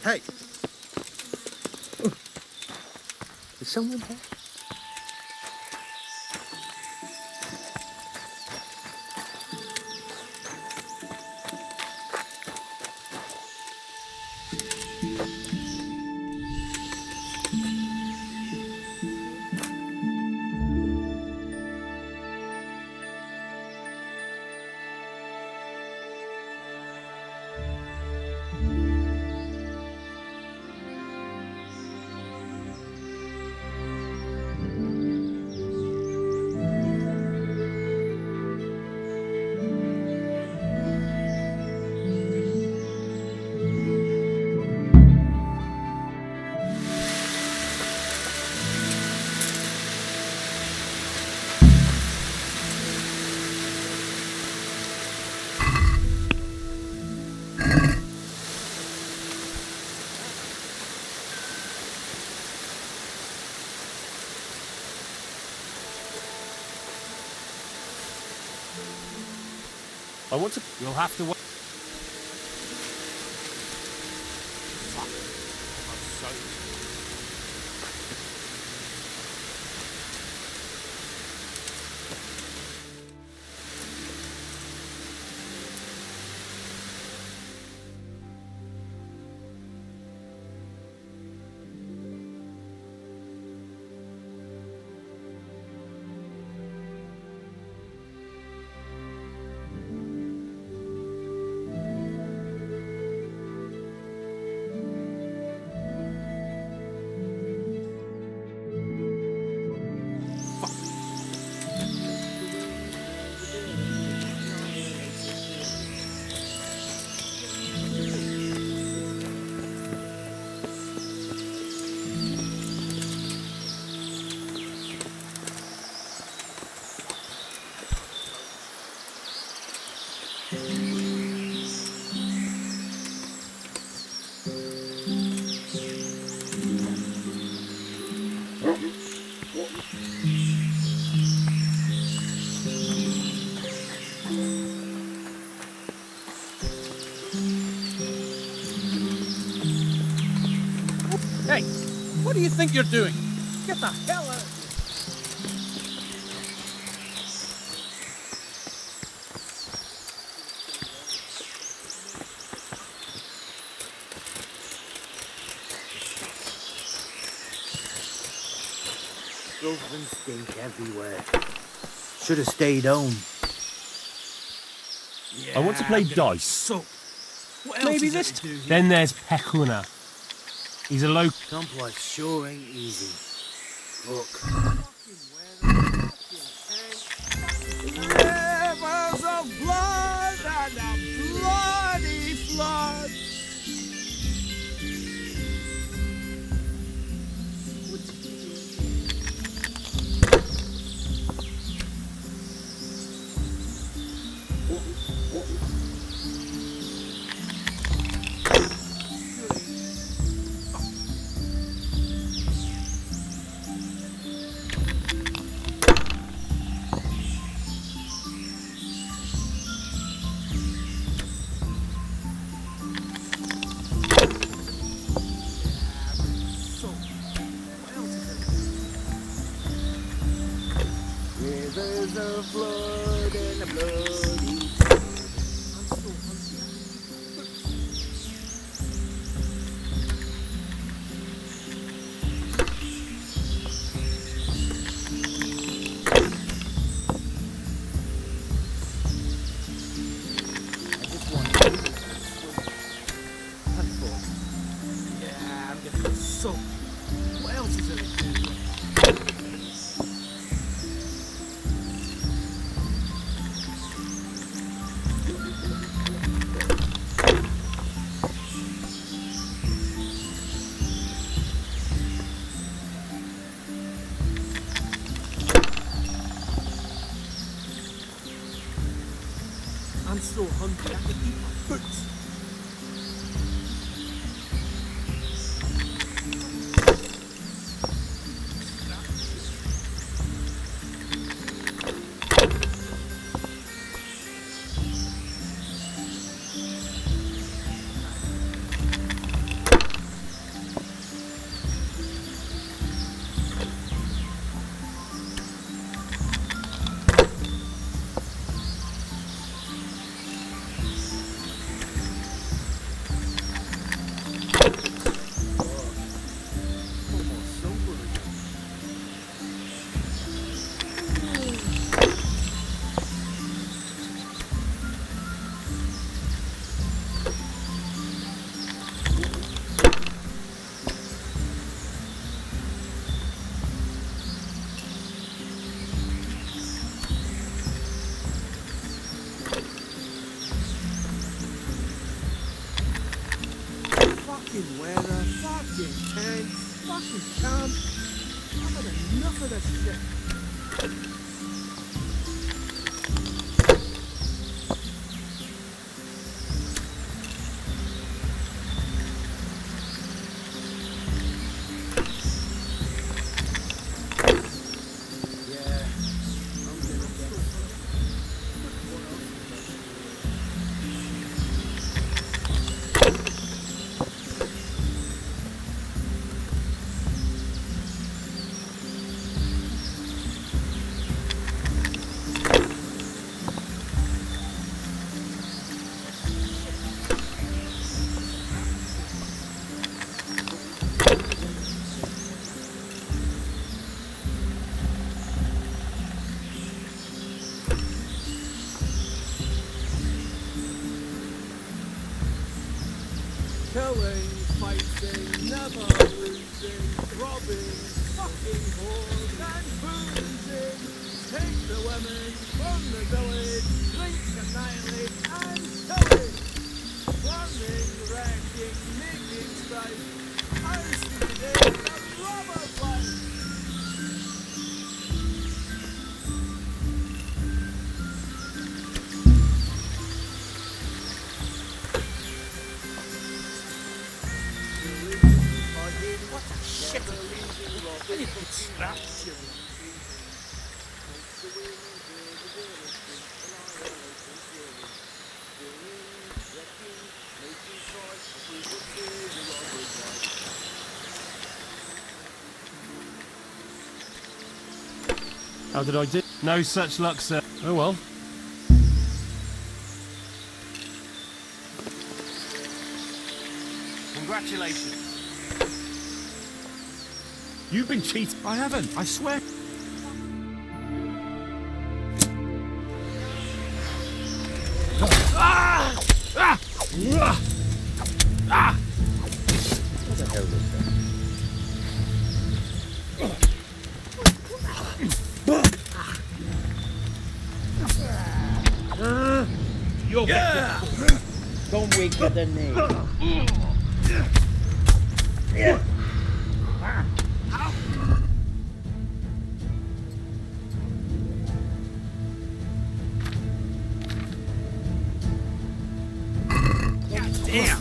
Hey! Is someone there? I want to... You'll have to... Hey, what do you think you're doing? Get the hell out of here! Filth and stink everywhere. Should have stayed home. I want to play dice. So, Maybe this Then there's Pekuna. He's a local. Someplace sure ain't easy. Look. Rivers of blood and a bloody flood. Rivers of blood and a bloody Yeah, I'm getting soaked. What else is there? I'm so hungry I could eat my boots. Fucking weather, fucking tent, fucking camp. I've had enough of this shit. Killing, fighting, never losing, robbing, fucking whores and boozing. Take the women from the village, drink, annihilate and pillage. Burning, wrecking, making strife. I see today the robber's life. What the shit? I need to put scraps. How did I do? No such luck, sir. Oh well. Congratulations. You've been cheated. I haven't, I swear. What the hell was that? You're Don't wake the knee. Damn!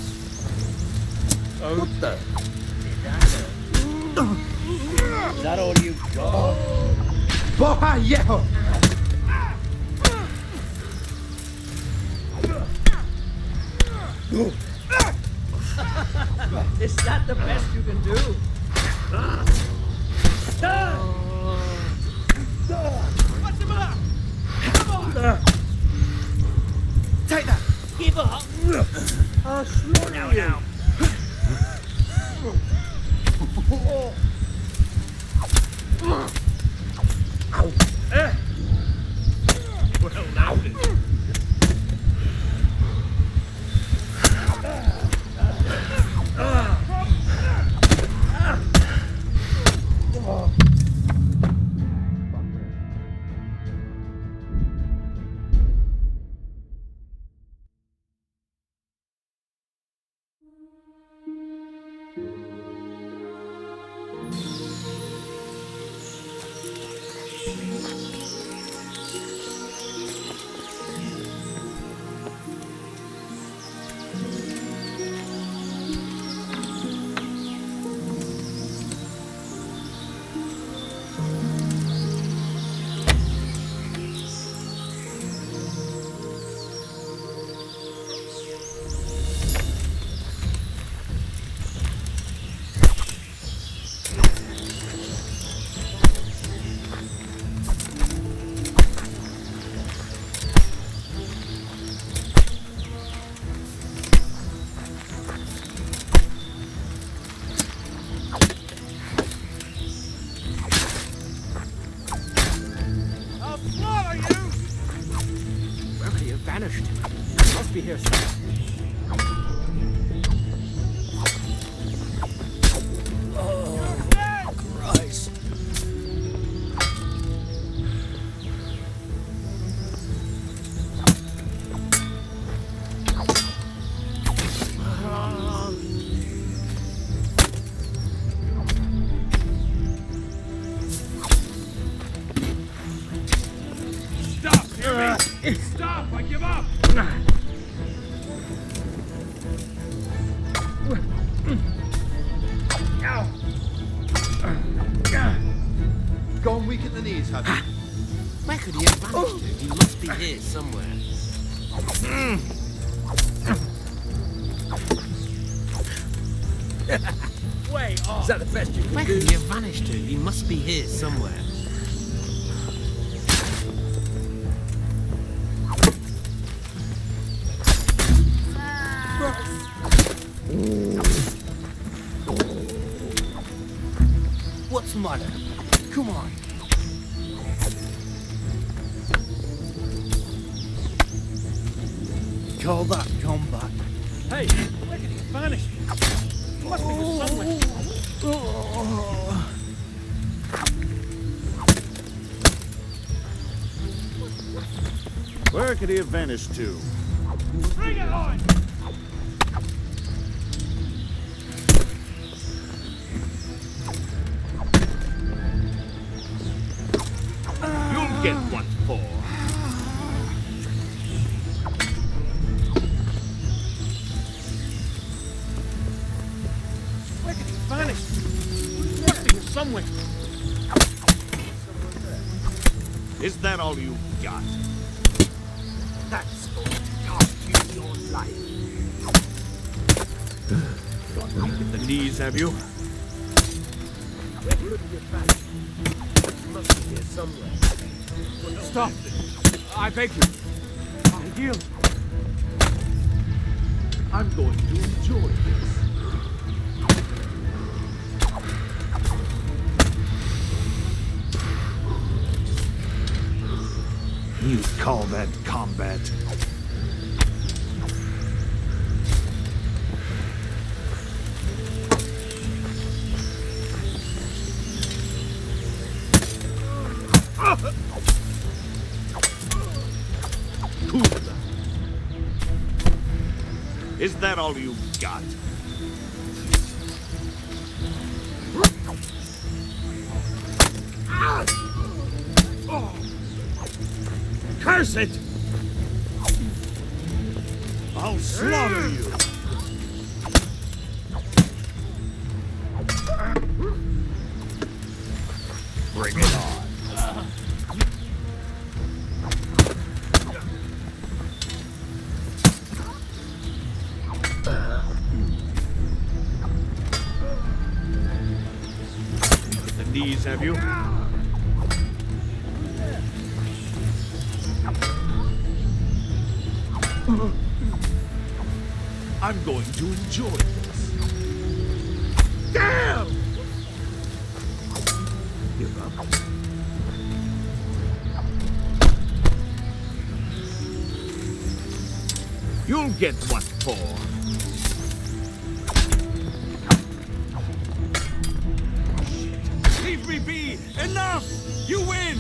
What the? Is that all you got? Boha, yeah! Is that the best you can do? What's him up? Come on! Take that! Give up! I'll slow Now, now. Well, now then. Vanished. Must be here somewhere. Oh, Christ. Stop, hear me? Stop, I give up! Gone weak at the knees, have you? Where could he have vanished to? He must be here somewhere. Way off! Is that the best you can do? Where could he have vanished to? He must be here somewhere. What's the matter? Come on. Call that combat. Hey, where did he vanish? He must be here somewhere. Where could he have vanished to? Bring it on! You'll get what for. Where did he vanish? He must be here somewhere. Is that all you got? That's going to cost you your life. Gone weak at the knees, have you? Where could he have vanished? He must be here somewhere. Stop! I beg you. I yield. I'm going to enjoy this. You call that combat? Is that all you've got? Curse it! I'll slaughter you! Bring it on. The knees, have you? I'm going to enjoy this. Damn! Give up. You'll get what for. Leave me be! Enough! You win!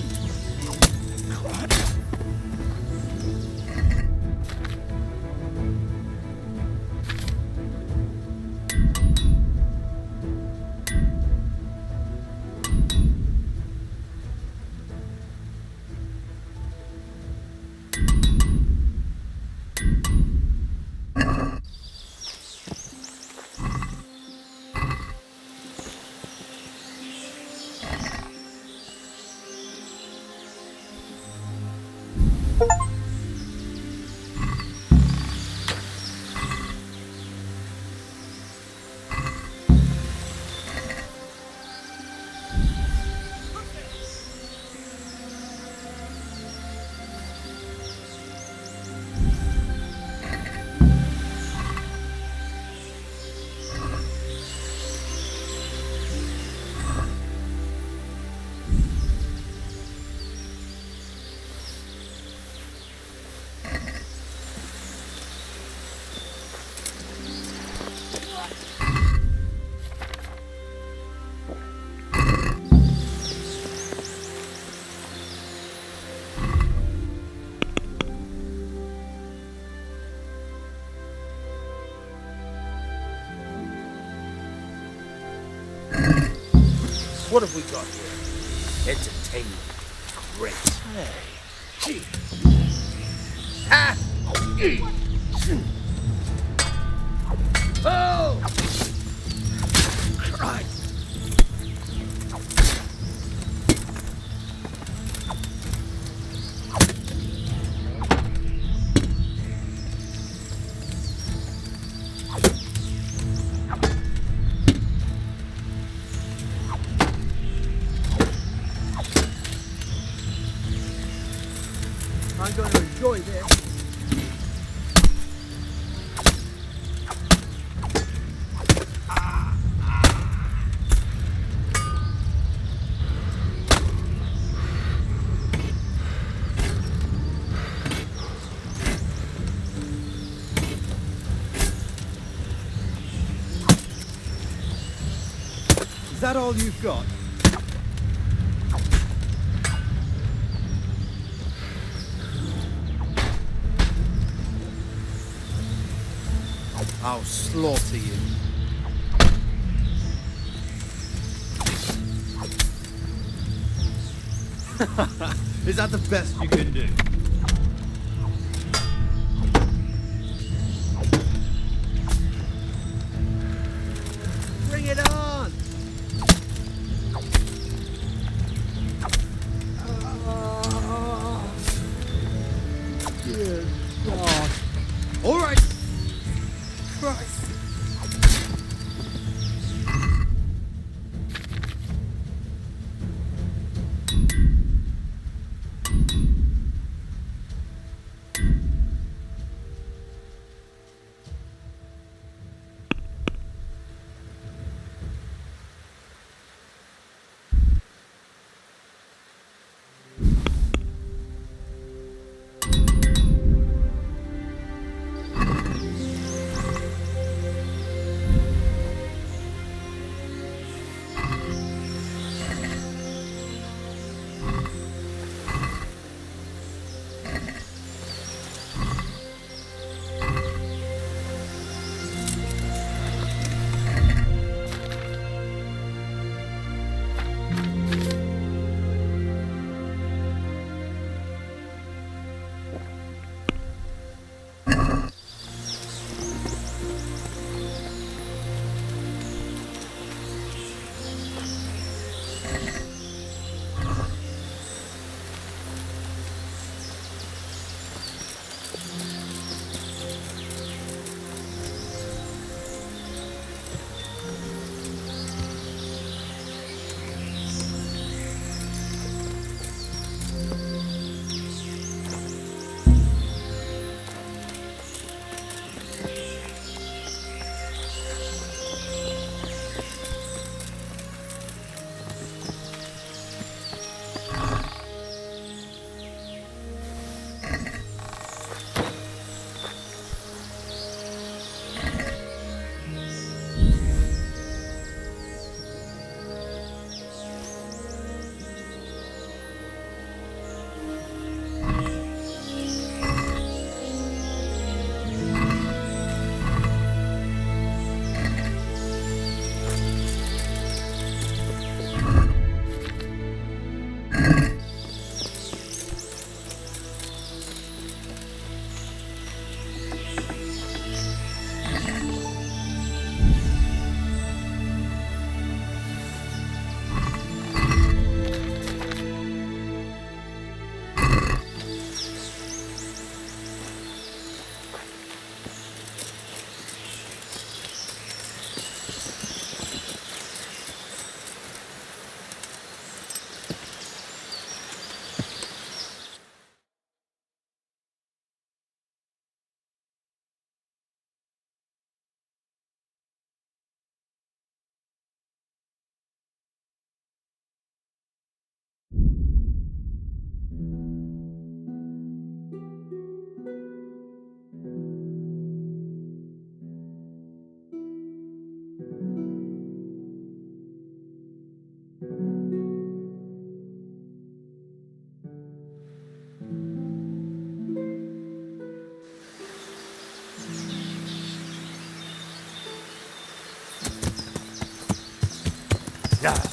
What have we got here? Entertainment. Great. Hey. Ah! Oh! Christ! I'm going to enjoy this. Is that all you've got? I'll slaughter you. Is that the best you can do? Bring it on! Dear God. All right. Christ.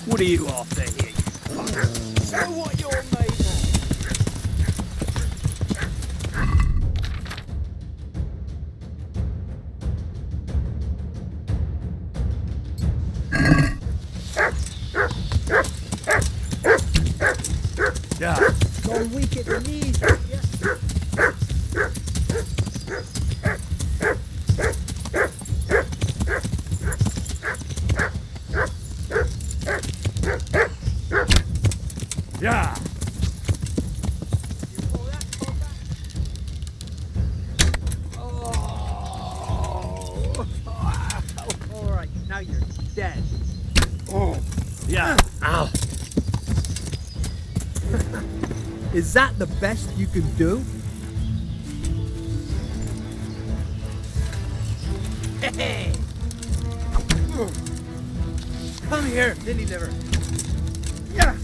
What are you after here, you fucker? Show what you're made of. Yeah. Gone weak at the knees. Yeah. All right, now you're dead. Oh. Yeah. Ow. Is that the best you can do? Hey. Come here, Dilly Liver. Yeah.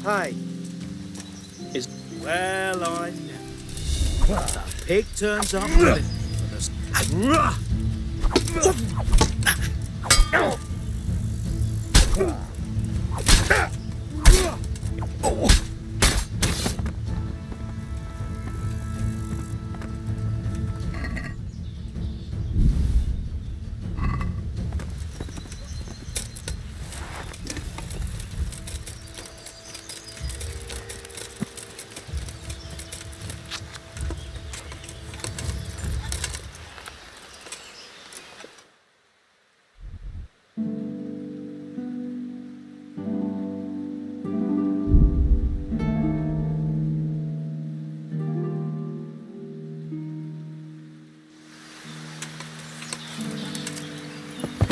Hi. Is well I know. The pig turns up willing for the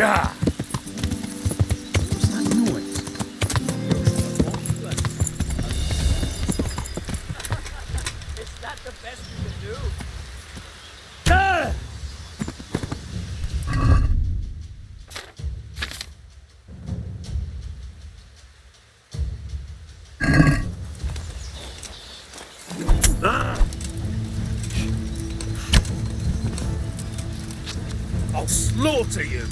Yeah. What's that noise? Is that the best you can do? I'll slaughter you.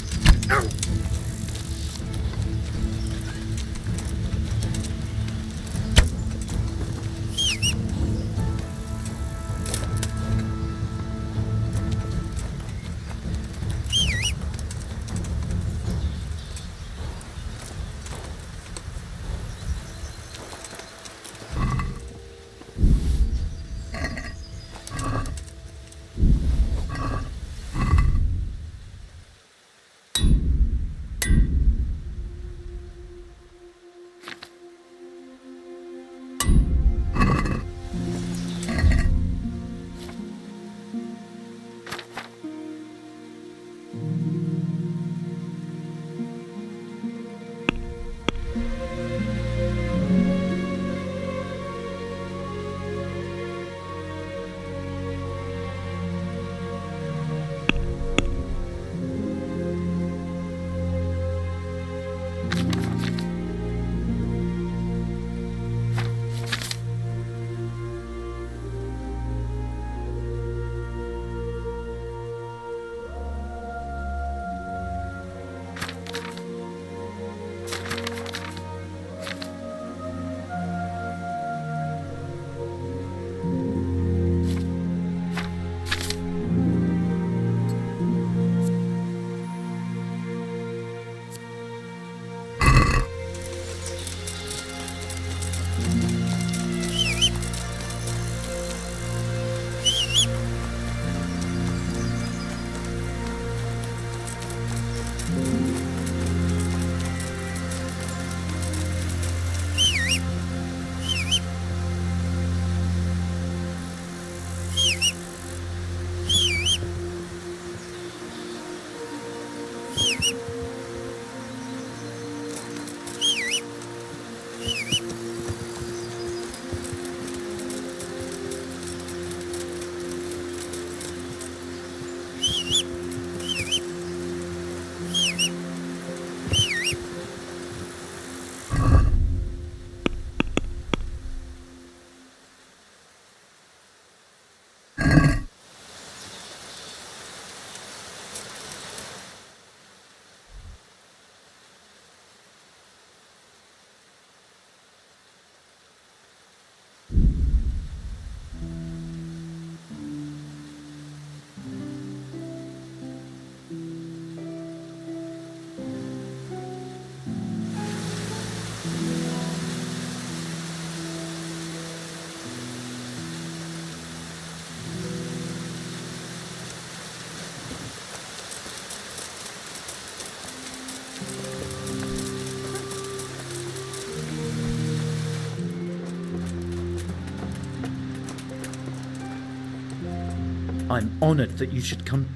I'm honored that you should come.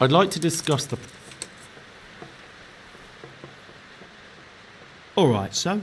I'd like to discuss the... Alright, so?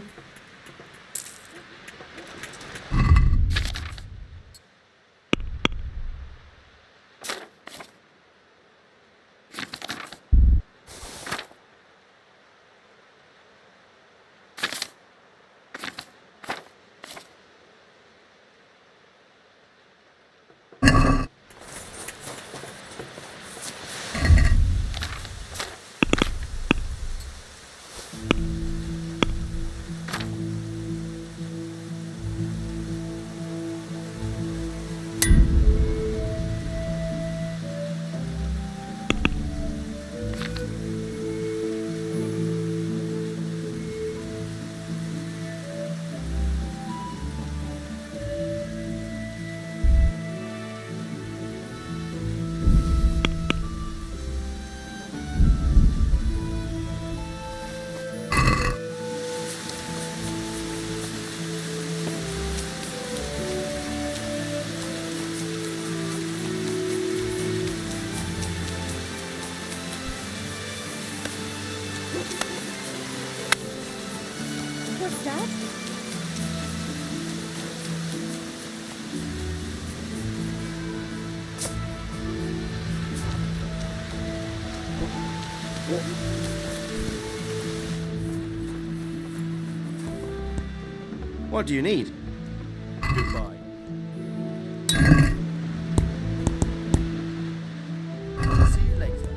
What's that? What do you need? Goodbye. See you later.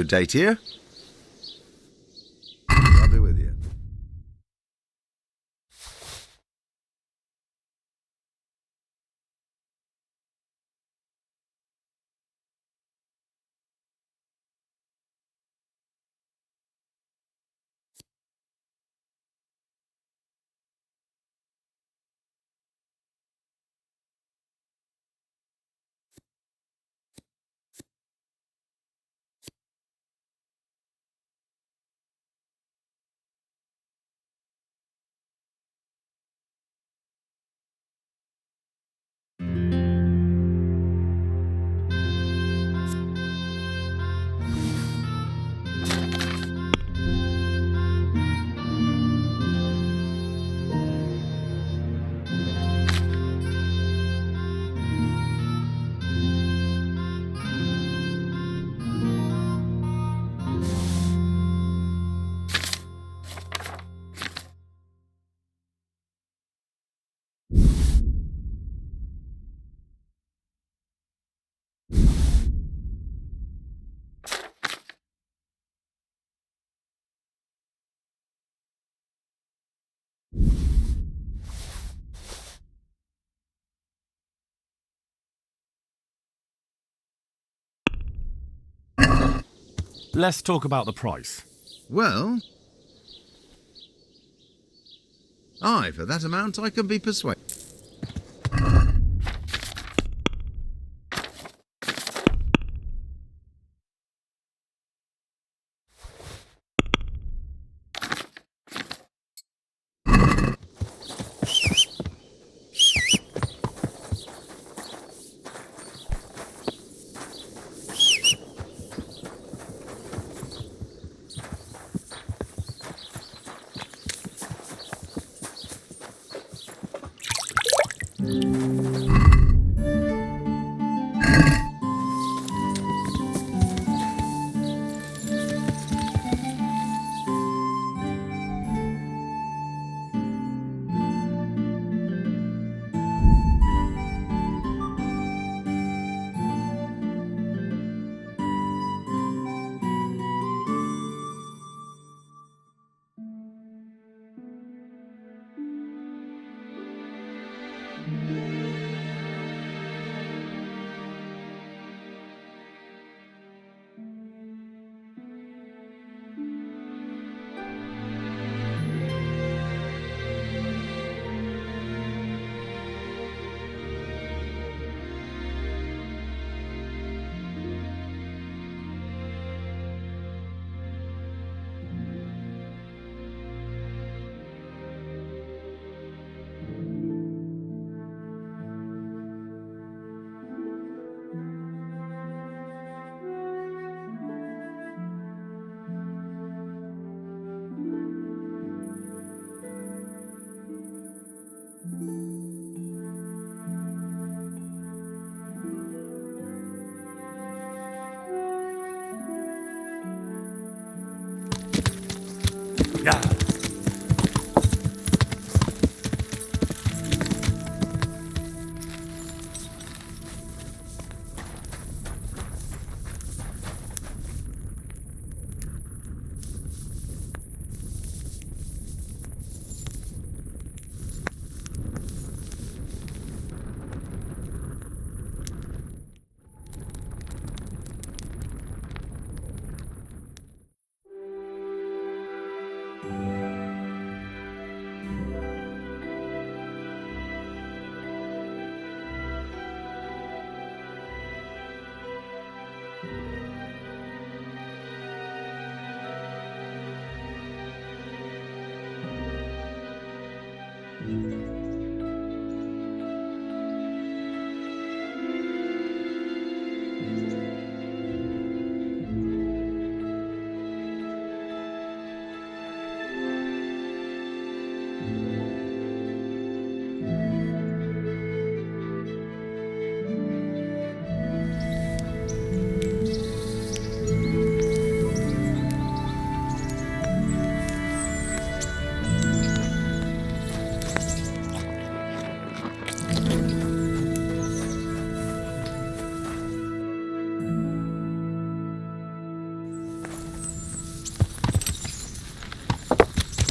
date here. I'll be with you. Let's talk about the price. Well, aye, for that amount I can be persuaded.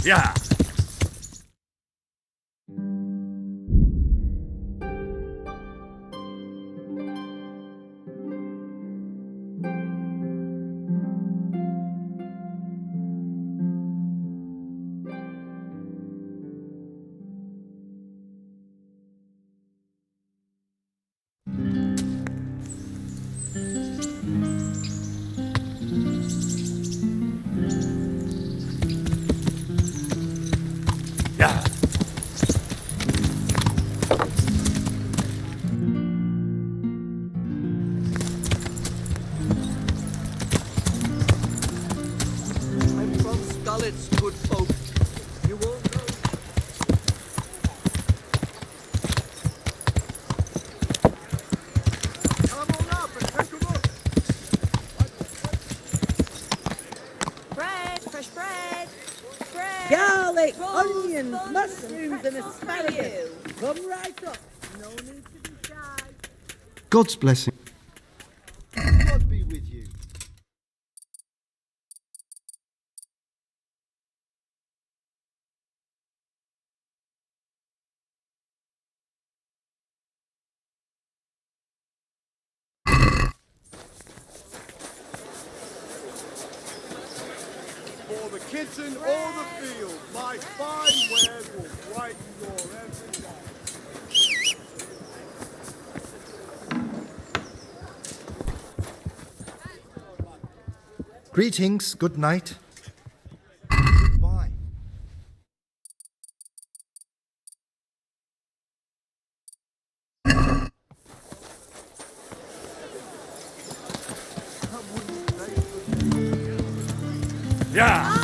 Yeah. Yeah. I'm from Scarlet's good folk. You all know. Come on up and take a look. Bread, fresh bread. Bread. Garlic, rolls, onions, buns, mushrooms, and pretzels for asparagus. you. Come right up. No need to be shy. God's blessing. God be with you. For the kitchen or the field, my fine wares will brighten your every day. Greetings, good night. Goodbye. Yeah.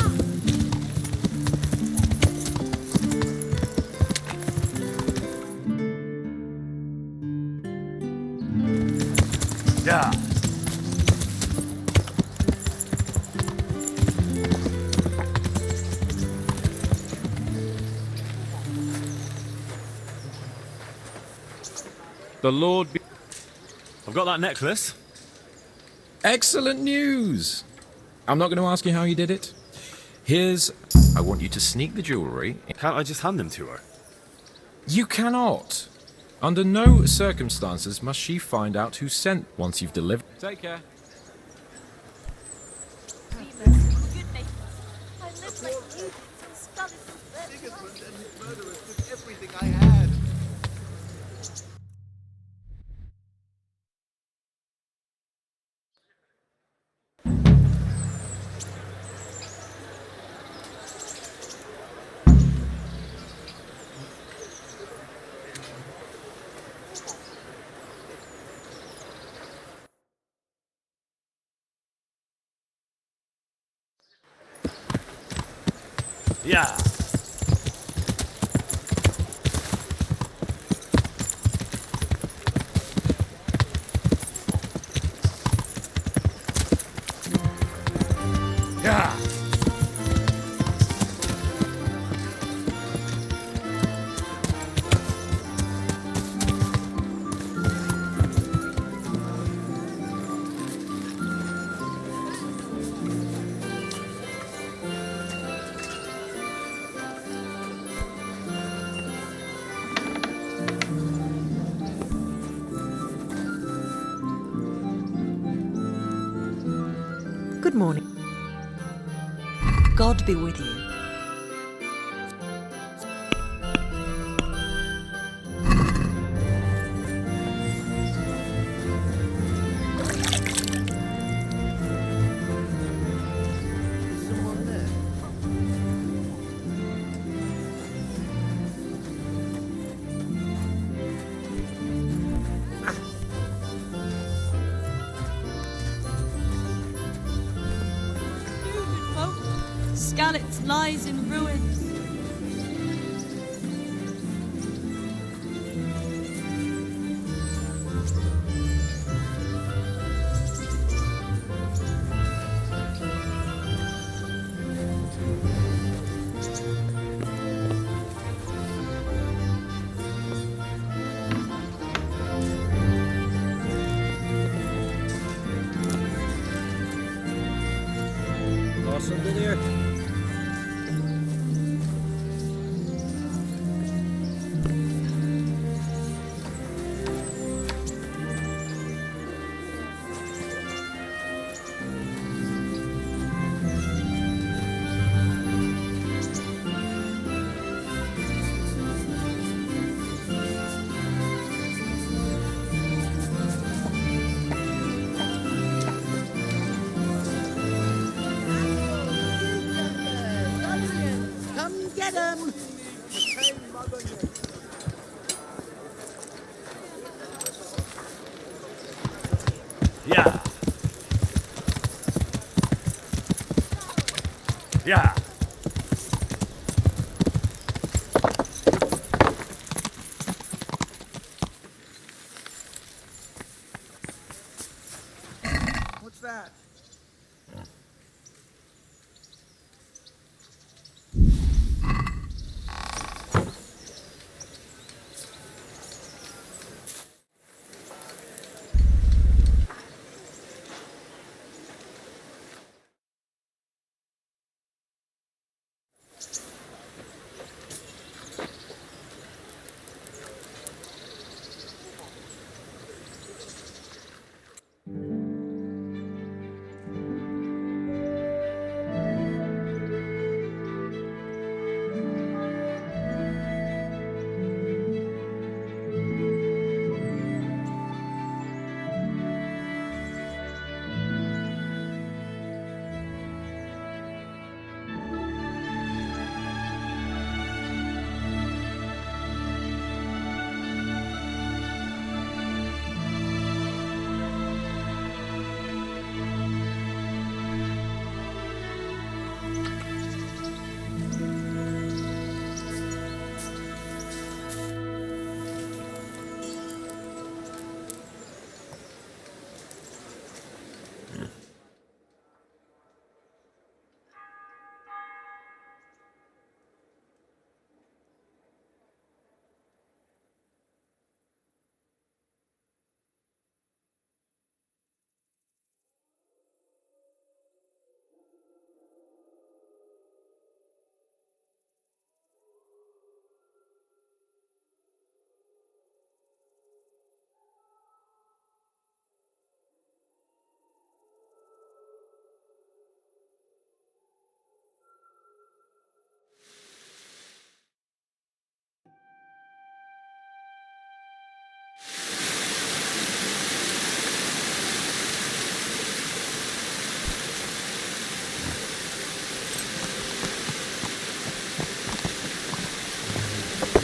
Yeah. The Lord be... I've got that necklace. Excellent news! I'm not going to ask you how you did it. Here's... I want you to sneak the jewellery. Can't I just hand them to her? You cannot. Under no circumstances must she find out who sent once you've delivered. Take care. Sigismund and his murderers took everything I had. Yeah. Yeah. Good morning. God be with you. Skalitz lies in ruins. Lost something here? Yeah. What's that?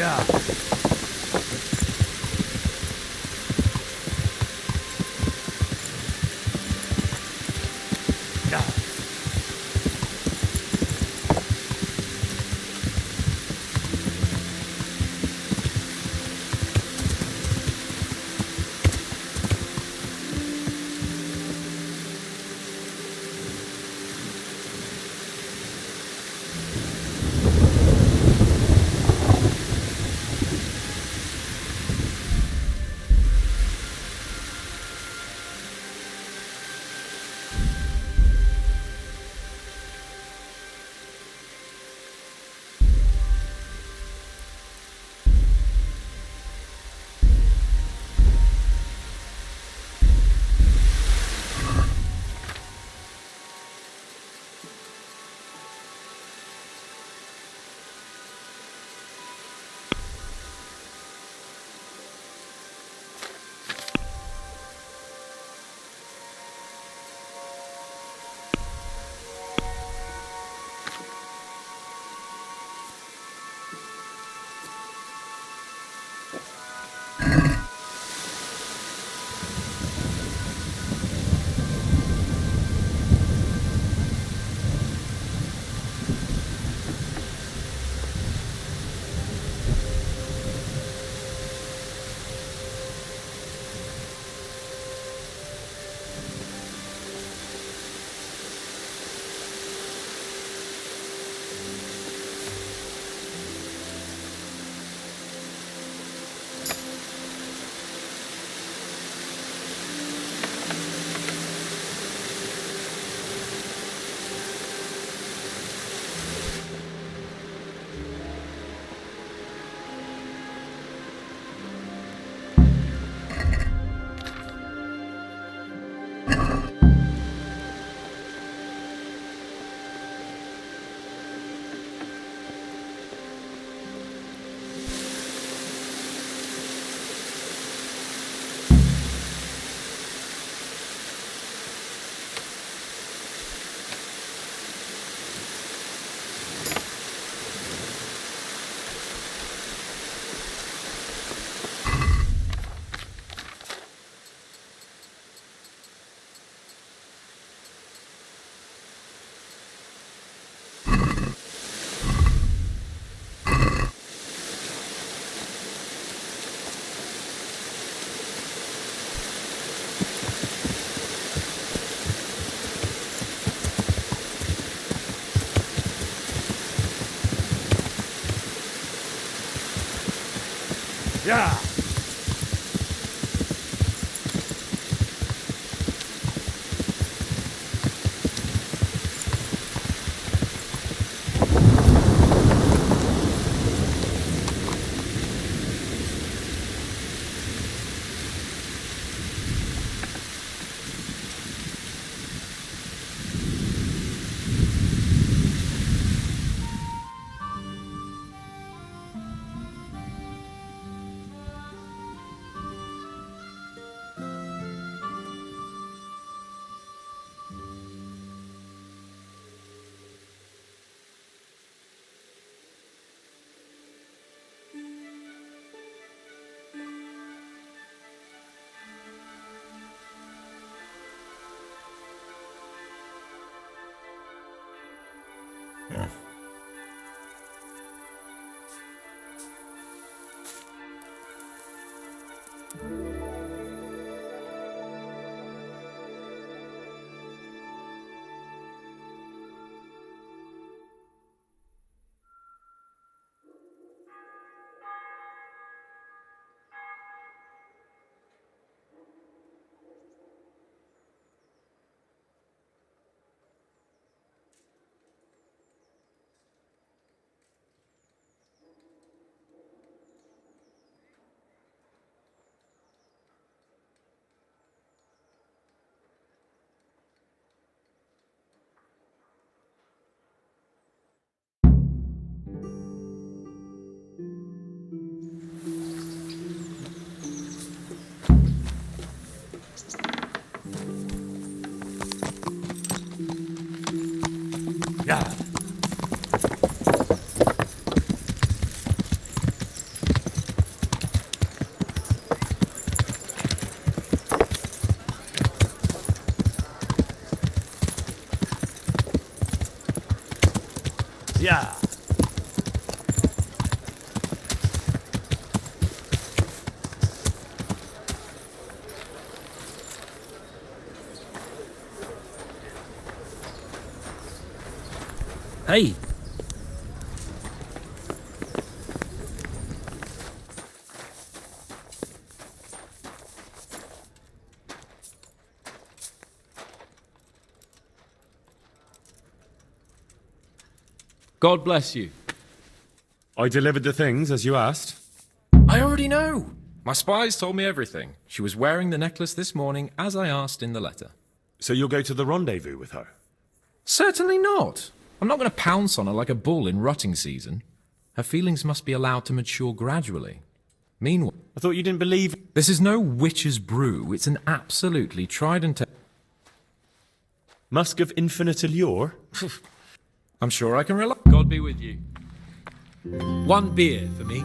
Yeah. Yeah. Yeah. Yeah. Yeah. Hey. God bless you. I delivered the things as you asked. I already know. My spies told me everything. She was wearing the necklace this morning, as I asked in the letter. So you'll go to the rendezvous with her? Certainly not. I'm not going to pounce on her like a bull in rutting season. Her feelings must be allowed to mature gradually. Meanwhile... I thought you didn't believe... This is no witch's brew. It's an absolutely tried and Musk of infinite allure? I'm sure I can rely... God be with you. One beer for me.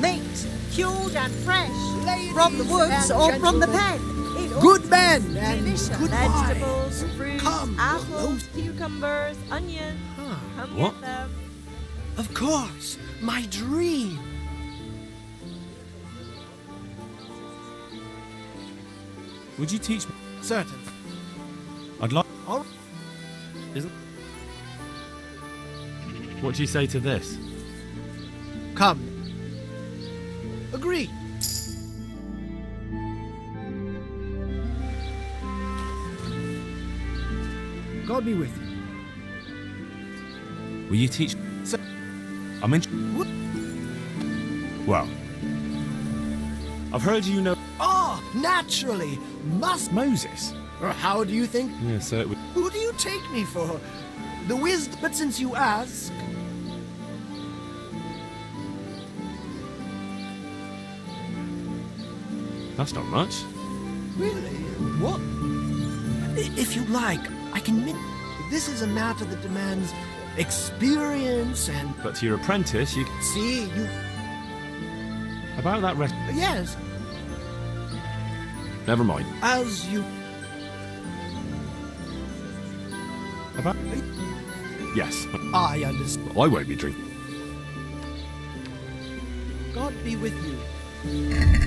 Meat, cured and fresh, from the woods or from the pen. Good men and delicious good vegetables, wine. fruit, Come, apples, cucumbers, onions. Come what? get them. Of course, my dream. Would you teach me? Certainly. I'd like. All What do you say to this? Come. Agreed. God be with you. Will you teach? I'm in. Well, I've heard you know Ah, naturally. Must. Moses. Or how do you think? Yeah, so it would. Who do you take me for? The wisdom. But since you ask. That's not much. Really? What? If you like, I can. This is a matter that demands experience and. But to your apprentice, you See, you. about that rest. Yes, Never mind. as you. About. Yes. I understand. I won't be drinking. God be with you.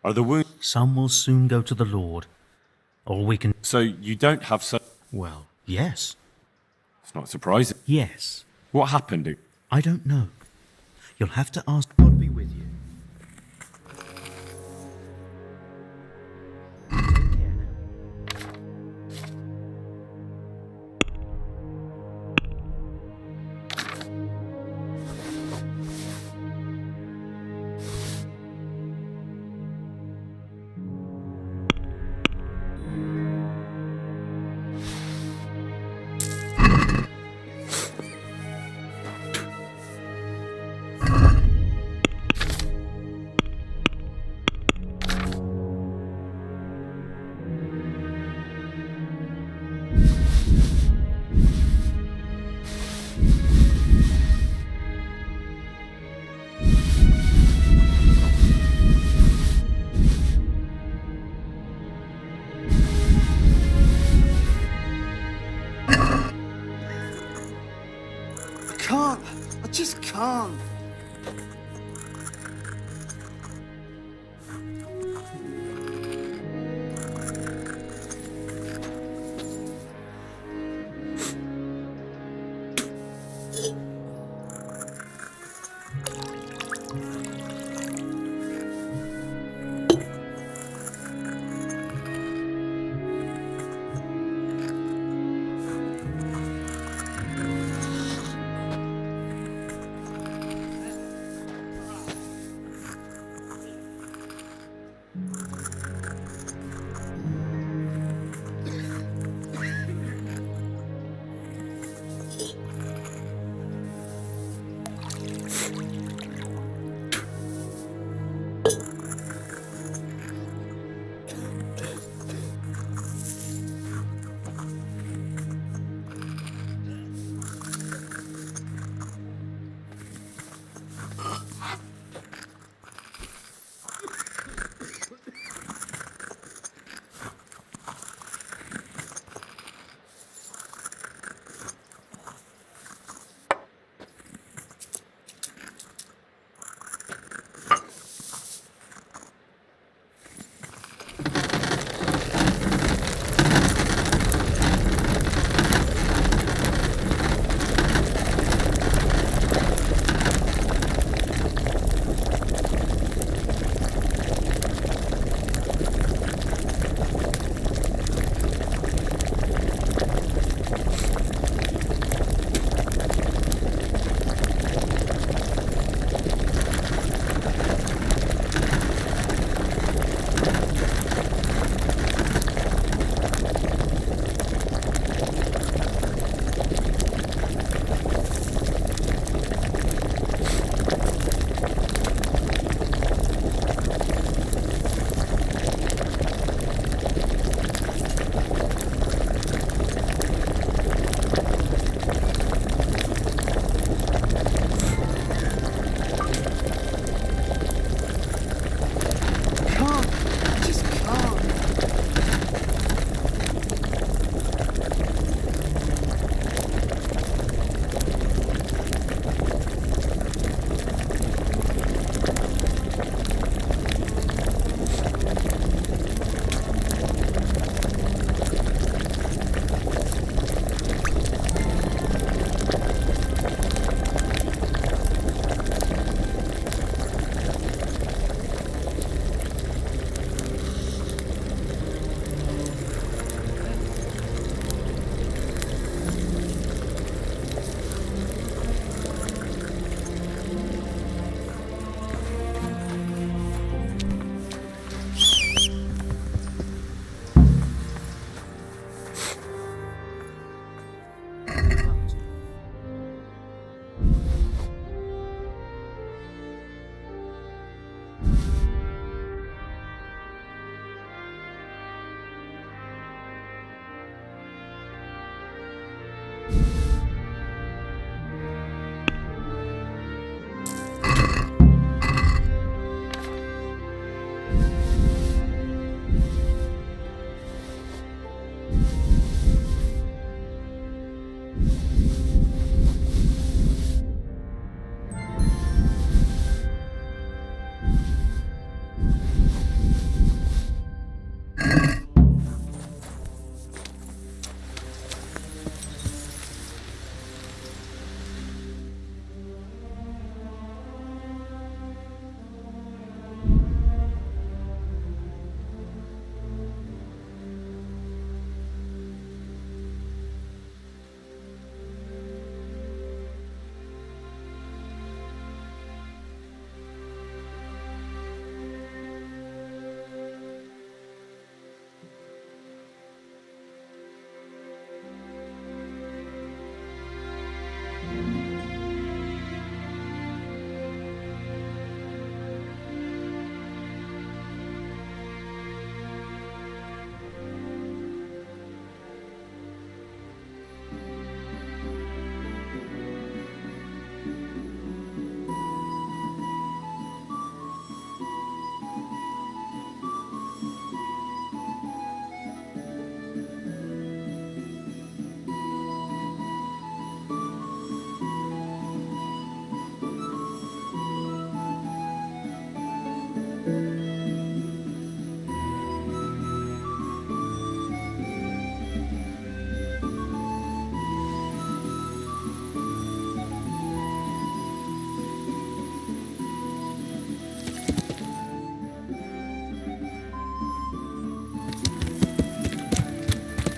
Are the wounds? Some will soon go to the Lord. All we can. So you don't have so. Well, yes. It's not surprising. Yes. What happened? Dude? I don't know. You'll have to ask. God be with you. I just can't.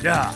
Yeah.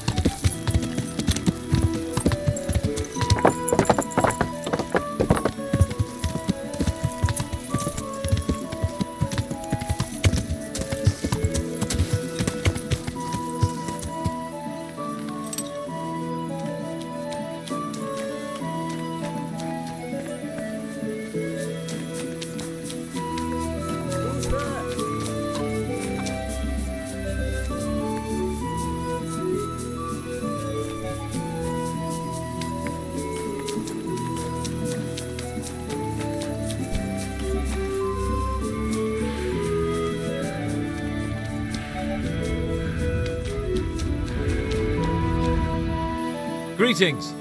Greetings.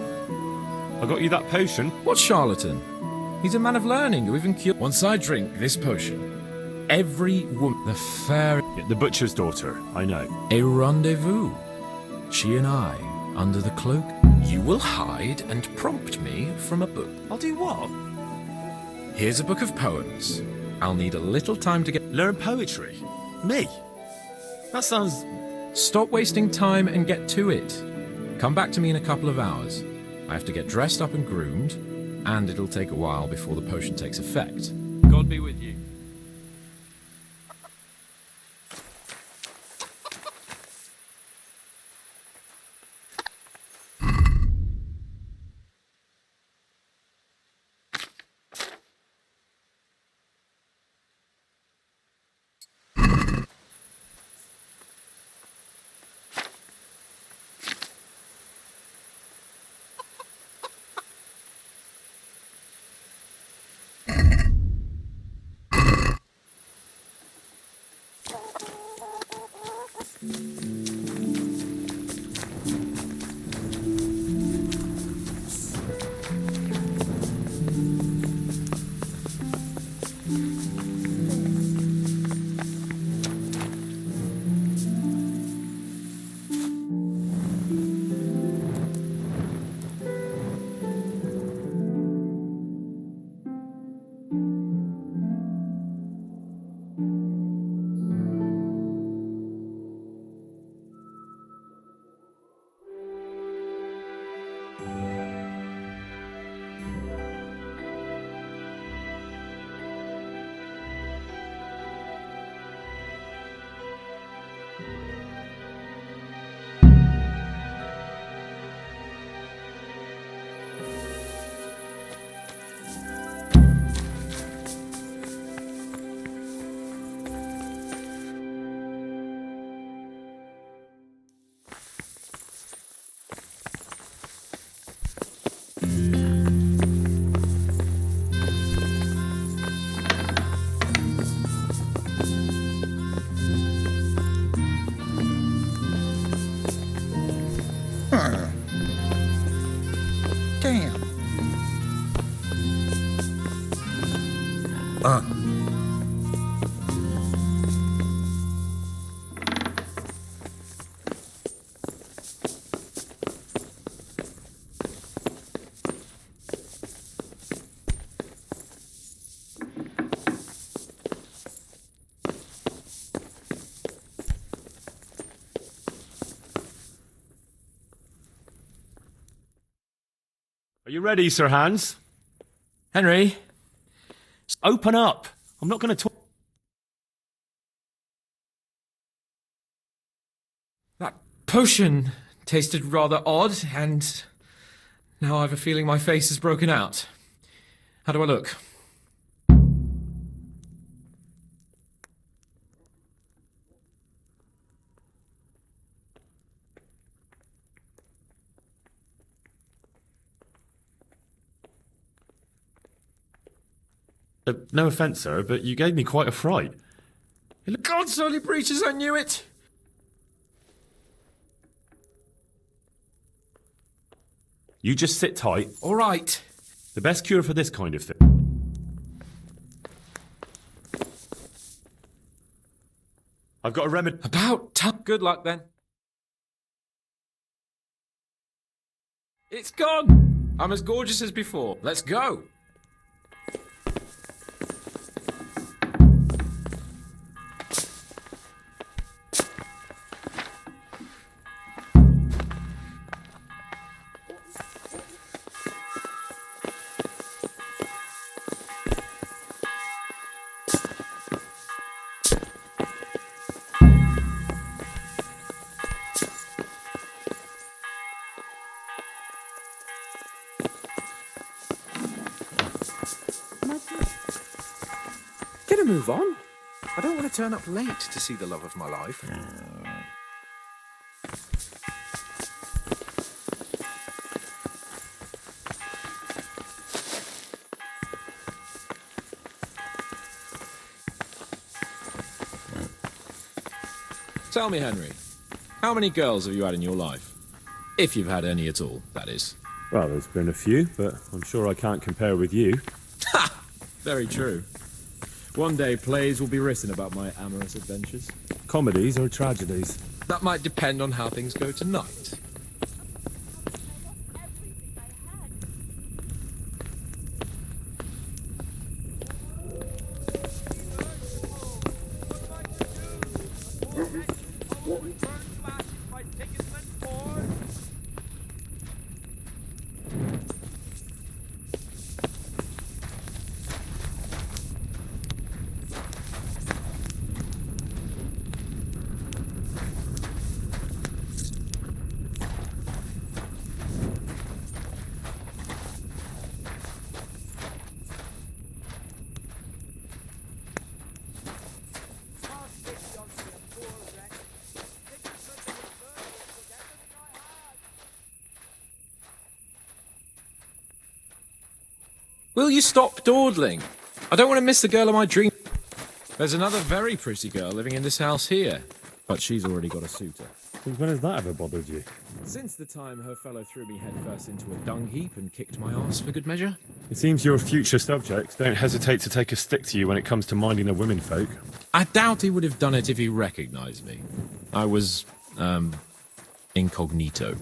I got you that potion. What charlatan? He's a man of learning who even cured. Once I drink this potion, every woman, the fair, The butcher's daughter, I know. a rendezvous. She and I, under the cloak, you will hide and prompt me from a book. I'll do what? Here's a book of poems. I'll need a little time to get. Learn poetry? Me? That sounds... Stop wasting time and get to it. Come back to me in a couple of hours. I have to get dressed up and groomed, and it'll take a while before the potion takes effect. God be with you. Damn. Are you ready, Sir Hans? Henry? Open up. I'm not going to talk. That potion tasted rather odd, and now I have a feeling my face is broken out. How do I look? No offence, sir, but you gave me quite a fright. God's holy breeches, I knew it! You just sit tight. All right. The best cure for this kind of thing. I've got a remedy. Good luck, then. It's gone! I'm as gorgeous as before. Let's go! move on. I don't want to turn up late to see the love of my life. Tell me, Henry, how many girls have you had in your life? If you've had any at all, that is. Well, there's been a few, but I'm sure I can't compare with you. Ha! Very true. One day plays will be written about my amorous adventures. Comedies or tragedies? That might depend on how things go tonight. Will you stop dawdling? I don't want to miss the girl of my dream. There's another very pretty girl living in this house here, but she's already got a suitor. Since when has that ever bothered you? Since the time her fellow threw me headfirst into a dung heap and kicked my arse for good measure. It seems your future subjects don't hesitate to take a stick to you when it comes to minding the women folk. I doubt he would have done it if he recognized me. I was, incognito.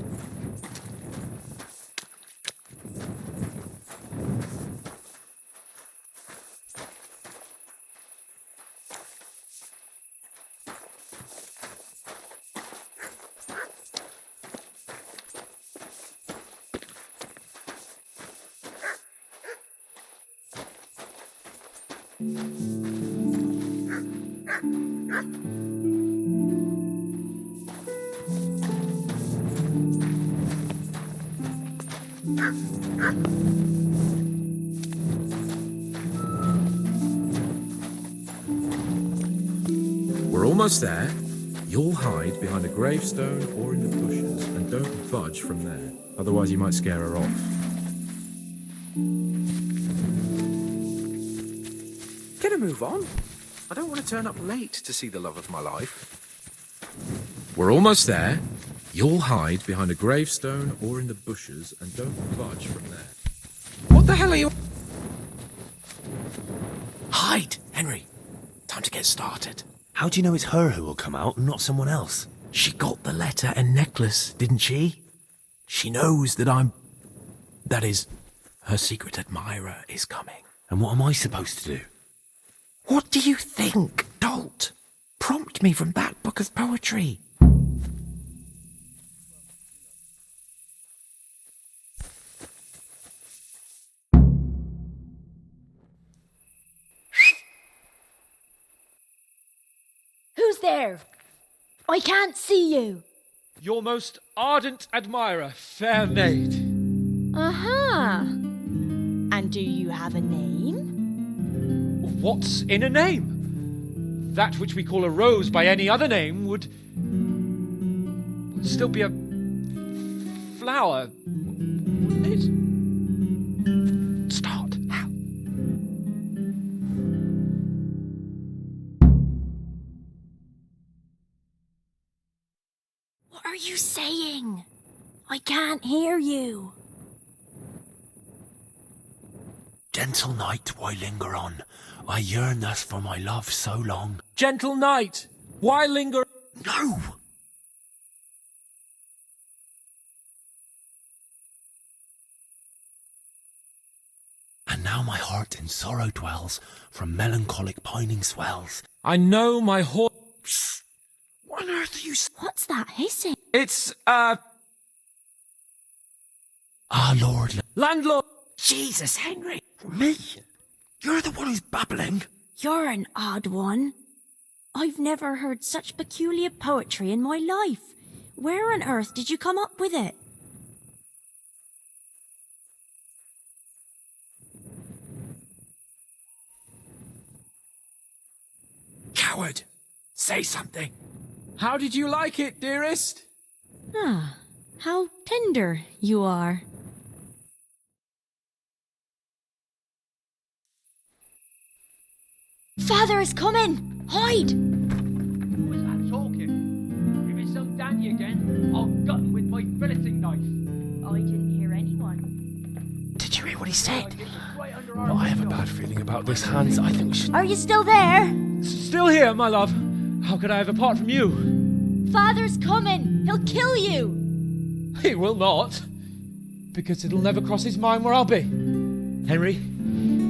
We're almost there. You'll hide behind a gravestone or in the bushes and don't budge from there. Otherwise you might scare her off. Get a move on. I don't want to turn up late to see the love of my life. We're almost there. You'll hide behind a gravestone or in the bushes and don't budge from there. What the hell are you... Hide, Henry. Time to get started. How do you know it's her who will come out and not someone else? She got the letter and necklace, didn't she? She knows that that is, her secret admirer is coming. And what am I supposed to do? What do you think, dolt? Prompt me from that book of poetry. Who's there? I can't see you. Your most ardent admirer, fair maid. Uh-huh. And do you have a name? What's in a name? That which we call a rose by any other name would still be a flower, wouldn't it? Start. How? What are you saying? I can't hear you. Gentle night, why linger on? I yearn thus for my love so long. Gentle knight, why linger? No! And now my heart in sorrow dwells, from melancholic pining swells. I know my horse. What on earth are you... What's that hissing? It's, Ah, Lord. landlord. Jesus, Henry. Me? You're the one who's babbling. You're an odd one. I've never heard such peculiar poetry in my life. Where on earth did you come up with it? coward. Say something. How did you like it, dearest? Ah, how tender you are. Father is coming! Hide! Who was that talking? If it's some Danny again, I'll gut him with my filleting knife. I didn't hear anyone. Did you hear what he said? No, I have a bad feeling about this, Hans. I think we should... Are you still there? Still here, my love. How could I have apart from you? Father's coming! He'll kill you! He will not. Because it'll never cross his mind where I'll be. Henry,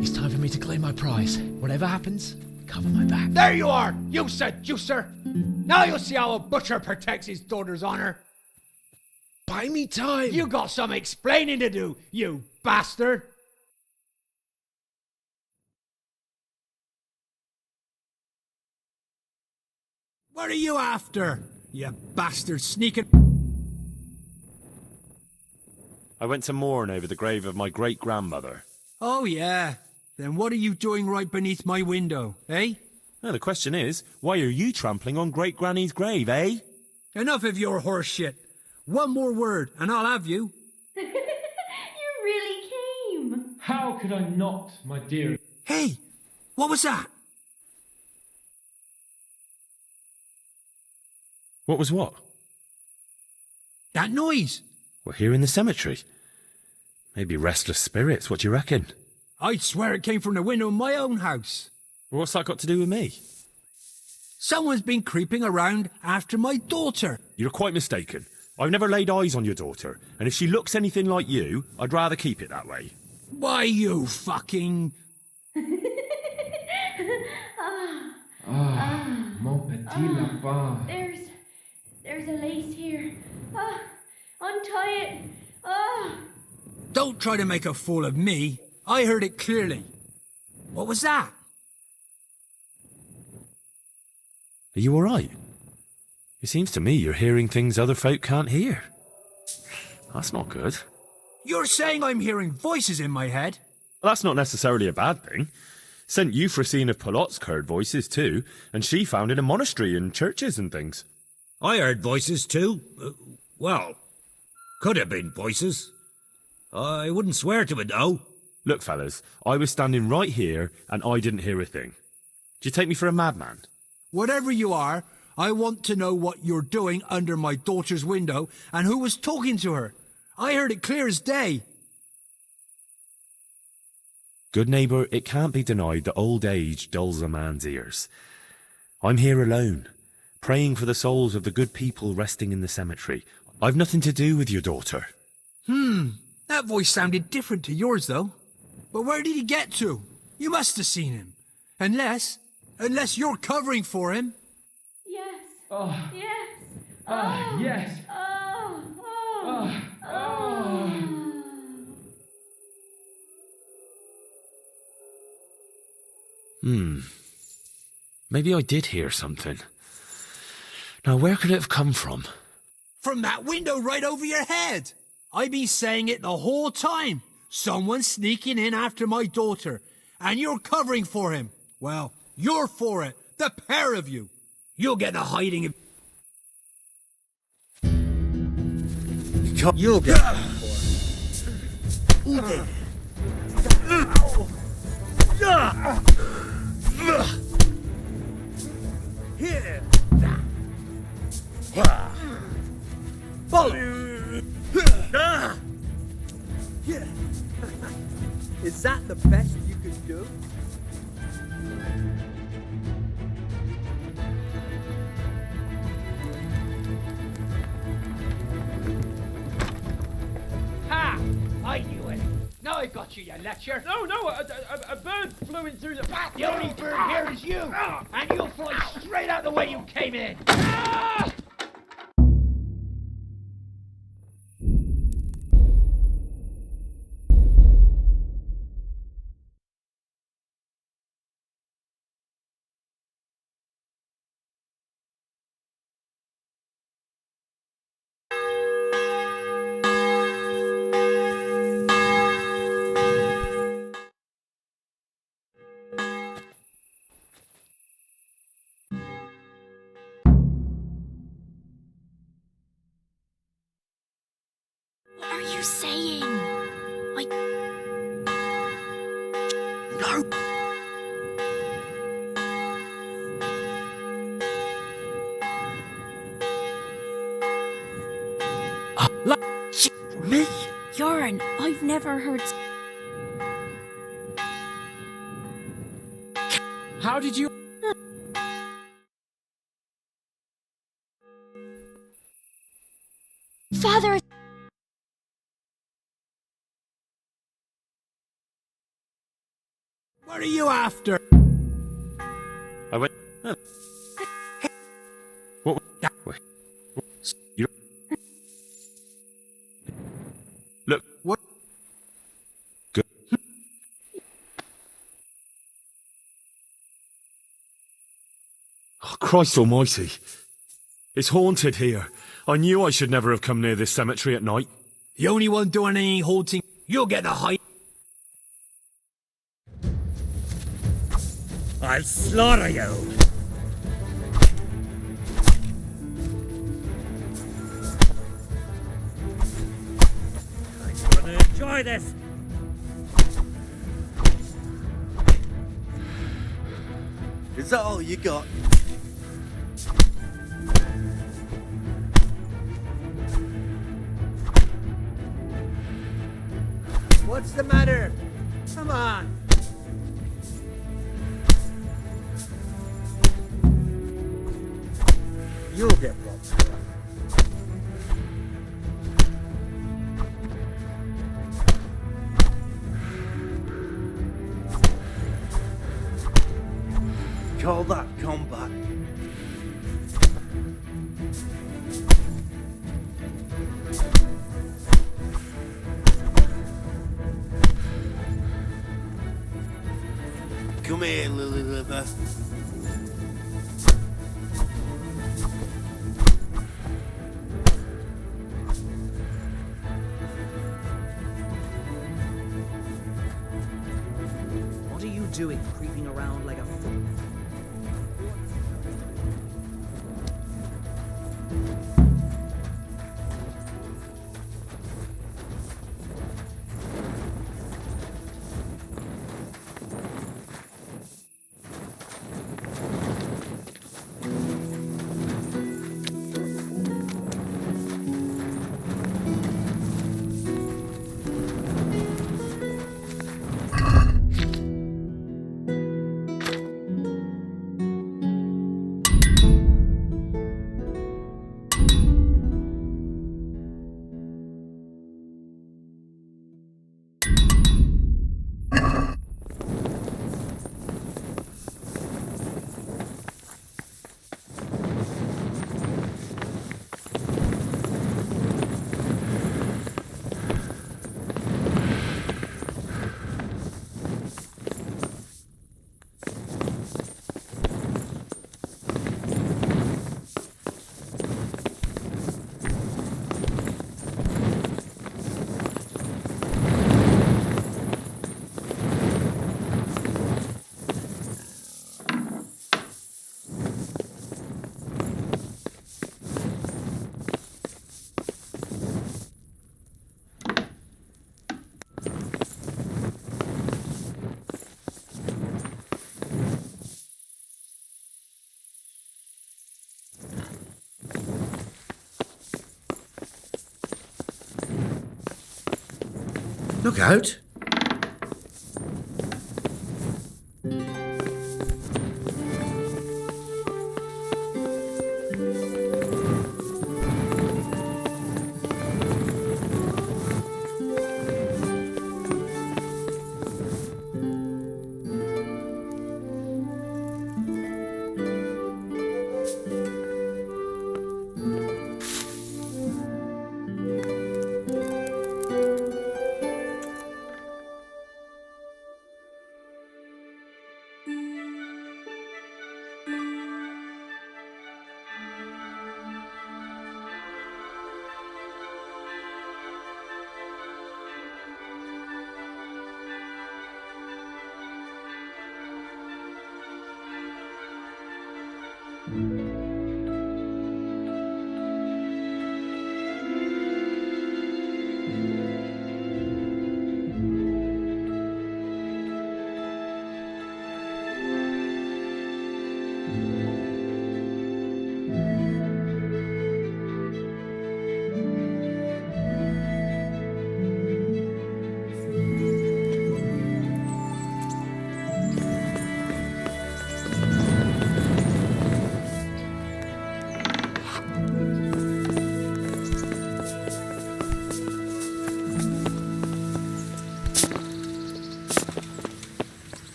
it's time for me to claim my prize. Whatever happens, cover my back. There you are, you seducer! Now you'll see how a butcher protects his daughter's honor. Buy me time! You got some explaining to do, you bastard! What are you after, you bastard sneaking... I went to mourn over the grave of my great-grandmother. Oh, yeah. Then what are you doing right beneath my window, eh? No, the question is, why are you trampling on great-granny's grave, eh? Enough of your horse shit. One more word, and I'll have you. You really came. How could I not, my dear? Hey, what was that? What was what? That noise. We're here in the cemetery. Maybe restless spirits, what do you reckon? I'd swear it came from the window of my own house. What's that got to do with me? Someone's been creeping around after my daughter. You're quite mistaken. I've never laid eyes on your daughter, and if she looks anything like you, I'd rather keep it that way. Why, you fucking... Mon petit lapin. There's a lace here. Untie it. Don't try to make a fool of me. I heard it clearly. What was that? Are you all right? It seems to me you're hearing things other folk can't hear. That's not good. You're saying I'm hearing voices in my head? Well, that's not necessarily a bad thing. St. Euphrosyne of Polotsk heard voices too, and she founded a monastery and churches and things. I heard voices too. Well, could have been voices. I wouldn't swear to it though. Look, fellas, I was standing right here and I didn't hear a thing. Do you take me for a madman? Whatever you are, I want to know what you're doing under my daughter's window and who was talking to her. I heard it clear as day. Good neighbour, it can't be denied that old age dulls a man's ears. I'm here alone, praying for the souls of the good people resting in the cemetery. I've nothing to do with your daughter. That voice sounded different to yours, though. But where did he get to? You must have seen him. Unless you're covering for him. Yes. Oh. Yes. Yes. Maybe I did hear something. Now, where could it have come from? From that window right over your head. I've been saying it the whole time. Someone's sneaking in after my daughter, and you're covering for him. Well, you're for it, the pair of you. You'll get the hiding. You'll get the for it. Here. Is that the best you could do? Ha! I knew it. Now I got you, you lecher. No, a bird flew in through the... The only bird here is you, and you'll fly straight out the way you came in. you saying? No! Me? Yoren, I've never heard... How did you... Father... What are you after? I went... What? Wait. You... Look. What? Good. Oh, Christ almighty. It's haunted here. I knew I should never have come near this cemetery at night. The only one doing any haunting, you'll get the height. I'll slaughter you. I'm gonna enjoy this. Is that all you got? What's the matter? Come on. You'll get robbed. Call that combat. Come here, Lily Liver. What are you doing, creeping around like a fool? Look out!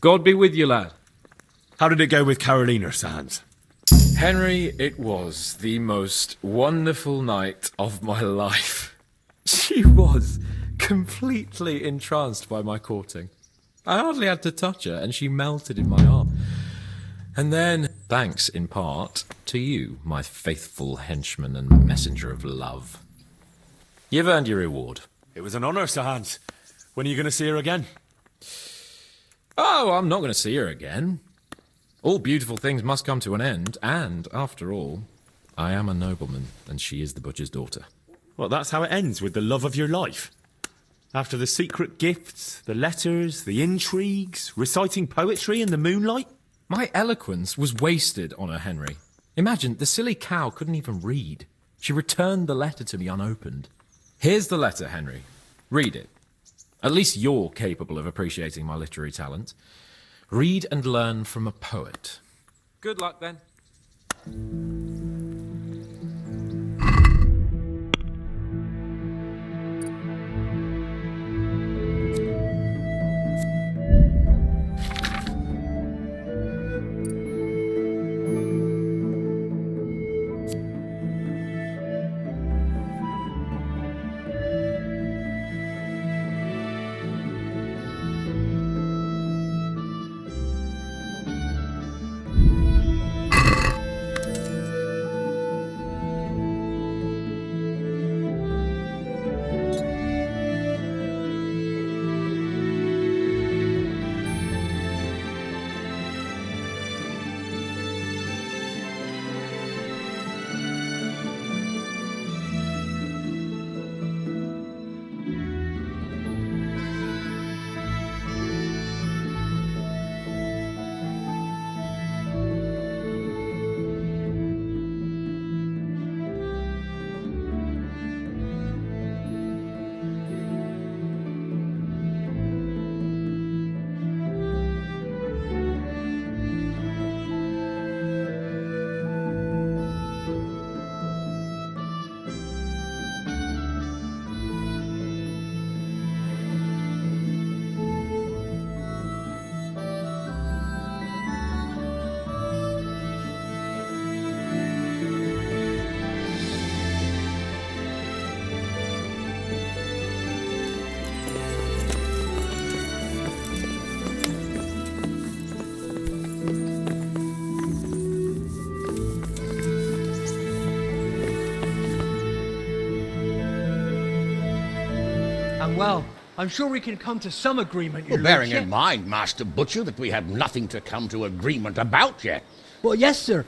God be with you, lad. How did it go with Carolina, Sir Hans? Henry, it was the most wonderful night of my life. She was completely entranced by my courting. I hardly had to touch her, and she melted in my arm. And then, thanks in part to you, my faithful henchman and messenger of love, you've earned your reward. It was an honour, Sir Hans. When are you going to see her again? Oh, I'm not going to see her again. All beautiful things must come to an end, and, after all, I am a nobleman, and she is the butcher's daughter. Well, that's how it ends, with the love of your life. After the secret gifts, the letters, the intrigues, reciting poetry in the moonlight. My eloquence was wasted on her, Henry. Imagine, the silly cow couldn't even read. She returned the letter to me unopened. Here's the letter, Henry. Read it. At least you're capable of appreciating my literary talent. Read and learn from a poet. Good luck, then. Well, I'm sure we can come to some agreement, Well, bearing in mind, Master Butcher, that we have nothing to come to agreement about yet. Well, yes, sir.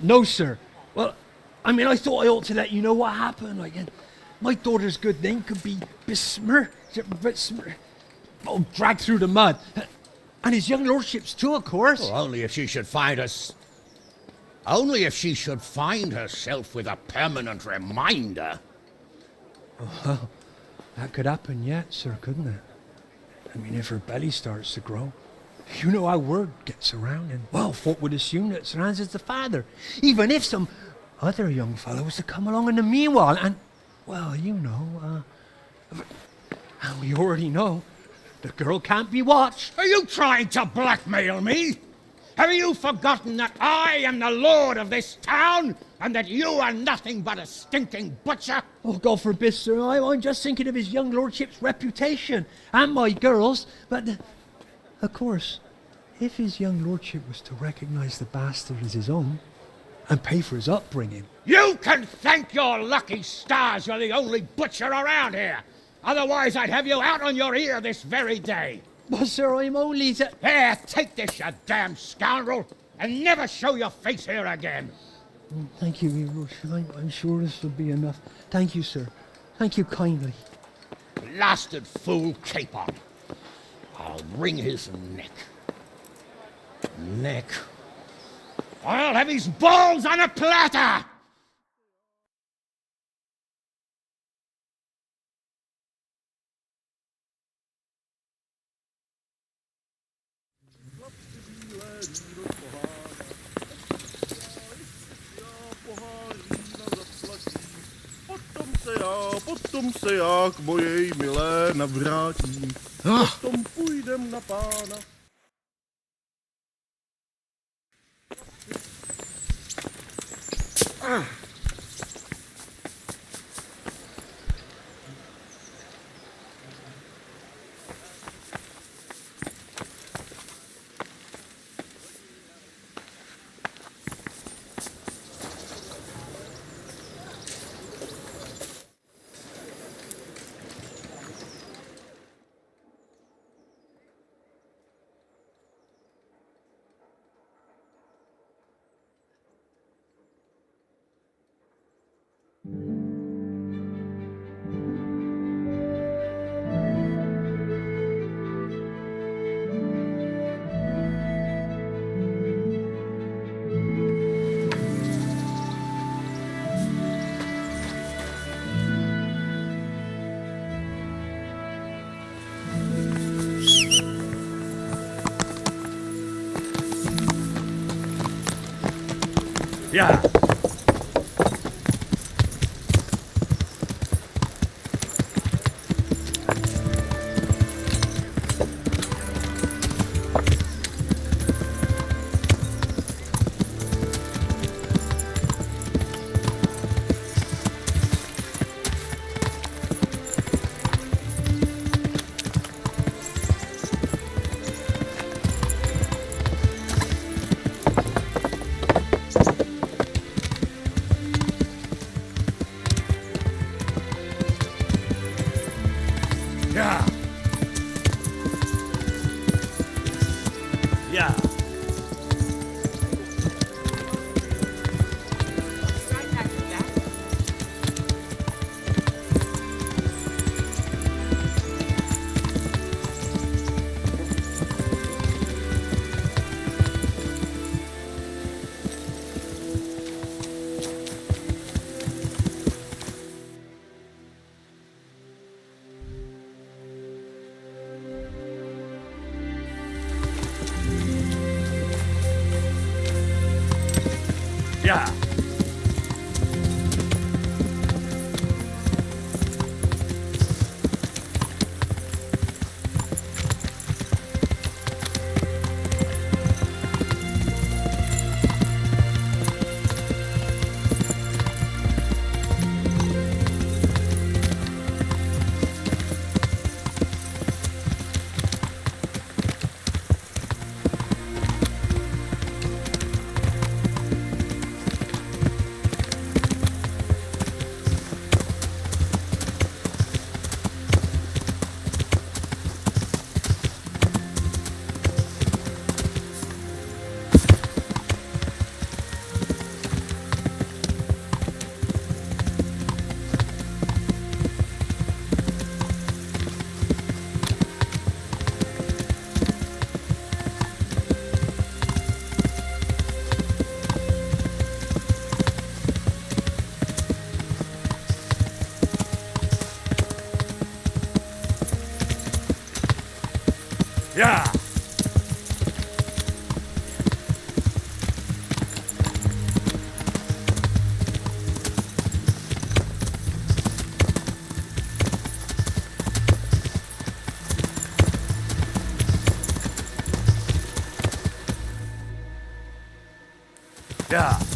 No, sir. Well, I thought I ought to let you know what happened. My daughter's good name could be besmirched, dragged through the mud. And his young lordship's too, of course. Well, only if she should find herself with a permanent reminder. Well, that could happen yet, sir, couldn't it? If her belly starts to grow. You know how word gets around, and, well, folk would assume that Sir Hans is the father, even if some other young fellow was to come along in the meanwhile, and, well, and we already know, the girl can't be watched. Are you trying to blackmail me? Have you forgotten that I am the lord of this town, and that you are nothing but a stinking butcher? Oh, God forbid, sir. I'm just thinking of his young lordship's reputation, and my girl's, but, of course, if his young lordship was to recognize the bastard as his own, and pay for his upbringing... You can thank your lucky stars you're the only butcher around here. Otherwise, I'd have you out on your ear this very day. But, sir, I'm only... Here, take this, you damn scoundrel, and never show your face here again. Thank you, Your Lordship. I'm sure this will be enough. Thank you, sir. Thank you kindly. Blasted fool capon. I'll wring his neck. I'll have his balls on a platter! potom se já k mojej milé navrátím. Potom půjdem na pána. Yeah. Yeah. Yeah. Yeah. Yeah. Yeah.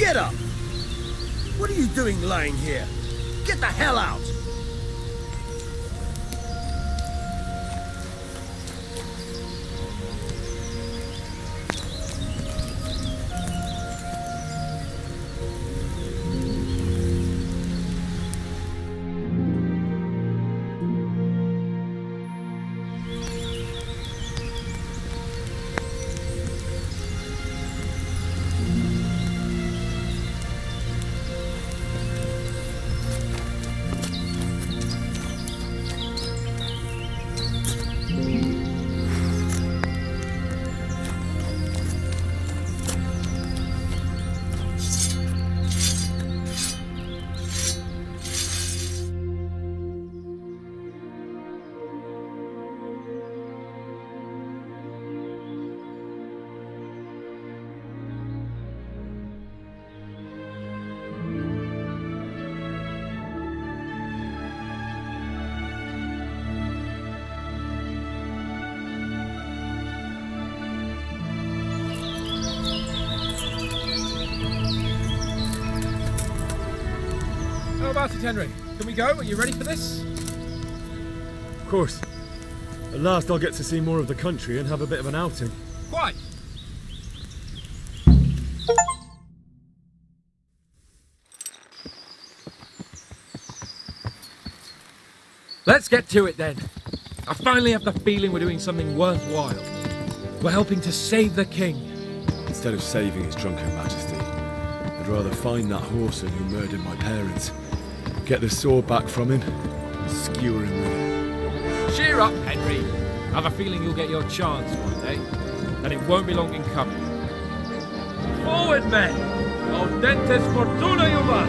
Get up! What are you doing lying here? Get the hell out! How about it, Henry? Can we go? Are you ready for this? Of course. At last I'll get to see more of the country and have a bit of an outing. Quite. Let's get to it then. I finally have the feeling we're doing something worthwhile. We're helping to save the king. Instead of saving his drunken majesty, I'd rather find that horseman who murdered my parents, get the sword back from him, and skewer him with it. Cheer up, Henry. I have a feeling you'll get your chance one day, and it won't be long in coming. Forward, men! Audentes fortuna juvat!